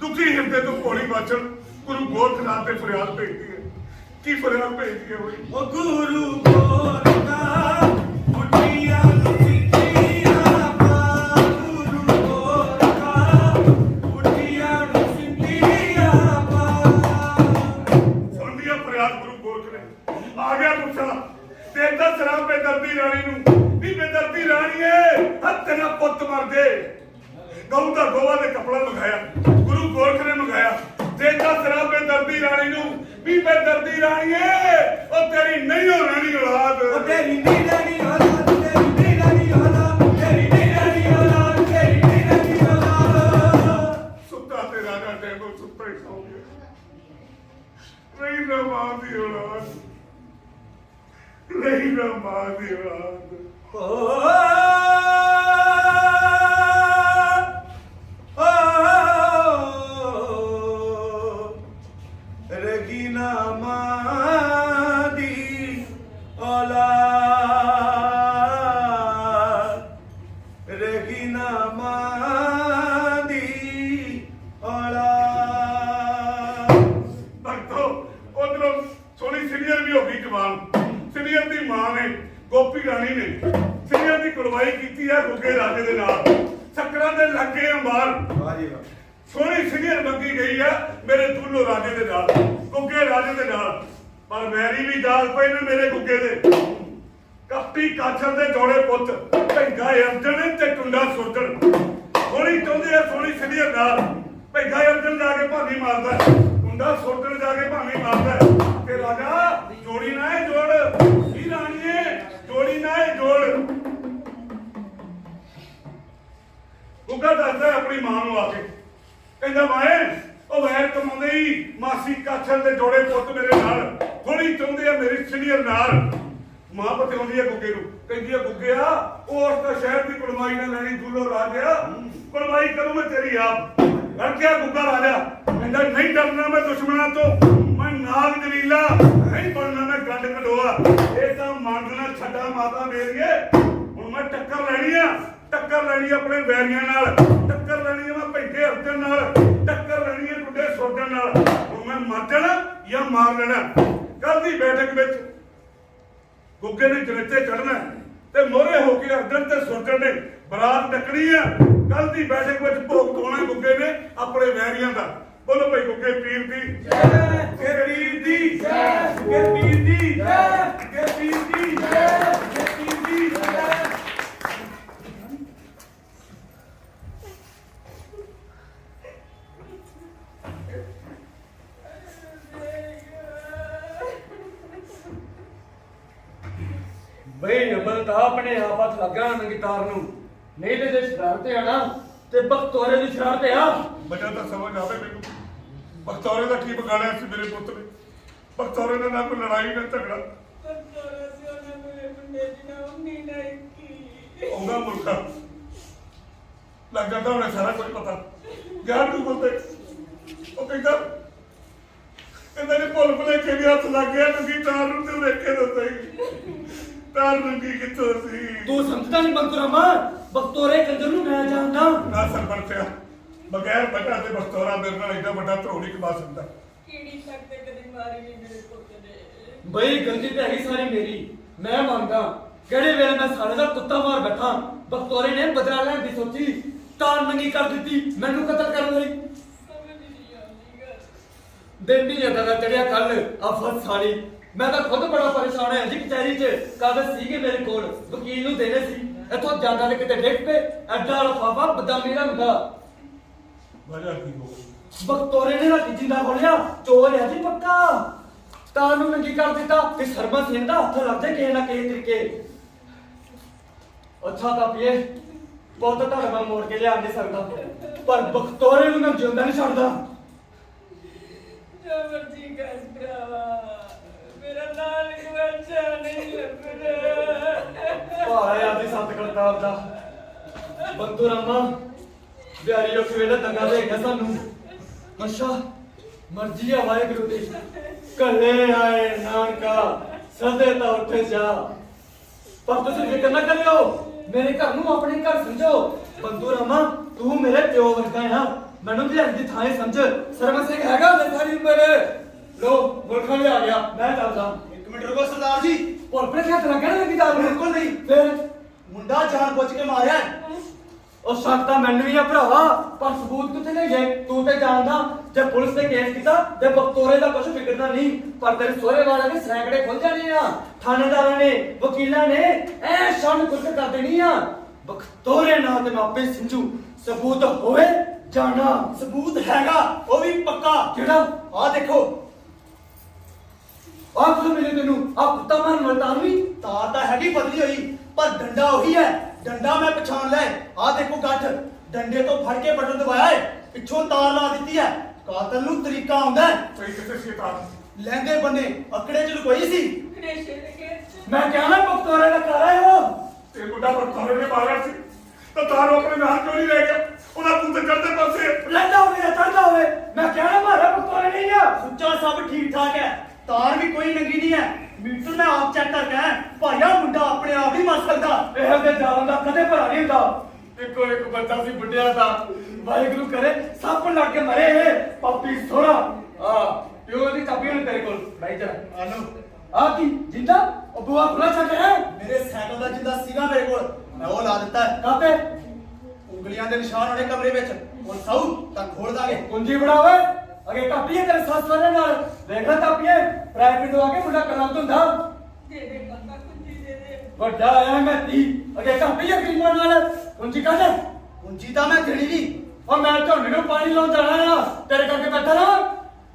ਦੁਖੀ ਹਿਰਦੇ ਤੋਂ ਭੋਲੀ ਵਾਛੜ ਗੁਰੂ ਗੋਰਖਨਾਥ ਤੇ ਫਰਿਆਦ ਭੇਜਦੀ ਹੈ ਕੀ ਫਰਿਆਦ ਭੇਜਦੀ ਹੈ ਹੋਈ ਉਹ ਗੁਰੂ ਗੋਰਖਾ ਮੁੱਠੀਆਂ ਸਿੱਧੀਆਂ ਪਾ ਗੁਰੂ ਗੋਰਖਾ ਮੁੱਠੀਆਂ ਸਿੱਧੀਆਂ ਪਾ ਸੁਣਦੀ ਹੈ ਫਰਿਆਦ ਗੁਰੂ ਗੋਰਖ ਨੇ ਆ ਗਿਆ ਗੁੱਸਾ ਤੇ ਇੱਦਾਂ ਸ਼ਰਾਬ ਬੇਦਰਦੀ ਰਾਣੀ ਨੂੰ ਵੀ ਬੇਦਰਦੀ ਰਾਣੀਏ ਹੱਥ ਨਾ ਪੁੱਤ ਮਰ ਜੇ ਗਊ ਦਾ ਗੋਵਾ ਦੇ ਕਪੜਾ ਮੰਗਾਇਆ ਗੁਰੂ ਗੋਰਖ ਨੇ ਮੰਗਾਇਆ ਤੇ ਇੱਦਾਂ ਸ਼ਰਾਬ ਬੇਦਰਦੀ ਰਾਣੀ ਨੂੰ ਵੀ ਬੇਦਰਦੀ ਰਾਣੀਏ ਉਹ ਤੇਰੀ ਨਹੀਂ ਹੋ ਰਾਣੀ ਔਲਾਦ ਉਹ ਤੇਰੀ ਨਹੀਂ ਰਹਿਣੀ ਔਲਾਦ ਤੇਰੀ ਨਹੀਂ ਰਹਿਣੀ ਔਲਾਦ ਤੇਰੀ ਨਹੀਂ ਰਹਿਣੀ ਔਲਾਦ ਤੇਰੀ ਨਹੀਂ ਰਹਿਣੀ ਔਲਾਦ ਸੁੱਤਾ ਤੇ ਰਾਜਾ ਟੈਗੋਰ ਸੁੱਤਾ ਹੀ ਸੌ ਗਿਆ ਨਹੀਂ ਨਾ ਮਾਂ ਦੀ ਔਲਾਦ ਨਹੀਂ ਨਾ ਮਾਂ ਦੀ ਔਲਾਦ ਰਗੀਨਾ ਮਾਂ ਦੀ ਔਲਾਦ ਰਗੀਨਾ ਮਾਂ ਦੀ ਔਲਾਦ ਭਗਤੋ ਉਧਰੋਂ ਸੋਹਣੀ ਸੀਨੀਅਰ ਵੀ ਹੋ ਗਈ ਜਵਾਨ ਸੀਨੀਅਰ ਦੀ ਮਾਂ ਨੇ ਗੋਪੀ ਰਾਣੀ ਨੇ ਸੀਨੀਅਰ ਦੀ ਕੁਰਬਾਈ ਕੀਤੀ ਹੈ ਗੁੱਗੇ ਰਾਜੇ ਦੇ ਨਾਲ ਚੱਕਰਾਂ ਦੇ ਲੱਗੇ ਅੰਬਾਰ ਵਾਹ ਜੀ ਵਾਹ ਸੋਹਣੀ ਸੀਨੀਅਰ ਮੰਗੀ ਗਈ ਆ ਮੇਰੇ ਦੂਲੋ ਰਾਜੇ ਦੇ ਨਾਲ ਗੁੱਗੇ ਰਾਜੇ ਦੇ ਨਾਲ ਪਰ ਮੈਰੀ ਵੀ ਦਾਲ ਪਈ ਨੇ ਮੇਰੇ ਗੁੱਗੇ ਦੇ ਕੱਪੀ ਕਾਛਲ ਦੇ ਜੋੜੇ ਪੁੱਤ ਭੈਗਾ ਅਰਜਨ ਤੇ ਟੁੰਡਾ ਸੋਟਣ ਥੋੜੀ ਚਾਹੁੰਦੇ ਆ ਸੋਹਣੀ ਸਿੱਧੀ ਨਾਲ ਭੈਗਾ ਅਰਜਨ ਜਾ ਕੇ ਭਾਨੀ ਮਾਰਦਾ ਟੁੰਡਾ ਸੋਟਣ ਜਾ ਕੇ ਭਾਨੀ ਮਾਰਦਾ ਤੇ ਰਾਜਾ ਜੋੜੀ ਨਾ ਇਹ ਜੋੜ ਹੀ ਰਾਣੀਏ ਜੋੜੀ ਨਾ ਇਹ ਜੋੜ ਗੁੱਗਾ ਦੱਸਦਾ ਆਪਣੀ ਮਾਂ ਨੂੰ ਆ ਕੇ ਕਹਿੰਦਾ ਮਾਏ ਉਹ ਵੈਰ ਕਮਾਉਂਦੇ ਹੀ ਮਾਸੀ ਕਾਛਲ ਦੇ ਜੋੜੇ ਪੁੱਤ ਮੇਰੇ ਨਾਲ ਥੋੜੀ ਚਾਹੁੰਦੇ ਆ ਮੇਰੀ ਸੀਨੀਅਰ ਨਾਲ ਮਾਂ ਬਤਾਉਂਦੀ ਹੈ ਗੁੱਗੇ ਨੂੰ ਕਹਿੰਦੀ ਹੈ ਗੁੱਗਿਆ ਉਹ ਔਰਤ ਸ਼ਹਿਰ ਦੀ ਕੁੜਮਾਈ ਨਾਲ ਲੈਣੀ ਦੂਲੋ ਰਾਜਿਆ ਕੁੜਮਾਈ ਕਰੂੰ ਮੈਂ ਤੇਰੀ ਆਪ ਰੱਖਿਆ ਗੁੱਗਾ ਰਾਜਾ ਕਹਿੰਦਾ ਨਹੀਂ ਡਰਨਾ ਮੈਂ ਦੁਸ਼ਮਣਾਂ ਤੋਂ ਮੈਂ ਨਾਗ ਦਲੀਲਾ ਨਹੀਂ ਬਣਨਾ ਮੈਂ ਗੰਢ ਕਢੋਆ ਇਹ ਤਾਂ ਮੰਗਣਾ ਛੱਡਾ ਮਾਤਾ ਮੇਰੀਏ ਹੁਣ ਮੈਂ ਟੱਕਰ ਲੈਣੀ ਆਪਣੇ ਵੈਰੀਆਂ ਨਾਲ ਟੱਕਰ ਲੈਣੀ ਮੈਂ ਭੈਂਦੇ ਅਰਜਨ ਨਾਲ ਟੱਕਰ ਲੈਣੀ ਹੈ ਟੁੱਡੇ ਸੋਟਣ ਨਾਲ ਹੁਣ ਮੈਂ ਮਰ ਜਾਣਾ ਜਾਂ ਮਾਰ ਲੈਣਾ ਕੱਲ ਦੀ ਬੈਠਕ ਵਿੱਚ ਗੁੱਗੇ ਨੇ ਜਨੇਤੇ ਚੜਨਾ ਤੇ ਮੋਹਰੇ ਹੋ ਕੇ ਅਰਜਨ ਤੇ ਸੋਟਣ ਨੇ ਬਰਾਤ ਟੱਕਣੀ ਆ ਕੱਲ ਦੀ ਬੈਠਕ ਵਿੱਚ ਭੋਗ ਪਾਉਣਾ ਗੁੱਗੇ ਨੇ ਆਪਣੇ ਵੈਰੀਆਂ ਦਾ ਬੋਲੋ ਭਾਈ ਗੁੱਗੇ ਪੀਰ ਦੀ ਜੈ ਗੁੱਗੇ ਪੀਰ ਦੀ ਜੈ ਗੁੱਗੇ ਪੀਰ ਦੀ ਜੈ ਗੁੱਗੇ ਪੀਰ ਦੀ ਜੈ ਗੁੱਗੇ ਪੀਰ ਦੀ ਜੈ ਬਈ ਨੰਬਰ ਤਾਂ ਆਪਣੇ ਆਪ ਹੱਥ ਲੱਗਾ ਨੰਗੀ ਤਾਰ ਨੂੰ ਨਹੀਂ ਤੇ ਜੇ ਸ਼ਰਾਰਤ ਆਣਾ ਤੇ ਬਖਤੌਰੇ ਦੀ ਸ਼ਰਾਰਤ ਆ ਬੱਚਾ ਤਾਂ ਸਮਝ ਆਵੇ ਮੈਨੂੰ ਬਖਤੌਰੇ ਦਾ ਕੀ ਬਗਾੜਿਆ ਸੀ ਮੇਰੇ ਪੁੱਤ ਨੇ ਬਖਤੌਰੇ ਨਾਲ ਨਾ ਕੋਈ ਲੜਾਈ ਨਾ ਝਗੜਾ ਉਹਦਾ ਮੁਲਕਾ ਲੱਗ ਜਾਂਦਾ ਉਹਨੇ ਸਾਰਾ ਕੁਝ ਪਤਾ ਯਾਰ ਤੂੰ ਬੋਲਦੇ ਉਹ ਕਹਿੰਦਾ ਨੇ ਭੁੱਲ ਭੁਲੇਖੇ ਵੀ ਹੱਥ ਲੱਗ ਗਿਆ ਨੰਗੀ ਤਾਰ ਨੂੰ ਤੇ ਵੇਖੇ ਦੱਸਦਾ ਹੀ ਤਾਰ ਨੰਗੀ ਕਿੱਥੋਂ ਸੀ ਤੂੰ ਸਮਝਦਾ ਨਹੀਂ ਬੰਤੁਰਾਮਾ ਬਖਤੌਰੇ ਕੰਜਰ ਨੂੰ ਮੈਂ ਜਾਣਦਾ ਨਾ ਸਰਪੰਚਿਆ ਬਗੈਰ ਬੱਟਾ ਤੇ ਬਖਤੌਰਾ ਮੇਰੇ ਨਾਲ ਏਡਾ ਵੱਡਾ ਧਰੋੜੀ ਕਮਾ ਸਕਦਾ ਕੀੜੀ ਤੱਕ ਤੇ ਕਦੀ ਮਾਰੀ ਨਹੀਂ ਮੇਰੇ ਪੁੱਤ ਨੇ ਬਈ ਗਲਤੀ ਤੇ ਹੈਗੀ ਸਾਰੀ ਮੇਰੀ ਮੈਂ ਮੰਨਦਾ ਕਿਹੜੇ ਵੇਲੇ ਮੈਂ ਸਾਲੇ ਦਾ ਕੁੱਤਾ ਮਾਰ ਬੈਠਾ ਬਖਤੌਰੇ ਨੇ ਬਦਲਾ ਲੈਣ ਦੀ ਸੋਚੀ ਤਾਰ ਨੰਗੀ ਕਰ ਦਿੱਤੀ ਮੈਨੂੰ ਕਤਲ ਕਰਨ ਲਈ ਦਿਨ ਨਹੀਂ ਜਾਂਦਾ ਚੜਿਆ ਕੱਲ ਆਫਤ ਸਾਲੀ ਮੈਂ ਤਾਂ ਖੁਦ ਬੜਾ ਪਰੇਸ਼ਾਨ ਹਾਂ ਜੀ ਕਚਹਿਰੀ 'ਚ ਕਾਗਜ਼ ਸੀਗੇ ਮੇਰੇ ਕੋਲ ਵਕੀਲ ਨੂੰ ਦੇਣੇ ਸੀ ਇੱਥੋਂ ਜਾਂਦਾ ਤੇ ਕਿਤੇ ਡਿੱਗ ਪਏ ਐਡਾ ਲਫਾਫਾ ਬਦਾਮੀ ਦਾ ਹੁੰਦਾ ਵਜ੍ਹਾ ਕੀ ਹੋ ਬਖਤੌਰੇ ਨੇ ਰਾਤੀ ਜਿੰਦਾ ਬੋਲਿਆ ਚੋਰ ਹੈ ਜੀ ਪੱਕਾ ਤਾਰ ਨੂੰ ਨੰਗੀ ਕਰ ਦਿੱਤਾ ਤੇ ਸਰਮਾ ਸਿੰਘ ਦਾ ਹੱਥ ਲੱਗ ਜਾਏ ਕਿਸੇ ਨਾ ਕਿਸੇ ਤਰੀਕੇ ਅੱਛਾ ਤਾਂ ਪੀਏ ਪੁੱਤ ਤੁਹਾਡਾ ਮੈਂ ਮੋੜ ਕੇ ਲਿਆ ਨਹੀਂ ਸਕਦਾ ਪਰ ਬਖਤੌਰੇ ਨੂੰ ਮੈਂ ਜਿਉਂਦਾ ਨਹੀਂ ਛੱਡਦਾ ਜੋ ਮਰਜੀ ਕਰ ਭਰਾਵਾ ਮੇਰਾ ਨਾਲ ਗਵਾਚਾ ਨਹੀਂ ਲੱਭਦਾ ਭਾਏ ਆਦੀ ਸਤ ਕਰਤਾਰ ਦਾ ਬੰਤੁਰਾਮਾ ਬਿਆਰੀ ਰੁੱਖ ਵੇਲੇ ਦੰਗਾ ਦੇ ਗਿਆ ਸਾਨੂੰ ਅੱਛਾ ਮਰਜ਼ੀ ਆ ਵਾਹਿਗੁਰੂ ਦੀ ਕੱਲੇ ਆਏ ਨਾਨਕਾ ਸਦੇ ਤਾਂ ਉੱਠ ਜਾ ਪਰ ਤੁਸੀਂ ਫਿਕਰ ਨਾ ਕਰਿਓ ਮੇਰੇ ਘਰ ਨੂੰ ਆਪਣੇ ਘਰ ਸਮਝੋ ਬੰਤੁਰਾਮਾ ਤੂੰ ਮੇਰੇ ਪਿਓ ਵਰਗਾ ਆ ਮੈਨੂੰ ਵੀ ਅੱਜ ਦੀ ਥਾਂ ਸਮਝ ਸਰਵਨ ਸਿੰਘ ਹੈਗਾ ਉਹਦੇ ਸਾਰੀ ਉਮਰ ਲੋ ਮੁਲਕਾਂ ਲਿਆ ਗਿਆ ਮੈਂ ਚੱਲਦਾ ਇੱਕ ਮਿੰਟ ਰੁਕੋ ਸਰਦਾਰ ਜੀ ਭੁੱਲ ਭੁਲੇਖੇ ਹੱਥ ਲੱਗਿਆ ਨਾ ਲੱਗੀ ਦਾਲ ਬਿਲਕੁਲ ਨਹੀਂ ਫਿਰ ਮੁੰਡਾ ਜਾਣ ਬੁੱਝ ਕੇ ਮਾਰਿਆ ਉਹ ਸ਼ੱਕ ਤਾਂ ਮੈਨੂੰ ਵੀ ਆ ਭਰਾਵਾ ਪਰ ਸਬੂਤ ਕਿੱਥੇ ਲੈ ਗਏ ਤੂੰ ਤੇ ਜਾਣਦਾ ਜੇ ਪੁਲਿਸ ਨੇ ਕੇਸ ਕੀਤਾ ਤੇ ਬਖਤੌਰੇ ਦਾ ਕੁਝ ਵਿਗੜਨਾ ਨਹੀਂ ਪਰ ਤੇਰੇ ਸੋਹਰੇ ਵਾਲਿਆਂ ਦੇ ਸੈਂਕੜੇ ਖੁੱਲ ਜਾਣੇ ਆ ਥਾਣੇਦਾਰਾਂ ਨੇ ਵਕੀਲਾਂ ਨੇ ਐ ਸ਼ਾਨ ਕੁੱਟ ਕਰ ਦੇਣੀ ਆ ਬਖਤੌਰੇ ਨਾਲ ਤੇ ਮਾਪੇ ਸਿੰਜੂ ਸਬੂਤ ਹੋਵੇ ਜਾਣਾ ਸਬੂਤ ਹੈਗਾ ਉਹ ਵੀ ਪੱਕਾ ਕਿਹੜਾ ਆਹ ਦੇਖੋ ਆਹ ਕੁਝ ਮਿਲੇ ਤੈਨੂੰ ਆ ਕੁੱਤਾ ਮਾਰ ਮਲਤਾਨਵੀ ਤਾਰ ਤਾਂ ਹੈਗੀ ਬਦਲੀ ਹੋਈ ਪਰ ਡੰਡਾ ਉਹੀ ਹੈ ਡੰਡਾ ਮੈਂ ਪਛਾਣ ਲਿਆ ਆਹ ਦੇਖੋ ਗੱਠ ਡੰਡੇ ਤੋਂ ਫੜ ਕੇ ਬਟਨ ਦਬਾਇਆ ਹੈ ਪਿੱਛੋਂ ਤਾਰ ਲਾ ਦਿੱਤੀ ਹੈ ਕਾਤਲ ਨੂੰ ਤਰੀਕਾ ਆਉਂਦਾ ਹੈ ਕੋਈ ਕਿਸੇ ਸ਼ੈਤਾਨ ਲਹਿੰਦੇ ਬੰਨੇ ਅਕੜੇ ਚ ਲੁਕੋਈ ਸੀ ਕ੍ਰੇਸ਼ੇ ਦੇ ਗੇਟ ਮੈਂ ਕਹਿਣਾ ਬਖਤੌਰੇ ਦਾ ਘਰ ਹੈ ਉਹ ਤੇ ਮੁੰਡਾ ਬਖਤੌਰੇ ਨੇ ਮਾਰਿਆ ਸੀ ਤਾਂ ਤਾਰੋ ਆਪਣੇ ਨਾਲ ਕਿਉਂ ਨਹੀਂ ਲੈ ਗਿਆ ਉਹਦਾ ਤੂੰ ਤੇ ਚੜਦੇ ਪਾਸੇ ਲੈਂਦਾ ਹੋਵੇ ਜਾਂ ਚੜਦਾ ਹੋਵੇ ਮੈਂ ਕਹਿਣਾ ਮਾਰਾ ਬਖਤੌਰੇ ਨਹੀਂ ਆ ਸੁੱਚਾ ਸਭ ਠੀਕ ਠਾਕ ਹੈ ਤਾਰ ਵੀ ਕੋਈ ਨੰਗੀ ਨਹੀਂ ਹੈ ਮੀਟਰ ਮੈਂ ਆਪ ਚੈੱਕ ਕਰਕੇ ਆਇਆ ਭਾਈਆ ਮੁੰਡਾ ਆਪਣੇ ਆਪ ਹੀ ਮਰ ਸਕਦਾ ਇਹ ਤੇ ਜਾਨ ਦਾ ਕਦੇ ਭਰਾ ਨਹੀਂ ਹੁੰਦਾ ਇੱਕੋ ਇੱਕ ਬੱਚਾ ਸੀ ਬੁੱਢਿਆ ਦਾ ਵਾਹਿਗੁਰੂ ਕਰੇ ਸੱਪ ਲੱਗ ਕੇ ਮਰੇ ਇਹ ਪਾਪੀ ਸੋਹਰਾ ਆ ਪਿਓ ਦੀ ਚਾਬੀ ਹੁਣ ਤੇਰੇ ਕੋਲ ਬਾਈ ਜਰਾ ਆਲੋ ਆ ਕੀ ਜਿੰਦਾ ਉਹ ਬੁਆ ਖੁੱਲਾ ਛੱਡ ਹੈ ਮੇਰੇ ਸਾਈਕਲ ਦਾ ਜਿੰਦਾ ਸੀਗਾ ਮੇਰੇ ਕੋਲ ਮੈਂ ਉਹ ਲਾ ਦਿੱਤਾ ਹੈ। ਕਾਤੇ ਉਂਗਲੀਆਂ ਦੇ ਨਿਸ਼ਾਨ ਹੋਣੇ ਕਮਰੇ ਵਿੱਚ ਹੁਣ ਸਾਊ ਤਾਂ ਖੋਲ ਦਾਂਗੇ ਕੁੰਜੀ ਬਣਾਵੇ ਅਗੇ ਕਾਪੀਏ ਤੇਰੇ ਸੱਸ ਵਾਲੇ ਨਾਲ ਦੇਖਣਾ ਕਾਪੀਏ ਪ੍ਰਾਈਵੇਟ ਦਵਾ ਕੇ ਮੁੰਡਾ ਕਲਮ ਹੁੰਦਾ ਦੇ ਦੇ ਕੰਦਾ ਕੁੰਜੀ ਦੇ ਦੇ ਵੱਡਾ ਆਇਆ ਮੈਂ ਤੀ ਅਗੇ ਕਾਪੀ ਗਰੀਬਾਂ ਨਾਲ ਉਂਝ ਕਰ ਪੂੰਜੀ ਤਾਂ ਮੈਂ ਦੇਣੀ ਨਹੀਂ। ਉਹ ਮੈਂ ਝੋਨੇ ਨੂੰ ਪਾਣੀ ਲਾਉਣ ਜਾਣਾ ਆ ਤੇਰੇ ਕਰਕੇ ਬੈਠਾ ਨਾ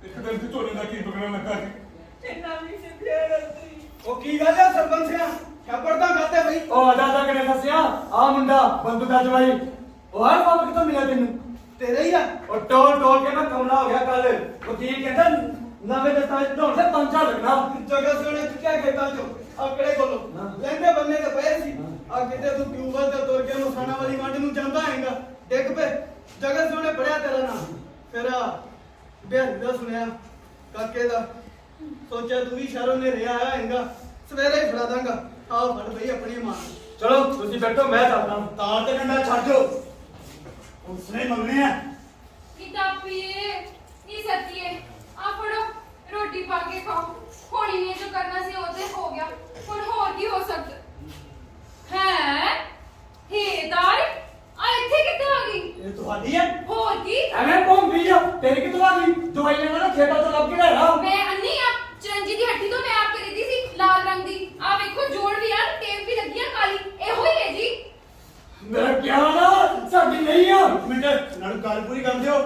ਇੱਕ ਦਿਨ ਤੇ ਝੋਨੇ ਦਾ ਕੀ ਬਗਣਾ ਲੱਗਾ ਸੀ। ਇੰਨਾ ਵੀ ਸੇ ਫੇਰ ਅੰਤਰੀ ਉਹ ਕੀ ਗੱਲ ਹੈ ਸਰਪੰਚ ਸਿਆ ਖਬਰਦਾਂ ਖਾਤੇ ਬਈ। ਉਹ ਆਦਾ ਦਾ ਕਨੇ ਫਸਿਆ ਆ ਮੁੰਡਾ ਬੰਦੂ ਦਾ ਜਵਾਈ ਉਹ ਹਰ ਬਾਬਾ ਕਿਤੋਂ ਮਿਲਿਆ ਤੈਨੂੰ ਤੇਰੇ ਹੀ ਆ। ਉਹ ਟੋਲ ਕੇ ਮੈਂ ਕਮਲਾ ਹੋ ਗਿਆ ਕੱਲ ਵਕੀਲ ਕਹਿੰਦਾ ਨਵੇਂ ਦਸਤਾਵੇਜ਼ ਢੋਣ ਤੇ 5 ਲੱਗਣਾ ਜਗ੍ਹਾ ਸੋਨੇ ਚੁੱਕਿਆ ਖੇਤਾਂ ਚੋਂ ਆਕੜੇ ਕੋਲੋਂ ਲੈਂਦੇ ਬੰਨੇ ਤੇ ਪਏ ਸੀ। ਆ ਕਿਤੇ ਤੂੰ ਟਿਊਬਲ ਤੇ ਤੁਰ ਕੇ ਮੁਸਾਨਾ ਵਾਲੀ ਮੰਡ ਨੂੰ ਜਾਂਦਾ ਹੈਗਾ ਡਿੱਗ ਪਏ। ਜਗ੍ਹਾ ਸੋਨੇ ਪੜਿਆ ਤੇਰਾ ਨਾਮ ਫਿਰ ਬਿਹਾਰੀ ਦਾ ਸੁਣਿਆ ਕਾਕੇ ਦਾ ਸੋਚਿਆ ਤੂੰ ਵੀ ਸ਼ਹਿਰੋਂ ਨੇ ਰਿਹਾ ਆਇਆ ਹੈਗਾ ਸਵੇਰੇ ਹੀ ਫੜਾ ਦਾਂਗਾ। ਆਹ ਫੜ ਬਈ ਆਪਣੀ ਮਾਂ ਚਲੋ ਤੁਸੀਂ ਬੈਠੋ ਮੈਂ ਚੱਲਦਾ ਤਾਰ ਤੇ ਡੰਡਾ ਛੱਡ ਦਿਓ ਉਸਨੇ ਮੰਗਣੇ ਆ। ਕਿਤਾਬੀਏ ਨੀ ਸੱਚੀਏ ਆ ਫੜੋ ਰੋਟੀ ਪਾ ਕੇ ਖਾਓ ਹੋਣੀ ਨੇ ਜੋ ਕਰਨਾ ਸੀ ਉਹ ਤੇ ਹੋ ਗਿਆ ਹੁਣ ਹੋਰ ਕੀ ਹੋ ਸਕਦਾ ਹੈ ਹੇਦਾਰ ਆ ਇੱਥੇ ਕਿੱਥੇ ਆ ਗਈ ਇਹ ਤੁਹਾਡੀ ਹੈ। ਹੋਰ ਕੀ ਐਵੇਂ ਭੌਂਦੀ ਆ ਤੇਰੀ ਕਿਤੋਂ ਆ ਗਈ ਦਵਾਈ ਲੈਣਾ ਨਾ ਖੇਤਾਂ ਤੋਂ ਲੱਭ ਕੇ ਲਿਆ ਮੈਂ ਅੰਨੀ ਆ ਚਰੰਜੀ ਦੀ ਹੱਟੀ ਤੋਂ ਮੈਂ ਆਪ ਖਰੀਦੀ ਸੀ ਲਾਲ ਰੰਗ ਦੀ ਆ ਵੇਖੋ ਜੋੜ ਵੀ ਆ ਟੇਪ ਵੀ ਲੱਗੀ ਆ ਕਾਲੀ ਇਹੋ ਹੀ ਹੈ ਜੀ ਮੇਰਾ ਗਿਆਨ ਆ ਸਾਡੀ ਨਹੀਂ ਆ ਮਿੰਟ ਨਾਲ ਗੱਲ ਪੂਰੀ ਕਰ ਦਿਓ।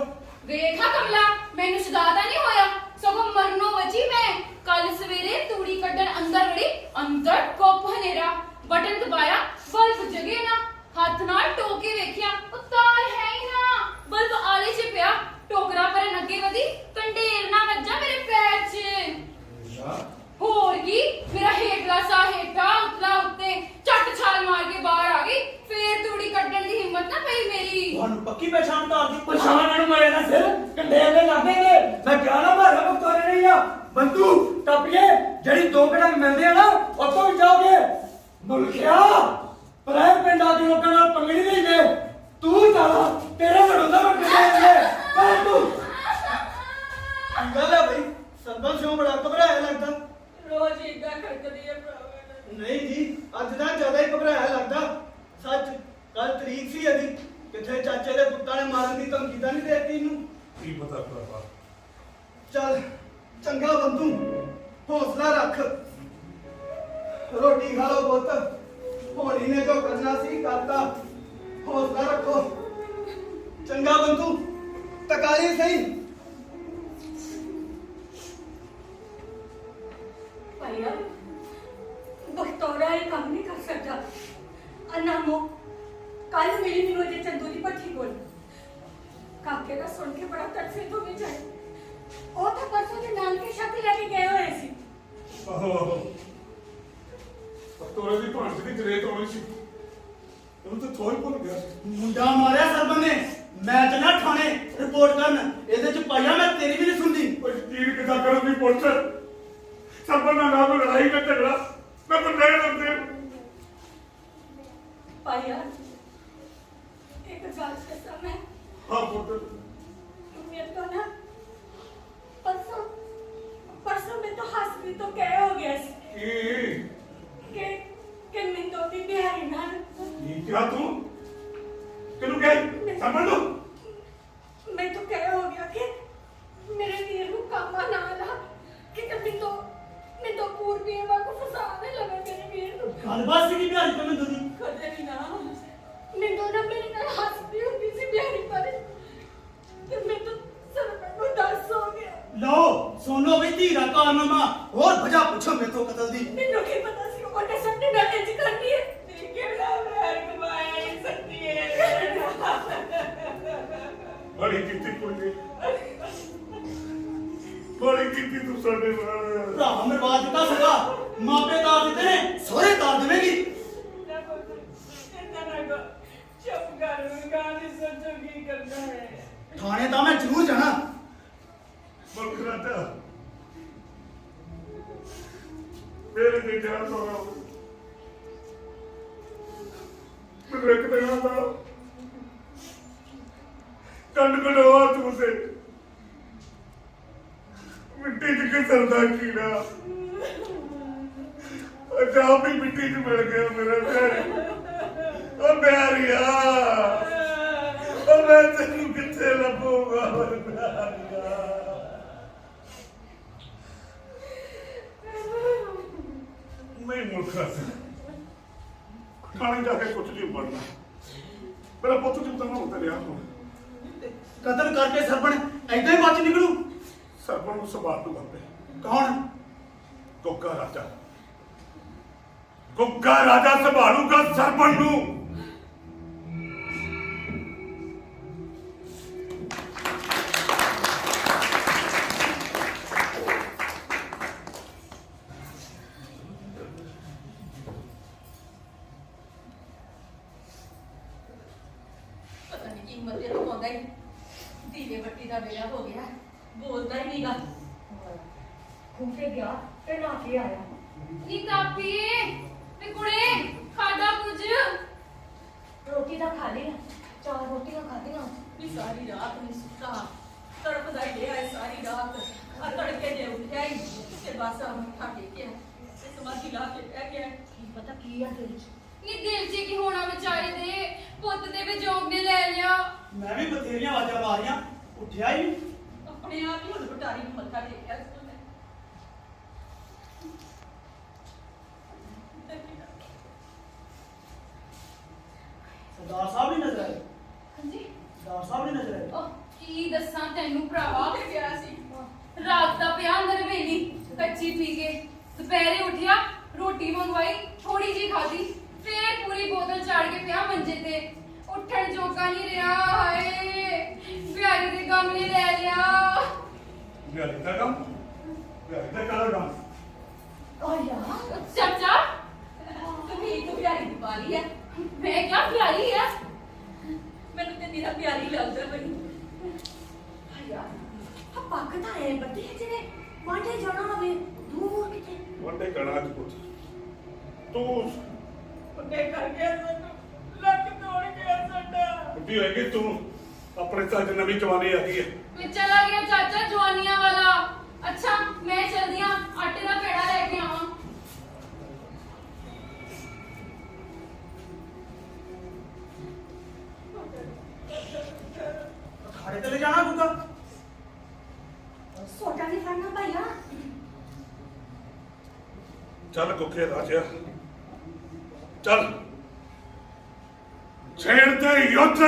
ਵੇਖਾ ਕਮਲਾ ਮੈਨੂੰ ਸ਼ਦਾਦਾ ਨਹੀਂ ਹੋਇਆ ਸਗੋਂ ਮਰਨੋਂ ਬਚੀ ਮੈਂ ਕੱਲ ਸਵੇਰੇ ਤੂੜੀ ਕੱਢਣ ਅੰਦਰ ਵੜੀ ਅੰਦਰ ਕੋਪ ਹਨੇਰਾ ਬਟਨ ਦਬਾਇਆ ਬਲਬ ਜਗੇ ਨਾ ਹੱਥ ਨਾਲ ਟੋਕੇ ਵੇਖਿਆ ਉਹ ਤਾਰ ਹੈ ਹੀ ਨਾ ਬਲਬ ਆਲੇ 'ਚ ਪਿਆ ਟੋਕਰਾ ਭਰਨ ਅੱਗੇ ਵਧੀ ਕੰਢੇਰ ਨਾ ਵੱਜਾ ਮੇਰੇ ਪੈਰ 'ਚ ਹੋਰ ਕੀ ਮੇਰਾ ਹੇਠਲਾ ਸਾਹ ਹੇਠਾਂ ਉਤਲਾ ਉੱਤੇ ਝੱਟ ਛਾਲ ਮਾਰ ਕੇ ਬਾਹਰ ਆ ਗਈ ਫੇਰ ਤੂੜੀ ਕੱਢਣ ਦੀ ਹਿੰਮਤ ਨਾ ਪਈ ਮੇਰੀ ਤੁਹਾਨੂੰ ਪੱਕੀ ਪਛਾਣ ਤਾਰ ਦੀ ਪਛਾਣ ਨੂੰ ਮਰੇ ਨਾ ਸਿਰ ਕੰਡੇਰ ਦੇ ਲਾਗੇ ਨੇ ਮੈਂ ਕਿਹਾ ਨਾ ਮਾਰਾ ਮੁਕਤਾਰੇ ਨਹੀਂ ਆ ਬੰਦੂ ਟੱਪੀਏ ਜਿਹੜੀ ਦੋ ਘੜਾਂ ਮਿਲਦੇ ਆ ਨਾ ਉੱਥੋਂ ਵੀ ਜਾਓਗੇ ਮੁਲਕਿਆ ਪਰਾਇ ਪਿੰਡਾਂ ਦੇ ਲੋਕਾਂ ਨਾਲ ਪੰਗੜੀ ਨਹੀਂ ਦੇ ਤੂੰ ਜਾਣਾ ਤੇਰਾ ਘੜੋਂ ਮੈਂ ਕਿੱਥੇ ਨੇ ਬੰਦੂ ਕੀ ਗੱਲ ਹੈ ਬਈ ਸਰਪੰਚ ਨੂੰ ਬੜਾ ਘਬਰਾਇਆ ਲੱਗਦਾ। ਰੋਜ਼ ਇਦਾਂ ਖੜਕਦੀ ਹੈ ਭਰਾਵਾ ਨਹੀਂ ਜੀ ਅੱਜ ਤਾਂ ਜ਼ਿਆਦਾ ਹੀ ਘਬਰਾਇਆ ਲੱਗਦਾ। ਸੱਚ ਕੱਲ ਤਰੀਕ ਸੀ ਇਹਦੀ ਕਿੱਥੇ ਚਾਚੇ ਦੇ ਪੁੱਤਾਂ ਨੇ ਮਾਰਨ ਦੀ ਧਮਕੀ ਤਾਂ ਨਹੀਂ ਦੇਤੀ ਇਹਨੂੰ। ਕੀ ਪਤਾ ਭਰਾਵਾ। ਚੱਲ ਚੰਗਾ ਬੰਦੂ ਹੌਸਲਾ ਰੱਖ ਰੋਟੀ ਖਾ ਲਓ ਪੁੱਤ ਹੋਣੀ ਨੇ ਜੋ ਕਰਨਾ ਸੀ ਕਰਤਾ ਹੌਸਲਾ ਰੱਖੋ ਚੰਗਾ ਬੰਦੂ ਤਕਾਲੀ ਸਹੀ। ਭਈਆ ਬਖਤੌਰਾ ਇਹ ਕੰਮ ਨਹੀਂ ਕਰ ਸਕਦਾ ਅਨਾਮੋ ਕੱਲ ਮਿਲੀ ਮੈਨੂੰ ਜੇ ਚੰਦੂ ਦੀ ਪੱਠੀ ਕੋਲ ਕਾਕੇ ਦਾ ਸੁਣ ਕੇ ਬੜਾ ਤਰਸੇ ਤੋਂ ਵੀ ਜਾਏ ਉਹ ਤਾਂ ਪਰਸੋਂ ਦੇ ਨਾਨਕੇ ਸ਼ਕਲ ਲੈ ਕੇ ਗਏ ਹੋਏ ਸੀ। ਆਹੋ ਤੋਰੇ ਦੀ ਭਾਂਜ ਦੀ ਜਰੇਤ ਹੋਣੀ ਸੀ ਉਹਨੂੰ ਤਾਂ ਥੋੜੀ ਭੁੱਲ ਗਿਆ ਸੀ। ਮੁੰਡਾ ਮਾਰਿਆ ਸਰਪੰਚ ਨੇ ਮੈਂ ਚਲਾ ਥਾਣੇ ਰਿਪੋਰਟ ਕਰਨ ਇਹਦੇ ਚ ਪਾਇਆ ਮੈਂ ਤੇਰੀ ਵੀ ਨਹੀਂ ਸੁਣਦੀ। ਉਹ ਯਕੀਨ ਕਿਦਾਂ ਕਰਨ ਦੀ ਪੁਲਿਸ ਸਰਪੰਚ ਨਾਲ ਨਾ ਕੋਈ ਲੜਾਈ ਨਾ ਝਗੜਾ ਮੈਂ ਬੰਦੇ ਲੰਦੇ ਭਈਆ ਇੱਕ ਗੱਲ ਦੱਸਾਂ ਮੈਂ ਹਾਂ ਪੁੱਤ ਮੇਰੇ ਤੋਂ ਨਾ परसों में तो हंस भी तो क्या हो गया कि मैं तो भी बिहारी ना ये क्या तू तेनू क्या समझ लो मैं तो क्या हो गया कि मेरे वीर को कामा ना ला कि मैं तो पूर्वी मां को फसाने लगा मेरे वीर को गलबात सी की बिहारी तो मैं दूधी कदे नहीं ना मैं तो ना मेरे नाल हंसती होती सी बिहारी पर कि मैं तो सरपंच को 10 हो गया लो सोनो भी धीरा कारनामा और वजह पूछो मैं तो कतल दी मैनू की पता सी ओने सट्टी ना इंज करनी है देखे ना प्यार कमाया नहीं सकती है बड़ी कितनी कोई नहीं बड़ी कितनी तू साडे नाल भरा मरवा दिता सगा मापे तार दिते ने सोरे तार देवेगी ना को चुप कर गाने सोचो की करना है थाने ता मैं जरूर जाना बलखराटा मेरे ते क्या सोना मैं एक दिन आता कंड कड़वा तू से मिट्टी च के सरदा कीड़ा अच्छा भी मिट्टी च मिल गया मेरा प्यारी ओ प्यारिया ओ मैं तेनू किथे लभूंगा प्यारिया मैं मूर्खा से ਥਾਣੇ ਜਾ ਕੇ ਕੁਝ ਨਹੀਂ ਬਣਨਾ। ਮੇਰਾ ਪੁੱਤ ਜਿੱਦਾਂ ਹੋ ਤੇ ਲਿਆ ਹੁਣ ਕਤਲ ਕਰਕੇ ਸਰਪਣ ਏਦਾਂ ਹੀ ਬਚ ਨਿਕਲੂ? ਸਰਪਣ ਨੂੰ ਸੰਭਾਲ ਲੂਗਾ ਆਪੇ। ਕੌਣ? ਗੁੱਗਾ ਰਾਜਾ। ਗੁੱਗਾ ਰਾਜਾ ਸੰਭਾਲੂਗਾ ਸਰਪਣ ਨੂੰ। ਪਤਾ ਨਹੀਂ ਕੀ ਮੱਥੇ ਤੋਂ ਆਉਂਦਾ ਹੀ ਦੀਵੇ ਬੱਤੀ ਦਾ ਵੇਲਾ ਹੋ ਗਿਆ, ਬੋਲਦਾ ਹੀ ਨਹੀਂਗਾ। ਖੂਫੇ ਗਿਆ ਤੇ ਨਾ ਕੇ ਆਇਆ। ਨੀ ਕਾਪੀ ਤੇ ਕੁੜੇ ਖਾਦਾ ਕੁਝ ਰੋਟੀ ਤਾਂ ਖਾ ਲਈ ਆ, 4 ਰੋਟੀਆਂ ਖਾਧੀਆਂ। ਵੀ ਸਾਰੀ ਰਾਤ ਨਹੀਂ ਸੁੱਤਾ, ਤੜਪਦਾ ਹੀ ਰਿਹਾ ਸਾਰੀ ਰਾਤ। ਆ ਤੜਕੇ ਜੇ ਉੱਠਿਆ ਹੀ ਤੇ ਬਸ ਆ ਮੱਥਾ ਟੇਕਿਆ ਤੇ ਸਮਾਧੀ ਲਾ ਕੇ ਬਹਿ ਗਿਆ। ਕੀ ਪਤਾ ਕੀ ਆ ਦਿਲ 'ਚ। ਨੀ ਦਿਲ 'ਚ ਕੀ ਹੋਣਾ ਵਿਚਾਰੇ ਦੇ, ਪੁੱਤ ਦੇ ਵਿਜੋਗ ਨੇ ਲੈ ਲਿਆ। ਮੈਂ ਵੀ ਬਥੇਰੀਆਂ ਆਵਾਜ਼ਾਂ ਮਾਰੀਆਂ, ਉੱਠਿਆ ਹੀ ਨਹੀਂ। ਆਪਣੇ ਆਪ ਹੀ ਹੁਣ ਬਟਾਰੀ ਨੂੰ ਮੱਥਾ ਟੇਕਿਆ ਸੀ ਉਹਨੇ। ਸਰਦਾਰ ਸਾਹਿਬ ਨਹੀਂ ਨਜ਼ਰ ਆਏ? ਹਾਂਜੀ ਸਰਦਾਰ ਸਾਹਿਬ ਨਹੀਂ ਨਜ਼ਰ ਆਏ? ਉਹ ਕੀ ਦੱਸਾਂ ਤੈਨੂੰ ਭਰਾਵਾ, ਤੇ ਗਿਆ ਸੀ ਰਾਤ ਦਾ ਪਿਆ ਅੰਦਰ ਹਵੇਲੀ ਕੱਚੀ ਪੀ ਕੇ, ਦੁਪਹਿਰੇ ਉੱਠਿਆ ਰੋਟੀ ਮੰਗਵਾਈ ਥੋੜੀ ਜੀ ਖਾਧੀ, ਫੇਰ ਪੂਰੀ ਬੋਤਲ ਚਾੜ ਕੇ ਪਿਆ ਮੰਜੇ ਤੇ, ਉੱਠਣ ਜੋਗਾ ਨਹੀਂ ਰਿਹਾ। ਹਾਏ ਬਿਹਾਰੀ ਦੇ ਗਮ ਨੇ ਲੈ ਲਿਆ। ਬਿਹਾਰੀ ਦਾ ਕੰਮ, ਬਿਹਾਰੀ ਦਾ ਕਾਲਾ ਕੰਮ। ਆ ਯਾਰ ਚਾਚਾ ਤੂੰ ਪਿਆਰੀ ਦੀ ਪਾਲੀ ਆ। ਮੈਂ ਕਿਹਾ ਬਿਹਾਰੀ ਆ? ਮੈਨੂੰ ਤੇ ਤੇਰਾ ਪਿਆਰੀ ਲੱਗਦਾ ਬਈ। ਯਾਰ ਆ ਪੱਕ ਤਾਂ ਐ ਬੱਤੇ ਜਿਹੜੇ ਵਾਂਡੇ ਜਾਣਾ ਹੋਵੇ ਦੂਰ ਕਿਤੇ ਵੱਡੇ ਕਣਾ ਚ ਪੁੱਤ ਤੂੰ ਪੱਕੇ ਕਰ ਗਿਆ ਸਾਨੂੰ, ਲੱਕ ਤੋੜ ਗਿਆ ਸਾਡਾ। ਬੁੱਢੀ ਹੋਏਗੀ ਤੂੰ। ਆਪਣੇ ਚੱਜ ਨਵੀਂ ਜਵਾਨੀ ਆ ਗਈ ਹੈ। ਮੈਂ ਚਲਾ ਗਿਆ ਚਾਚਾ ਜਵਾਨੀਆਂ ਵਾਲਾ। ਅੱਛਾ ਮੈਂ ਚਲਦੀ ਆਂ, ਆਟੇ ਦਾ ਪੇੜਾ ਲੈ ਕੇ ਆਵਾਂ। ਅਖਾੜੇ ਤੇ ਲੈ ਜਾਣਾ ਗੁੱਗਾ? ਸੋਟਾ ਨਹੀਂ ਫੜਨਾ ਭਾਈਆ। ਚੱਲ ਗੁੱਗੇ ਰਾਜਾ ਚੱਲ ਛੇੜਦੇ ਯੁੱਧ।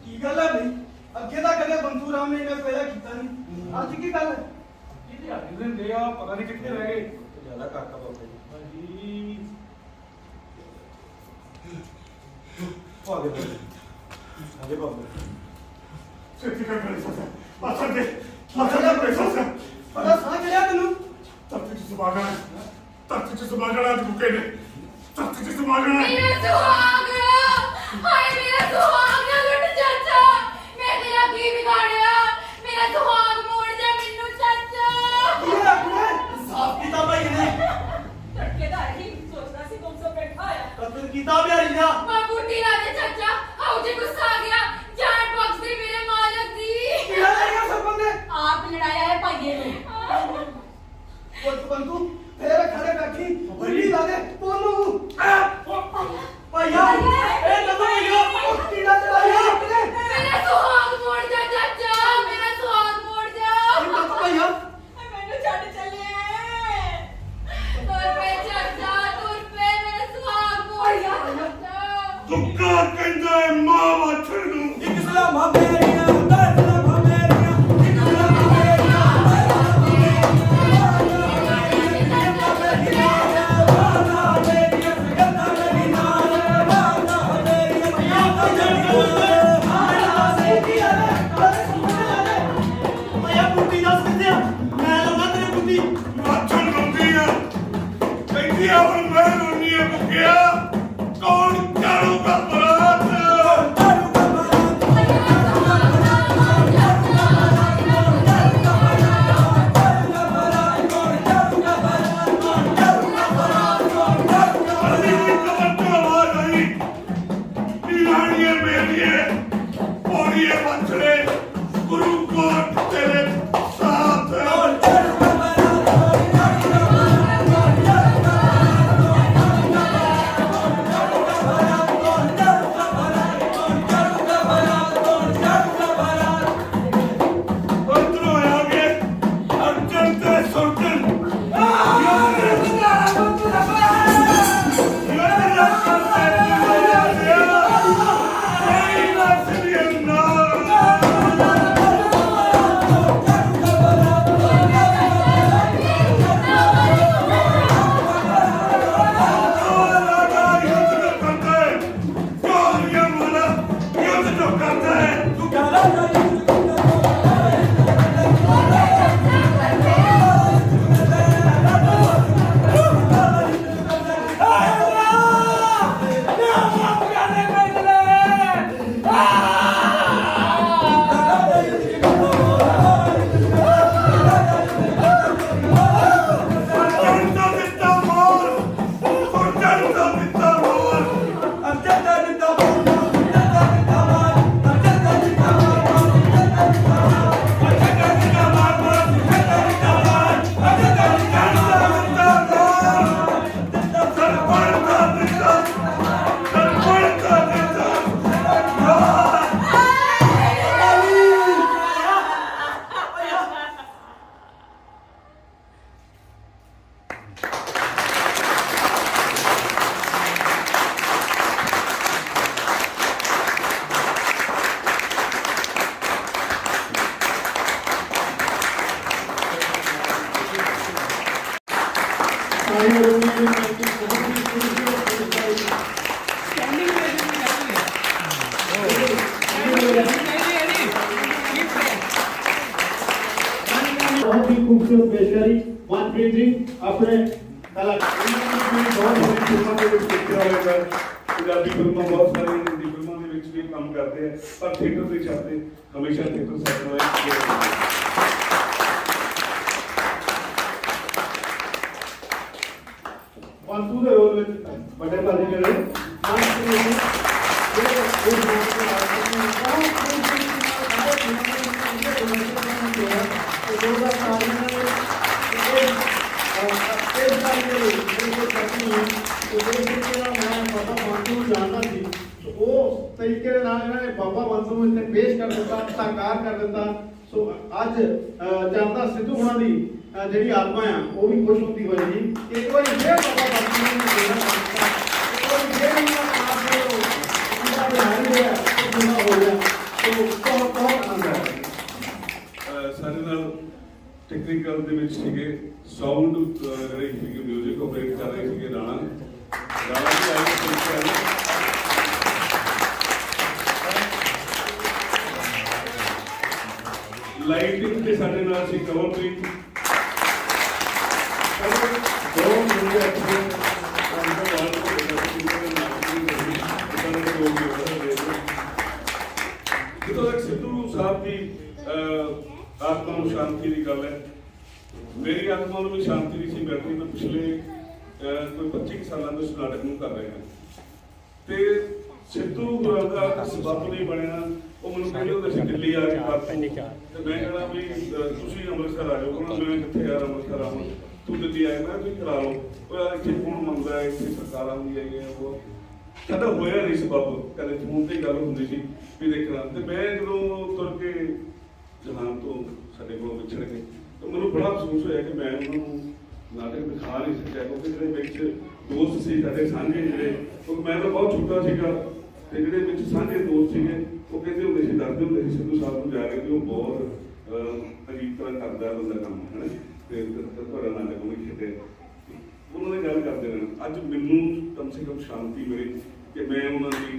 ਕੀ ਗੱਲ ਹੈ ਬਈ? ਅੱਗੇ ਤਾਂ ਕਦੇ ਬੰਸੂ ਰਾਮ ਨੇ ਇਹਨਾਂ ਪਹਿਲਾਂ ਕੀਤਾ ਨਹੀਂ, ਅੱਜ ਕੀ ਗੱਲ ਹੈ? ਇਹ ਦਿਹਾੜੀ ਦਿੰਦੇ ਆ, ਪਤਾ ਨਹੀਂ ਕਿੱਥੇ ਰਹਿ ਗਏ। ਜਿਆਦਾ ਕਰਤਾ ਬਾਬਾ ਜੀ। ਹਾਂਜੀ ਭਾਗੇ ਬਾਬਾ ਆਗੇ ਬਾਬਾ। ਛੇਤੀ ਕਰ ਮੇਰੇ ਸਾਥ ਅਸਰ ਦੇ ਮੇਰੇ ਸਾਥ। ਪਤਾ ਸਾਹ ਚੜਿਆ ਤੈਨੂੰ? ਧਰਤੀ ਚ ਸਮਾਗਣਾ ਹੈ, ਧਰਤੀ ਚ ਸਮਾਗਣਾ ਅੱਜ ਗੁੱਗੇ ਨੇ, ਧਰਤੀ ਚ ਸਮਾਗਣਾ ਹੈ। ਮੇਰਾ ਸੁਹਾਗ, ਹਾਏ ਮੇਰਾ ਸੁਹਾਗ ਲੁੱਟ ਚਾਚਾ। ਮੈਂ ਤੇਰਾ ਕੀ ਵਿਗਾੜਿਆ? ਮੇਰਾ ਸੁਹਾਗ ਮੋੜ ਜਾ ਮੈਨੂੰ ਚਾਚਾ। ਕੀ ਹੋਇਆ ਕੁੜੇ? ਸਾਫ ਕੀਤਾ ਭਾਈ ਨੇ। ਠੇਕੇਦਾਰ ਹੀ ਸੋਚਦਾ ਸੀ ਤੁਮ ਸੋ ਬੈਠਾ ਆ। ਕਤਲ ਕੀਤਾ ਬਿਹਾਰੀ ਦਾ। ਮੈਂ ਬੂਟੀ ਲਾ ਦੇ ਚਾਚਾ, ਆਉ ਜੇ ਗੁੱਸਾ ਆ ਗਿਆ, ਜਾਨ ਬਖਸ਼ ਦੇ ਮੇਰੇ ਮਾਲਕ ਦੀ। ਕਿਹੜਾ ਲੜਿਆ ਸਰਪੰਚ ਨੇ? ਆਪ ਲੜਾਇਆ ਹੈ ਭਾਈਏ ਨੂੰ। ਪੁੱਤ ਬੰਤੂ ਫੇਰ ਖੜੇ ਬੈਠੀ, ਗੁੱਲੀ ਲਾ ਦੇ, ਬੋਲੂ। ਭਾਈਆ ਇਹ ਕਦੋਂ ਹੋਇਆ? सारे लोगों ने बहुत ही खूबसूरत बहुत ही खूबसूरत पेशकारी मनप्रीत जी अपने ਪੰਜਾਬੀ ਫਿਲਮਾਂ ਬਹੁਤ ਸਾਰੀਆਂ ਹਿੰਦੀ ਫਿਲਮਾਂ ਦੇ ਵਿੱਚ ਵੀ ਕੰਮ ਕਰਦੇ ਆ ਪਰ ਥੀਏਟਰ ਦੇ ਚਾਹਤੇ ਹਮੇਸ਼ਾ ਥੀਏਟਰ ਸਾਡੇ ਨਾਲ ਪੰਤੂ ਦੇ ਰੋਲ ਵਿੱਚ ਵੱਡੇ ਭਾਜੀ ਜਿਹੜੇ ਤਰੀਕੇ ਦੇ ਨਾਲ ਇਹਨਾਂ ਨੇ ਬਾਬਾ ਬੰਸੂ ਨੂੰ ਇੱਥੇ ਪੇਸ਼ ਕਰ ਦਿੱਤਾ, ਸਾਕਾਰ ਕਰ ਦਿੱਤਾ। ਸੋ ਅੱਜ ਚਰਦਾ ਸਿੱਧੂ ਹੋਣਾ ਦੀ ਜਿਹੜੀ ਆਤਮਾ ਆ ਉਹ ਵੀ ਖੁਸ਼ ਹੁੰਦੀ ਹੋਏਗੀ ਕਿ ਇੱਕ ਵਾਰੀ ਫੇਰ ਬਾਬਾ ਬੰਸੂ ਨੂੰ ਦੇਣਾ ਚਾਹੀਦਾ, ਇੱਕ ਵਾਰੀ ਫੇਰ ਇਹਨਾਂ ਆਪ ਨੂੰ ਪੂਰਾ ਬਿਹਾਰੀ ਹੋਇਆ ਉਹ ਪੂਰਾ ਹੋ ਗਿਆ। ਸੋ ਬਹੁਤ ਆਨੰਦ ਆਇਆ। ਸਾਡੇ ਨਾਲ ਟੈਕਨੀਕਲ ਦੇ ਵਿੱਚ ਸੀਗੇ ਸਾਊਂਡ ਜਿਹੜੇ ਸੀਗੇ ਮਿਊਜ਼ਿਕ ਆਪਰੇਟ ਕਰ ਰਹੇ ਸੀਗੇ ਰਾਣਾ ਜੀ ਆਏ ਲਾਈਟਿੰਗ ਤੇ ਸਾਡੇ ਨਾਲ ਸੀ ਕਵਰਪ੍ਰੀਤ ਦੋ ਮੁੰਡੇ ਆਪਣੇ ਜਦੋਂ ਤੱਕ ਸਿੱਧੂ ਸਾਹਿਬ ਦੀ ਆਤਮਾ ਨੂੰ ਸ਼ਾਂਤੀ ਦੀ ਗੱਲ ਹੈ, ਮੇਰੀ ਆਤਮਾ ਨੂੰ ਵੀ ਸ਼ਾਂਤੀ ਦੀ ਸੀ ਬੈਠੀ। ਮੈਂ ਪਿਛਲੇ ਕੋਈ 25 ਸਾਲਾਂ ਤੋਂ ਇਸ ਨਾਟਕ ਨੂੰ ਕਰ ਰਿਹਾ ਤੇ ਸਿੱਧੂ ਦਾ ਸਬੱਬ ਨਹੀਂ ਬਣਿਆ। ਉਹ ਮੈਨੂੰ ਕਹਿੰਦੇ ਹੁੰਦੇ ਸੀ ਦਿੱਲੀ ਆ ਕੇ ਬਾਤ ਤੇ ਮੈਂ ਕਹਿਣਾ ਵੀ ਤੁਸੀਂ ਅੰਮ੍ਰਿਤਸਰ ਆ ਜਾਓ। ਉਹਨਾਂ ਮੈਂ ਕਿੱਥੇ ਯਾਰ ਅੰਮ੍ਰਿਤਸਰ ਆਵਾਂ, ਤੂੰ ਦਿੱਲੀ ਆਏ ਮੈਂ ਤੁਸੀਂ ਕਰਾ ਲਓ। ਉਹ ਯਾਰ ਇੱਥੇ ਕੌਣ ਮੰਗਦਾ, ਇੱਥੇ ਸਰਕਾਰਾਂ ਹੁੰਦੀਆਂ ਹੈਗੀਆਂ। ਉਹ ਸਾਡਾ ਹੋਇਆ ਨਹੀਂ ਸਬੱਬ, ਕਦੇ ਫੋਨ ਤੇ ਗੱਲ ਹੁੰਦੀ ਸੀ ਵੀ ਦੇਖਣਾ। ਤੇ ਮੈਂ ਜਦੋਂ ਤੁਰ ਕੇ ਜਹਾਨ ਤੋਂ ਸਾਡੇ ਕੋਲ ਵਿਛੜ ਗਏ ਤਾਂ ਮੈਨੂੰ ਬੜਾ ਅਫਸੋਸ ਹੋਇਆ ਕਿ ਮੈਂ ਉਹਨਾਂ ਨੂੰ ਨਾਟਕ ਦਿਖਾ ਨਹੀਂ ਸਕਿਆ ਕਿਉਂਕਿ ਜਿਹੜੇ ਵਿੱਚ ਦੋਸਤ ਸੀ ਸਾਡੇ ਸਾਂਝੇ ਜਿਹੜੇ, ਕਿਉਂਕਿ ਮੈਂ ਤਾਂ ਬਹੁਤ ਛੋਟਾ ਸੀਗਾ ਤੇ ਜਿਹੜੇ ਵਿੱਚ ਸਾਂਝੇ ਦੋਸਤ ਸੀਗੇ ਉਹ ਕਹਿੰਦੇ ਹੁੰਦੇ ਸੀ, ਦੱਸਦੇ ਹੁੰਦੇ ਸੀ ਸਿੱਧੂ ਸਾਹਿਬ ਨੂੰ ਜਾ ਕੇ ਕਿ ਉਹ ਬਹੁਤ ਅਜੀਬ ਤਰ੍ਹਾਂ ਕਰਦਾ ਬੰਦਾ ਕੰਮ ਹੈ ਨਾ ਤੇ ਤੁਹਾਡਾ ਨਾਟਕ ਉਹਨੇ ਖੇਡੇ। ਉਹਨਾਂ ਨੇ ਗੱਲ ਕਰਦੇ ਨੇ ਅੱਜ ਮੈਨੂੰ ਕਮ ਸੇ ਕਮ ਸ਼ਾਂਤੀ ਮਿਲੀ ਕਿ ਮੈਂ ਉਹਨਾਂ ਦੀ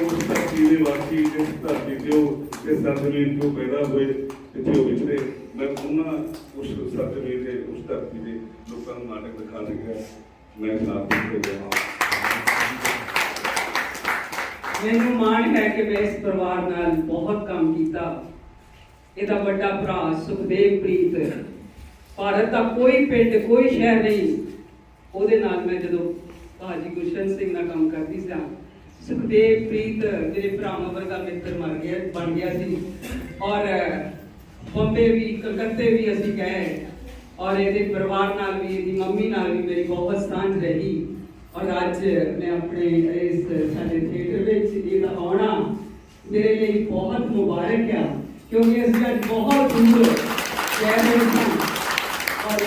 ਉਸ ਧਰਤੀ ਦੇ ਵਾਸੀ ਇਸ ਧਰਤੀ ਤੇ ਉਹ ਇਸ ਸਰਜ਼ਮੀਨ ਤੋਂ ਪੈਦਾ ਹੋਏ ਇੱਥੇ ਉਹ ਵਿਚਰੇ। ਮੈਂ ਉਹਨਾਂ ਉਸ ਸਰਜ਼ਮੀਨ ਤੇ ਉਸ ਧਰਤੀ ਦੇ ਲੋਕਾਂ ਨੂੰ ਨਾਟਕ ਦਿਖਾ ਸਕਿਆ। ਮੈਂ ਸਾਥ ਹੋ ਗਿਆ। ਮੈਨੂੰ ਮਾਣ ਹੈ ਕਿ ਮੈਂ ਇਸ ਪਰਿਵਾਰ ਨਾਲ ਬਹੁਤ ਕੰਮ ਕੀਤਾ। ਇਹਦਾ ਵੱਡਾ ਭਰਾ ਸੁਖਦੇਵ ਪ੍ਰੀਤ, ਭਾਰਤ ਦਾ ਕੋਈ ਪਿੰਡ ਕੋਈ ਸ਼ਹਿਰ ਨਹੀਂ ਉਹਦੇ ਨਾਲ ਮੈਂ ਜਦੋਂ ਭਾਜੀ ਗੁਰਸ਼ਨ ਸਿੰਘ ਨਾਲ ਕੰਮ ਕਰਦੀ ਸਾਂ। ਸੁਖਦੇਵ ਪ੍ਰੀਤ ਮੇਰੇ ਭਰਾਵਾਂ ਵਰਗਾ ਮਿੱਤਰ ਬਣ ਗਿਆ ਸੀ ਔਰ ਬੰਬੇ ਵੀ ਕਲਕੱਤੇ ਵੀ ਅਸੀਂ ਗਏ ਔਰ ਇਹਦੇ ਪਰਿਵਾਰ ਨਾਲ ਵੀ ਇਹਦੀ ਮੰਮੀ ਨਾਲ ਵੀ ਮੇਰੀ ਬਹੁਤ ਸਾਂਝ ਰਹੀ। ਔਰ ਅੱਜ ਮੈਂ ਆਪਣੇ ਇਸ ਸਾਡੇ ਥੀਏਟਰ ਵਿੱਚ ਇਹਦਾ ਆਉਣਾ ਮੇਰੇ ਲਈ ਬਹੁਤ ਮੁਬਾਰਕ ਆ ਕਿਉਂਕਿ ਅਸੀਂ ਅੱਜ ਬਹੁਤ ਦੂਰ ਗਏ ਹੋਏ ਹਾਂ ਔਰ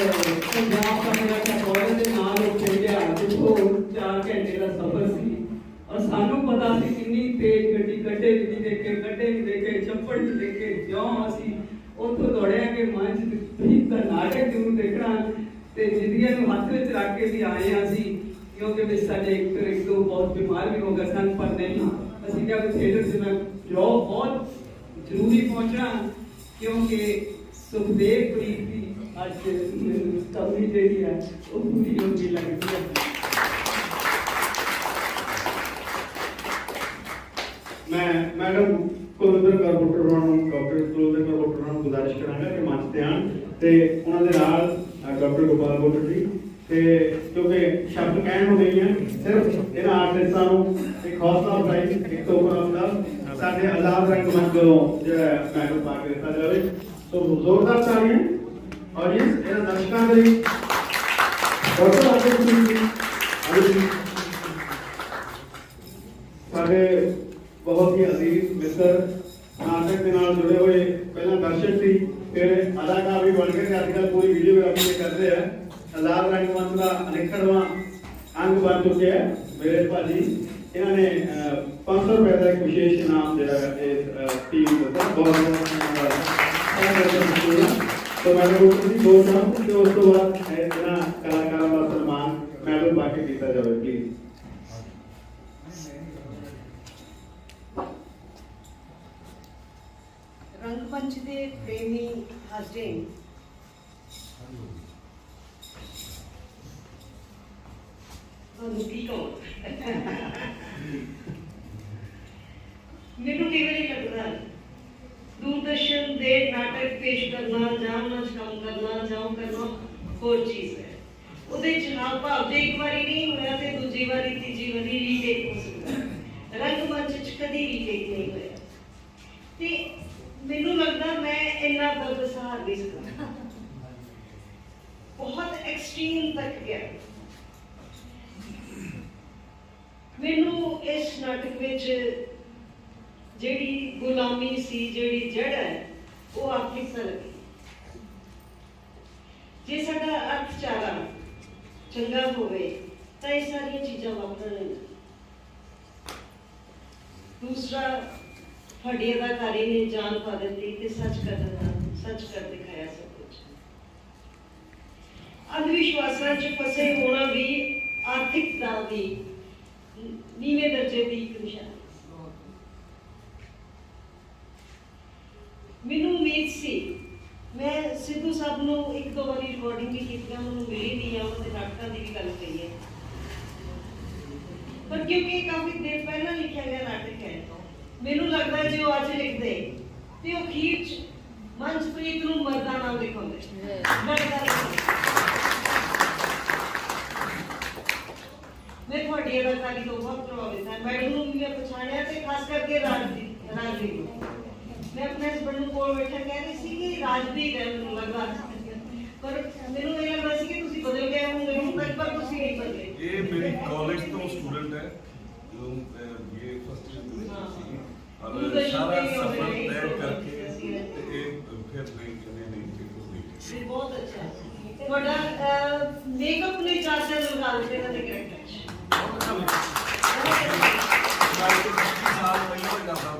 ਪੰਜਾਬ ਦਾ ਮੇਰਾ ਟੈਗੋਰ ਦੇ ਨਾਲ ਉੱਥੇ ਗਿਆ ਜਿੱਥੋਂ 4 ਘੰਟੇ ਦਾ ਸਫ਼ਰ ਸੀ ਔਰ ਸਾਨੂੰ ਪਤਾ ਸੀ ਕਿੰਨੀ ਤੇਜ਼ ਗੱਡੀ ਕੱਢੇ ਨਹੀਂ ਦੇਖੇ ਚੱਪੜ ਚ ਦੇਖੇ ਜਿਉਂ ਅਸੀਂ ਉੱਥੋਂ ਦੌੜਿਆ ਕਿ ਮੰਚ ਪ੍ਰੀਤ ਦਾ ਨਾਟਕ ਜ਼ਰੂਰ ਦੇਖਣਾ ਤੇ ਜ਼ਿੰਦਗੀ ਨੂੰ ਹੱਥ ਵਿੱਚ ਰੱਖ ਕੇ ਵੀ ਆਏ ਹਾਂ ਅਸੀਂ ਕਿਉਂਕਿ ਵਿੱਚ ਸਾਡੇ ਇੱਕ ਦੋ ਬਹੁਤ ਬਿਮਾਰ ਵੀ ਹੋ ਗਏ ਸਨ ਪਰ ਨਹੀਂ ਅਸੀਂ ਕਿਹਾ ਕਿ ਥੀਏਟਰ 'ਚ ਮੈਂ ਜੋ ਬਹੁਤ ਜ਼ਰੂਰੀ ਪਹੁੰਚਣਾ ਕਿਉਂਕਿ ਸੁਖਦੇਵ ਪ੍ਰੀਤ ਦੀ ਅੱਜ ਕਵੀ ਜਿਹੜੀ ਹੈ ਉਹ ਪੂਰੀ ਹੋ ਗਈ ਲੱਗਦੀ ਹੈ। मैं मैडम कुलविंदर कौर बुੱਟਰ ਹੋਣਾ ਨੂੰ ਡਾਕਟਰ ਕੁਲਵਿੰਦਰ ਕੌਰ बुੱਟਰ ਹੋਣਾ ਨੂੰ ਗੁਜ਼ਾਰਿਸ਼ ਕਰਾਂਗਾ ਕਿ ਮੰਚ ਤੇ ਆਣ ਤੇ ਉਹਨਾਂ ਦੇ ਨਾਲ ਡਾਕਟਰ ਗੋਪਾਲ बुੱਟਰ ਜੀ ਤੇ ਕਿਉਂਕਿ ਸ਼ਬਦ ਕਹਿਣ ਨੂੰ ਨਹੀਂ ਹੈ ਸਿਰਫ ਇਹਨਾਂ ਆਰਟਿਸਟਾਂ ਨੂੰ ਇੱਕ ਹੌਸਲਾ ਅਫਜ਼ਾਈ ਇੱਕ ਤੋਹਫਾ ਹੁੰਦਾ ਸਾਡੇ ਆਜ਼ਾਦ ਰੰਗ ਮੰਚ ਵੱਲੋਂ ਜਿਹੜਾ ਮੈਡਮ ਪਾ ਕੇ ਦਿੱਤਾ ਜਾਵੇ। ਸੋ ਜ਼ੋਰਦਾਰ ਤਾੜੀਆਂ ਆਡੀਅנס ਇਹਨਾਂ ਦਰਸ਼ਕਾਂ ਦੇ ਲਈ ਡਾਕਟਰ ਅਰਜਨ ਸਿੰਘ ਜੀ ਸਾਡੇ बहुत ही अजीज मित्र नाटक के नाल जुड़े हुए पहला दर्शक थी फिर अदाकार भी बन गए आजकल पूरी वीडियोग्राफी कर रहे हैं। आजाद रंगमंच का अनिखड़वां अंग बन चुके हैं मेरे भाजी इन्होंने 500 रुपए का एक विशेष इनाम जो है इस टीम को बहुत बहुत धन्यवाद। तो मैंने वो किसी दो नाम कि उस तो बाद इतना कलाकारों का सम्मान मैडम बाकी किया जाए प्लीज। रंगमंच के प्रेमी हाजरीन ਮੈਨੂੰ ਕਈ ਵਾਰੀ ਲੱਗਦਾ दूरदर्शन ਦੇ ਨਾਟਕ ਪੇਸ਼ ਕਰਨਾ ਜਾਂ ਮੰਚ ਕੰਮ ਕਰਨਾ ਜਾਂ ਕਰਨਾ ਹੋਰ ਚੀਜ਼ ਹੈ। ਉਹਦੇ ਚ ਹਾਵ ਭਾਵ ਦੇ ਇੱਕ ਵਾਰੀ ਨਹੀਂ ਹੋਇਆ ਤੇ ਦੂਜੀ ਵਾਰੀ ਤੀਜੀ ਵਾਰੀ ਰੀਟੇਕ ਹੋ ਸਕਦਾ। ਰੰਗਮੰਚ ਚ ਕਦੀ ਰੀਟੇਕ ਨਹੀਂ ਹੋਇਆ ਤੇ ਮੈਨੂੰ ਲੱਗਦਾ ਮੈਂ ਇੰਨਾ ਦਰਦ ਸਹਾਰ ਨਹੀਂ ਸਕਦਾ। ਬਹੁਤ ਐਕਸਟ੍ਰੀਮ ਤੱਕ ਗਿਆ। ਮੈਨੂੰ ਇਸ ਨਾਟਕ ਵਿੱਚ ਜਿਹੜੀ ਗੁਲਾਮੀ ਸੀ, ਜਿਹੜੀ ਜੜ ਹੈ, ਉਹ ਆਖਿਰ ਲੱਗੀ। ਜੇ ਸਾਡਾ ਅਰਥਚਾਰਾ ਚੰਗਾ ਹੋਵੇ ਤਾਂ ਇਹ ਸਾਰੀਆਂ ਚੀਜ਼ਾਂ ਵਾਪਰਨਗੀਆਂ। ਦੂਸਰਾ, ਤੁਹਾਡੀ ਅਦਾਕਾਰੀ ਨੇ ਜਾਨ ਪਾ ਦਿੱਤੀ ਤੇ ਸੱਚ ਕਰ ਦਿੱਤਾ, ਸੱਚ ਕਰ ਦਿਖਾਇਆ ਸਭ ਕੁਝ। ਅੰਧ-ਵਿਸ਼ਵਾਸਾਂ 'ਚ ਫਸੇ ਹੋਣਾ ਵੀ ਆਰਥਿਕ ਦਾ ਵੀ ਨੀਵੇਂ ਦਰਜੇ ਦੀ ਇੱਕ ਨਿਸ਼ਾਨੀ। ਮੈਨੂੰ ਉਮੀਦ ਸੀ, ਮੈਂ ਸਿੱਧੂ ਸਾਹਿਬ ਨੂੰ ਇੱਕ ਦੋ ਵਾਰੀ ਰਿਕਾਰਡਿੰਗ ਵੀ ਕੀਤੀਆਂ, ਮੈਨੂੰ ਮਿਲੀ ਨਹੀਂ ਆ, ਉਹਦੇ ਨਾਟਕਾਂ ਦੀ ਵੀ ਗੱਲ ਕਹੀ ਹੈ, ਪਰ ਕਿਉਂਕਿ ਇਹ ਕਾਫੀ ਦੇਰ ਪਹਿਲਾਂ ਲਿਖਿਆ ਗਿਆ ਨਾਟਕ ਹੈ, ਮੈਨੂੰ ਲੱਗਦਾ ਜੇ ਉਹ ਅੱਜ ਲਿਖਦੇ ਤੇ ਉਹ ਅਖੀਰ 'ਚ ਮਨਪ੍ਰੀਤ ਨੂੰ ਮਰਦਾ ਨਾਮ ਲਿਖਾਉਂਦੇ। ਮੈਂ ਤੁਹਾਡੀ ਅਦਾਕਾਰੀ ਤੋਂ ਬਹੁਤ ਪ੍ਰਭਾਵਿਤ ਹਾਂ। ਮੈਡਮ ਨੂੰ ਵੀ ਮੈਂ ਪਛਾਣਿਆ ਤੇ ਖਾਸ ਕਰਕੇ ਰਾਜਵੀਰ ਨੂੰ। ਮੈਂ ਆਪਣੇ ਹਸਬੈਂਡ ਨੂੰ ਕੋਲ ਬੈਠਾ ਕਹਿ ਰਹੀ ਸੀ ਕਿ ਰਾਜਵੀਰ ਹੈ ਮੈਨੂੰ ਲੱਗਦਾ, ਪਰ ਮੈਨੂੰ ਇਹ ਲੱਗਦਾ ਸੀ ਕਿ ਤੁਸੀਂ ਬਦਲ ਗਏ ਹੋਗੇ ਹੁਣ ਤੱਕ, ਪਰ ਤੁਸੀਂ ਨਹੀਂ ਬਦਲੇ। ਇਹ ਮੇਰੀ ਕਾਲਜ ਤੋਂ ਸਟੂਡੈਂਟ ਹੈ ਜੋ ਇਹ ਫਸਟ ਈਅਰ ਦੇ ਸੀ ਔਰ ਸਾਰਾ ਸਫਰ ਤੈਅ ਕਰਕੇ ਤੇ ਇਹ ਫਿਰ ਨਹੀਂ ਇਹ ਬਹੁਤ ਅੱਛਾ ਹੈ। ਤੁਹਾਡਾ ਮੇਕਅਪ ਨੇ ਚਾਰ ਚਾਰ ਲਗਾ ਦਿੱਤੇ ਇਹਨਾਂ ਦੇ ਕਰੈਕਟਰ 'ਚ। ਸਾਲ ਪਹਿਲਾਂ ਕਰਦਾ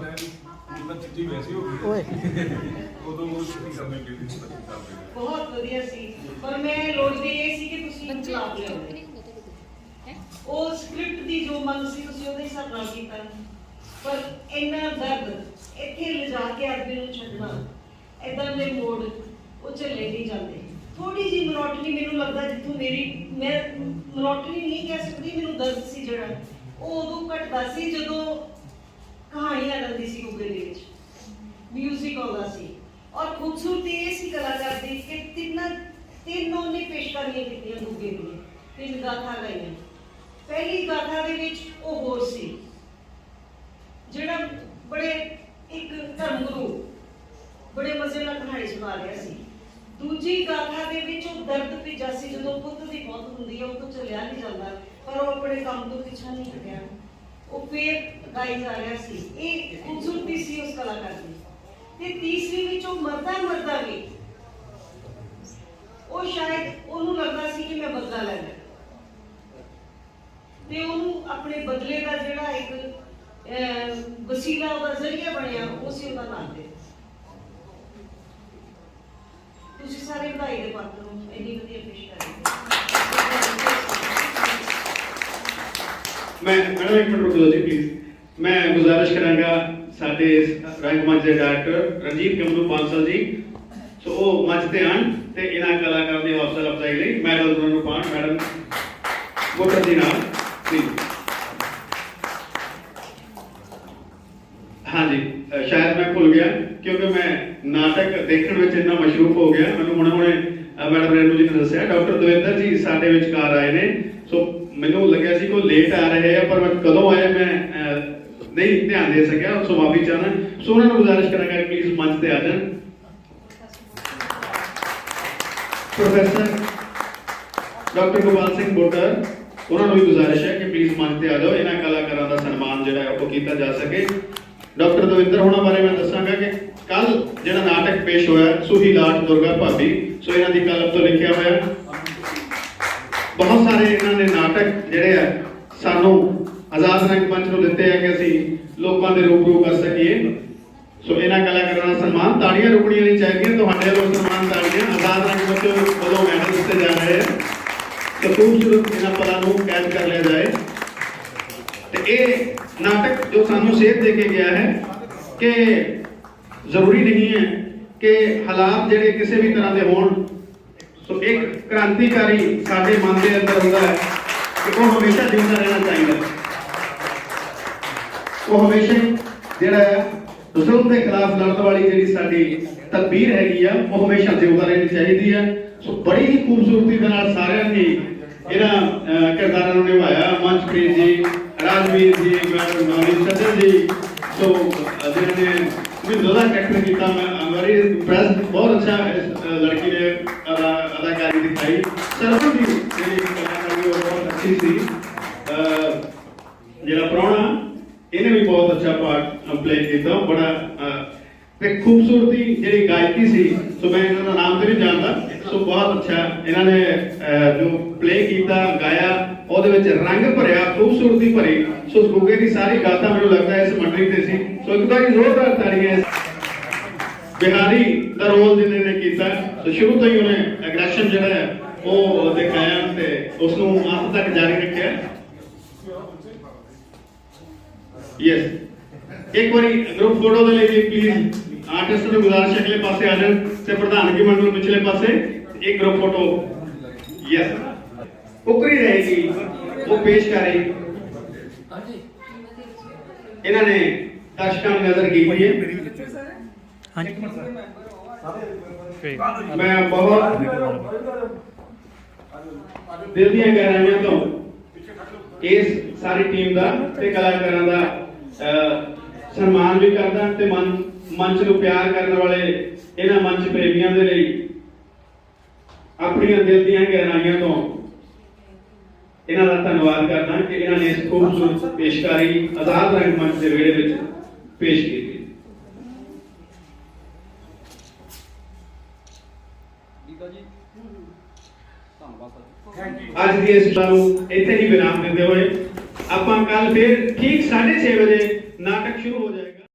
ਮੈਂ ਚਿੱਟੀ ਵੈਸੀ ਹੋ ਗਈ ਉਦੋਂ ਉਹ ਛੁੱਟੀ ਕਰਨੀ ਪਈ ਸੀ। ਬਹੁਤ ਵਧੀਆ ਸੀ, ਪਰ ਮੈਂ ਲੋੜਦੀ ਇਹ ਸੀ ਕਿ ਤੁਸੀਂ ਇਨਕਲਾਬ ਲਿਆਉਂਦੇ। ਉਹ ਸਕ੍ਰਿਪਟ ਦੀ ਜੋ ਮੰਗ ਸੀ ਤੁਸੀਂ ਉਹਦੇ ਹਿਸਾਬ ਨਾਲ ਕੀਤਾ, ਪਰ ਇੰਨਾ ਦਰਦ ਇੱਥੇ ਲਿਜਾ ਕੇ ਆਦਮੀ ਨੂੰ ਛੱਡਣਾ, ਏਦਾਂ ਦੇ ਮੋੜ ਉਹ ਝੱਲੇ ਨਹੀਂ ਜਾਂਦੇ। ਥੋੜੀ ਜਿਹੀ ਮਨੋਟਨੀ ਮੈਨੂੰ ਲੱਗਦਾ ਜਿੱਥੋਂ ਮੈਂ ਮਨੋਟਨੀ ਨਹੀਂ ਕਹਿ ਸਕਦੀ, ਮੈਨੂੰ ਦਰਦ ਸੀ ਜਿਹੜਾ ਉਹ ਉਦੋਂ ਘਟਦਾ ਸੀ ਜਦੋਂ ਕਹਾਣੀ ਆ ਜਾਂਦੀ ਸੀ ਗੁੱਗੇ ਦੇ ਵਿੱਚ, ਮਿਊਜ਼ਿਕ ਆਉਂਦਾ ਸੀ। ਔਰ ਖੂਬਸੂਰਤੀ ਇਹ ਸੀ ਕਲਾਕਾਰ ਦੀ ਕਿ ਤਿੰਨੋਂ ਨੇ ਪੇਸ਼ਕਾਰੀਆਂ ਕੀਤੀਆਂ ਗੁੱਗੇ ਦੀਆਂ, 3 ਗਾਥਾ ਗਾਈਆਂ। ਪਹਿਲੀ ਗਾਥਾ ਦੇ ਵਿੱਚ ਉਹ ਹੋਰ ਸੀ ਜਿਹੜਾ ਬੜੇ ਇੱਕ ਧਰਮਗੁਰੂ ਬੜੇ ਮਜ਼ੇ ਨਾਲ ਕਹਾਣੀ ਸੁਣਾ ਰਿਹਾ ਸੀ। ਦੂਜੀ ਗਾਥਾ ਦੇ ਵਿੱਚ ਉਹ ਦਰਦ ਭਿੱਜਾ ਸੀ ਜਦੋਂ ਪੁੱਤ ਦੀ ਮੌਤ ਹੁੰਦੀ ਹੈ, ਉਹ ਤੋਂ ਚੱਲਿਆ ਨਹੀਂ ਜਾਂਦਾ, ਪਰ ਉਹ ਆਪਣੇ ਕੰਮ ਤੋਂ ਪਿੱਛਾ ਨਹੀਂ ਹਟਿਆ, ਉਹ ਫੇਰ ਗਾਈ ਜਾ ਰਿਹਾ ਸੀ। ਇਹ ਖੂਬਸੂਰਤੀ ਸੀ ਉਸ ਕਲਾਕਾਰ ਦੀ। ਤੇ ਤੀਸਰੀ ਵਿੱਚ ਉਹ ਮਰਦਾ ਵੀ ਉਹ ਸ਼ਾਇਦ ਉਹਨੂੰ ਲੱਗਦਾ ਸੀ ਕਿ ਮੈਂ ਬਦਲਾ ਲੈਣਾ, ਤੇ ਉਹਨੂੰ ਆਪਣੇ ਬਦਲੇ ਦਾ ਜਿਹੜਾ ਇੱਕ ਵਸੀਲਾ ਉਹਦਾ ਜ਼ਰੀਆ ਬਣਿਆ ਉਹ ਸੀ ਉਹਦਾ ਨਾਤੇ। ਤੁਸੀਂ ਸਾਰੇ ਵਧਾਈ ਦੇ ਪਾਤਰ ਨੂੰ ਇੰਨੀ ਵਧੀਆ ਪੇਸ਼ ਕਰ ਰਹੇ। मैं मैडम एक मिनट रुक जाओ जी प्लीज। मैं गुजारिश करांगा साडे रंगमंच के डायरेक्टर रंजीत कमरू बांसल जी सो वो मंच ते आन ते इन्हां कलाकारां दी हौसला अफजाई लई मैडम उन्हां नूं पाण मैडम वोटर दी नाल प्लीज। हाँ जी शायद मैं भुल गया क्योंकि मैं नाटक देखने में इतना मशरूफ हो गया। मैं हुणे मैडम रेनू जी ने दस्सिया डॉक्टर दविंदर जी साडे विचकार आए ने, सो ਮੈਨੂੰ ਲੱਗਿਆ ਸੀ ਕਿ ਲੇਟ ਆ ਰਹੇ ਆ, ਪਰ ਕਦੋਂ ਆਏ ਮੈਂ ਨਹੀਂ ਧਿਆਨ ਦੇ ਸਕਿਆ, ਸੋ ਮਾਫੀ ਚਾਹਨਾ। ਸੋ ਉਹਨਾਂ ਨੂੰ ਗੁਜ਼ਾਰਿਸ਼ ਕਰਾਂਗਾ ਕਿ ਪਲੀਜ਼ ਮੰਚ ਤੇ ਆ ਜਾਣ। ਪ੍ਰੋਫੈਸਰ ਡਾਕਟਰ ਗੋਪਾਲ ਸਿੰਘ ਬੋਟਰ, ਉਹਨਾਂ ਨੂੰ ਵੀ ਗੁਜ਼ਾਰਿਸ਼ ਹੈ ਕਿ ਪਲੀਜ਼ ਮੰਚ ਤੇ ਆ ਜਾਓ, ਇਹਨਾਂ ਕਲਾਕਾਰਾਂ ਦਾ ਸਨਮਾਨ ਜਿਹੜਾ ਉਹ ਕੀਤਾ ਜਾ ਸਕੇ। ਡਾਕਟਰ ਦਵਿੰਦਰ ਹੋਣਾ ਬਾਰੇ ਮੈਂ ਦੱਸਾਂਗਾ ਕਿ ਕੱਲ ਜਿਹੜਾ ਨਾਟਕ ਪੇਸ਼ ਹੋਇਆ ਸੁਹੀ ਲਾਟ ਦੁਰਗਾ ਭਾਬੀ, ਸੋ ਇਹਨਾਂ ਦੀ ਕਲਮ ਤੋਂ ਲਿਖਿਆ ਹੋਇਆ। ਬਹੁਤ ਸਾਰੇ ਇਹਨਾਂ ਦੇ ਨਾਟਕ ਜਿਹੜੇ ਆ ਸਾਨੂੰ ਆਜ਼ਾਦ ਰੰਗ ਮੰਚ ਨੂੰ ਦਿੱਤੇ ਹੈ ਕਿ ਅਸੀਂ ਲੋਕਾਂ ਦੇ ਰੂਬਰੂ ਕਰ ਸਕੀਏ। ਸੋ ਇਹਨਾਂ ਕਲਾਕਾਰਾਂ ਦਾ ਸਨਮਾਨ, ਤਾੜੀਆਂ ਰੁਕਣੀਆਂ ਨਹੀਂ ਚਾਹੀਦੀਆਂ, ਤੁਹਾਡੇ ਵੱਲੋਂ ਸਨਮਾਨ ਤਾੜੀਆਂ। ਆਜ਼ਾਦ ਰੰਗ ਮੰਚ ਵੱਲੋਂ ਮੈਡਲ ਦਿੱਤੇ ਜਾ ਰਹੇ ਹੈ, तो खूबसूरत ਇਹਨਾਂ ਪਲਾਂ ਨੂੰ ਕੈਦ ਕਰ ਲਿਆ ਜਾਏ। ਤੇ ਇਹ ਨਾਟਕ ਜੋ ਸਾਨੂੰ ਸੇਧ ਦੇ ਕੇ ਗਿਆ ਹੈ ਕਿ ਜ਼ਰੂਰੀ ਨਹੀਂ ਹੈ ਕਿ ਹਾਲਾਤ ਜਿਹੜੇ ਕਿਸੇ ਵੀ ਤਰ੍ਹਾਂ ਦੇ ਹੋਣ। ਸੋ ਇੱਕ ਕ੍ਰਾਂਤੀਕਾਰੀ ਸਾਡੇ ਮਨ ਦੇ ਅੰਦਰ ਹੁੰਦਾ ਹੈ ਕਿ ਉਹ ਹਮੇਸ਼ਾ ਜਿਉਂਦਾ ਰਹਿਣਾ ਚਾਹੀਦਾ, ਉਹ ਹਮੇਸ਼ਾ ਜਿਹੜਾ ਹੈ ਜ਼ੁਲਮ ਦੇ ਖਿਲਾਫ ਲੜਨ ਵਾਲੀ ਜਿਹੜੀ ਸਾਡੀ ਤਦਬੀਰ ਹੈਗੀ ਆ ਉਹ ਹਮੇਸ਼ਾ ਜਿਉਂਦਾ ਰਹਿਣੀ ਚਾਹੀਦੀ ਹੈ। ਸੋ ਬੜੀ ਹੀ ਖੂਬਸੂਰਤੀ ਦੇ ਨਾਲ ਸਾਰਿਆਂ ਨੇ ਇਹਨਾਂ ਕਿਰਦਾਰਾਂ ਨੂੰ ਨਿਭਾਇਆ। ਮਨਪ੍ਰੀਤ ਜੀ, ਰਾਜਵੀਰ ਜੀ, ਮੈਡਮ ਨਵਨੀਤ ਸੱਜਣ ਜੀ, ਸੋ ਜਿਨ੍ਹਾਂ ਨੇ विंडो का कैरेक्टर किया, मैं वेरी इम्प्रेस्ड, बहुत अच्छा इस लड़की ने अदाकारी दिखाई। सरसों की मेरी कलाकारी बहुत अच्छी थी। जरा प्राणा इन्हें भी बहुत अच्छा पार्ट प्ले किया, बड़ा ते खूबसूरती जी गायकी सी। सो मैं इन्होंने नाम तो नहीं जानता, सो बहुत अच्छा इन्होंने जो प्ले किया गाया, ਉਹਦੇ ਵਿੱਚ रंग भरिया, खूबसूरती भरी। सो गुगे की सारी गाथा मैंने लगता है इस मंडली ते सी। सो एक बार जोरदार तालियां बिहारी दा रोल जिन्होंने किया। सो शुरू तो ही उन्हें एग्रेशन जो है वो दिखाया ते उसनु अंत तक जारी रखा। यस एक बारी ग्रुप फोटो दे लिए प्लीज आर्टिस्ट ਨੂੰ ਗੁਜ਼ਾਰਿਸ਼ ਅਗਲੇ ਪਾਸੇ ਆ ਜਾਣ ਤੇ ਪ੍ਰਧਾਨਗੀ ਮੰਡਲ ਪਿਛਲੇ ਪਾਸੇ एक ग्रुप फोटो। यस उकरी रहेगी वो पेश करेगी। इन्होंने दर्शकों की नजर की हुई है। मैं बहुत दिल दी गहराइयां तो इस सारी टीम का ते कलाकारां दा सम्मान भी करदा ते मंच नूं प्यार करने वाले इन्हां मंच प्रेमियों दे लई अपनी दिल दी गहराइयां तो इन्हां दा धन्नवाद करना कि इन्हां ने इस खूबसूरत पेशकारी आजाद रंग मंच के वेड़े विच पेश की। आज की इस नूं इत्थे ही विराम देते हुए आपां कल फिर ठीक 6:30 बजे नाटक शुरू हो जाएगा।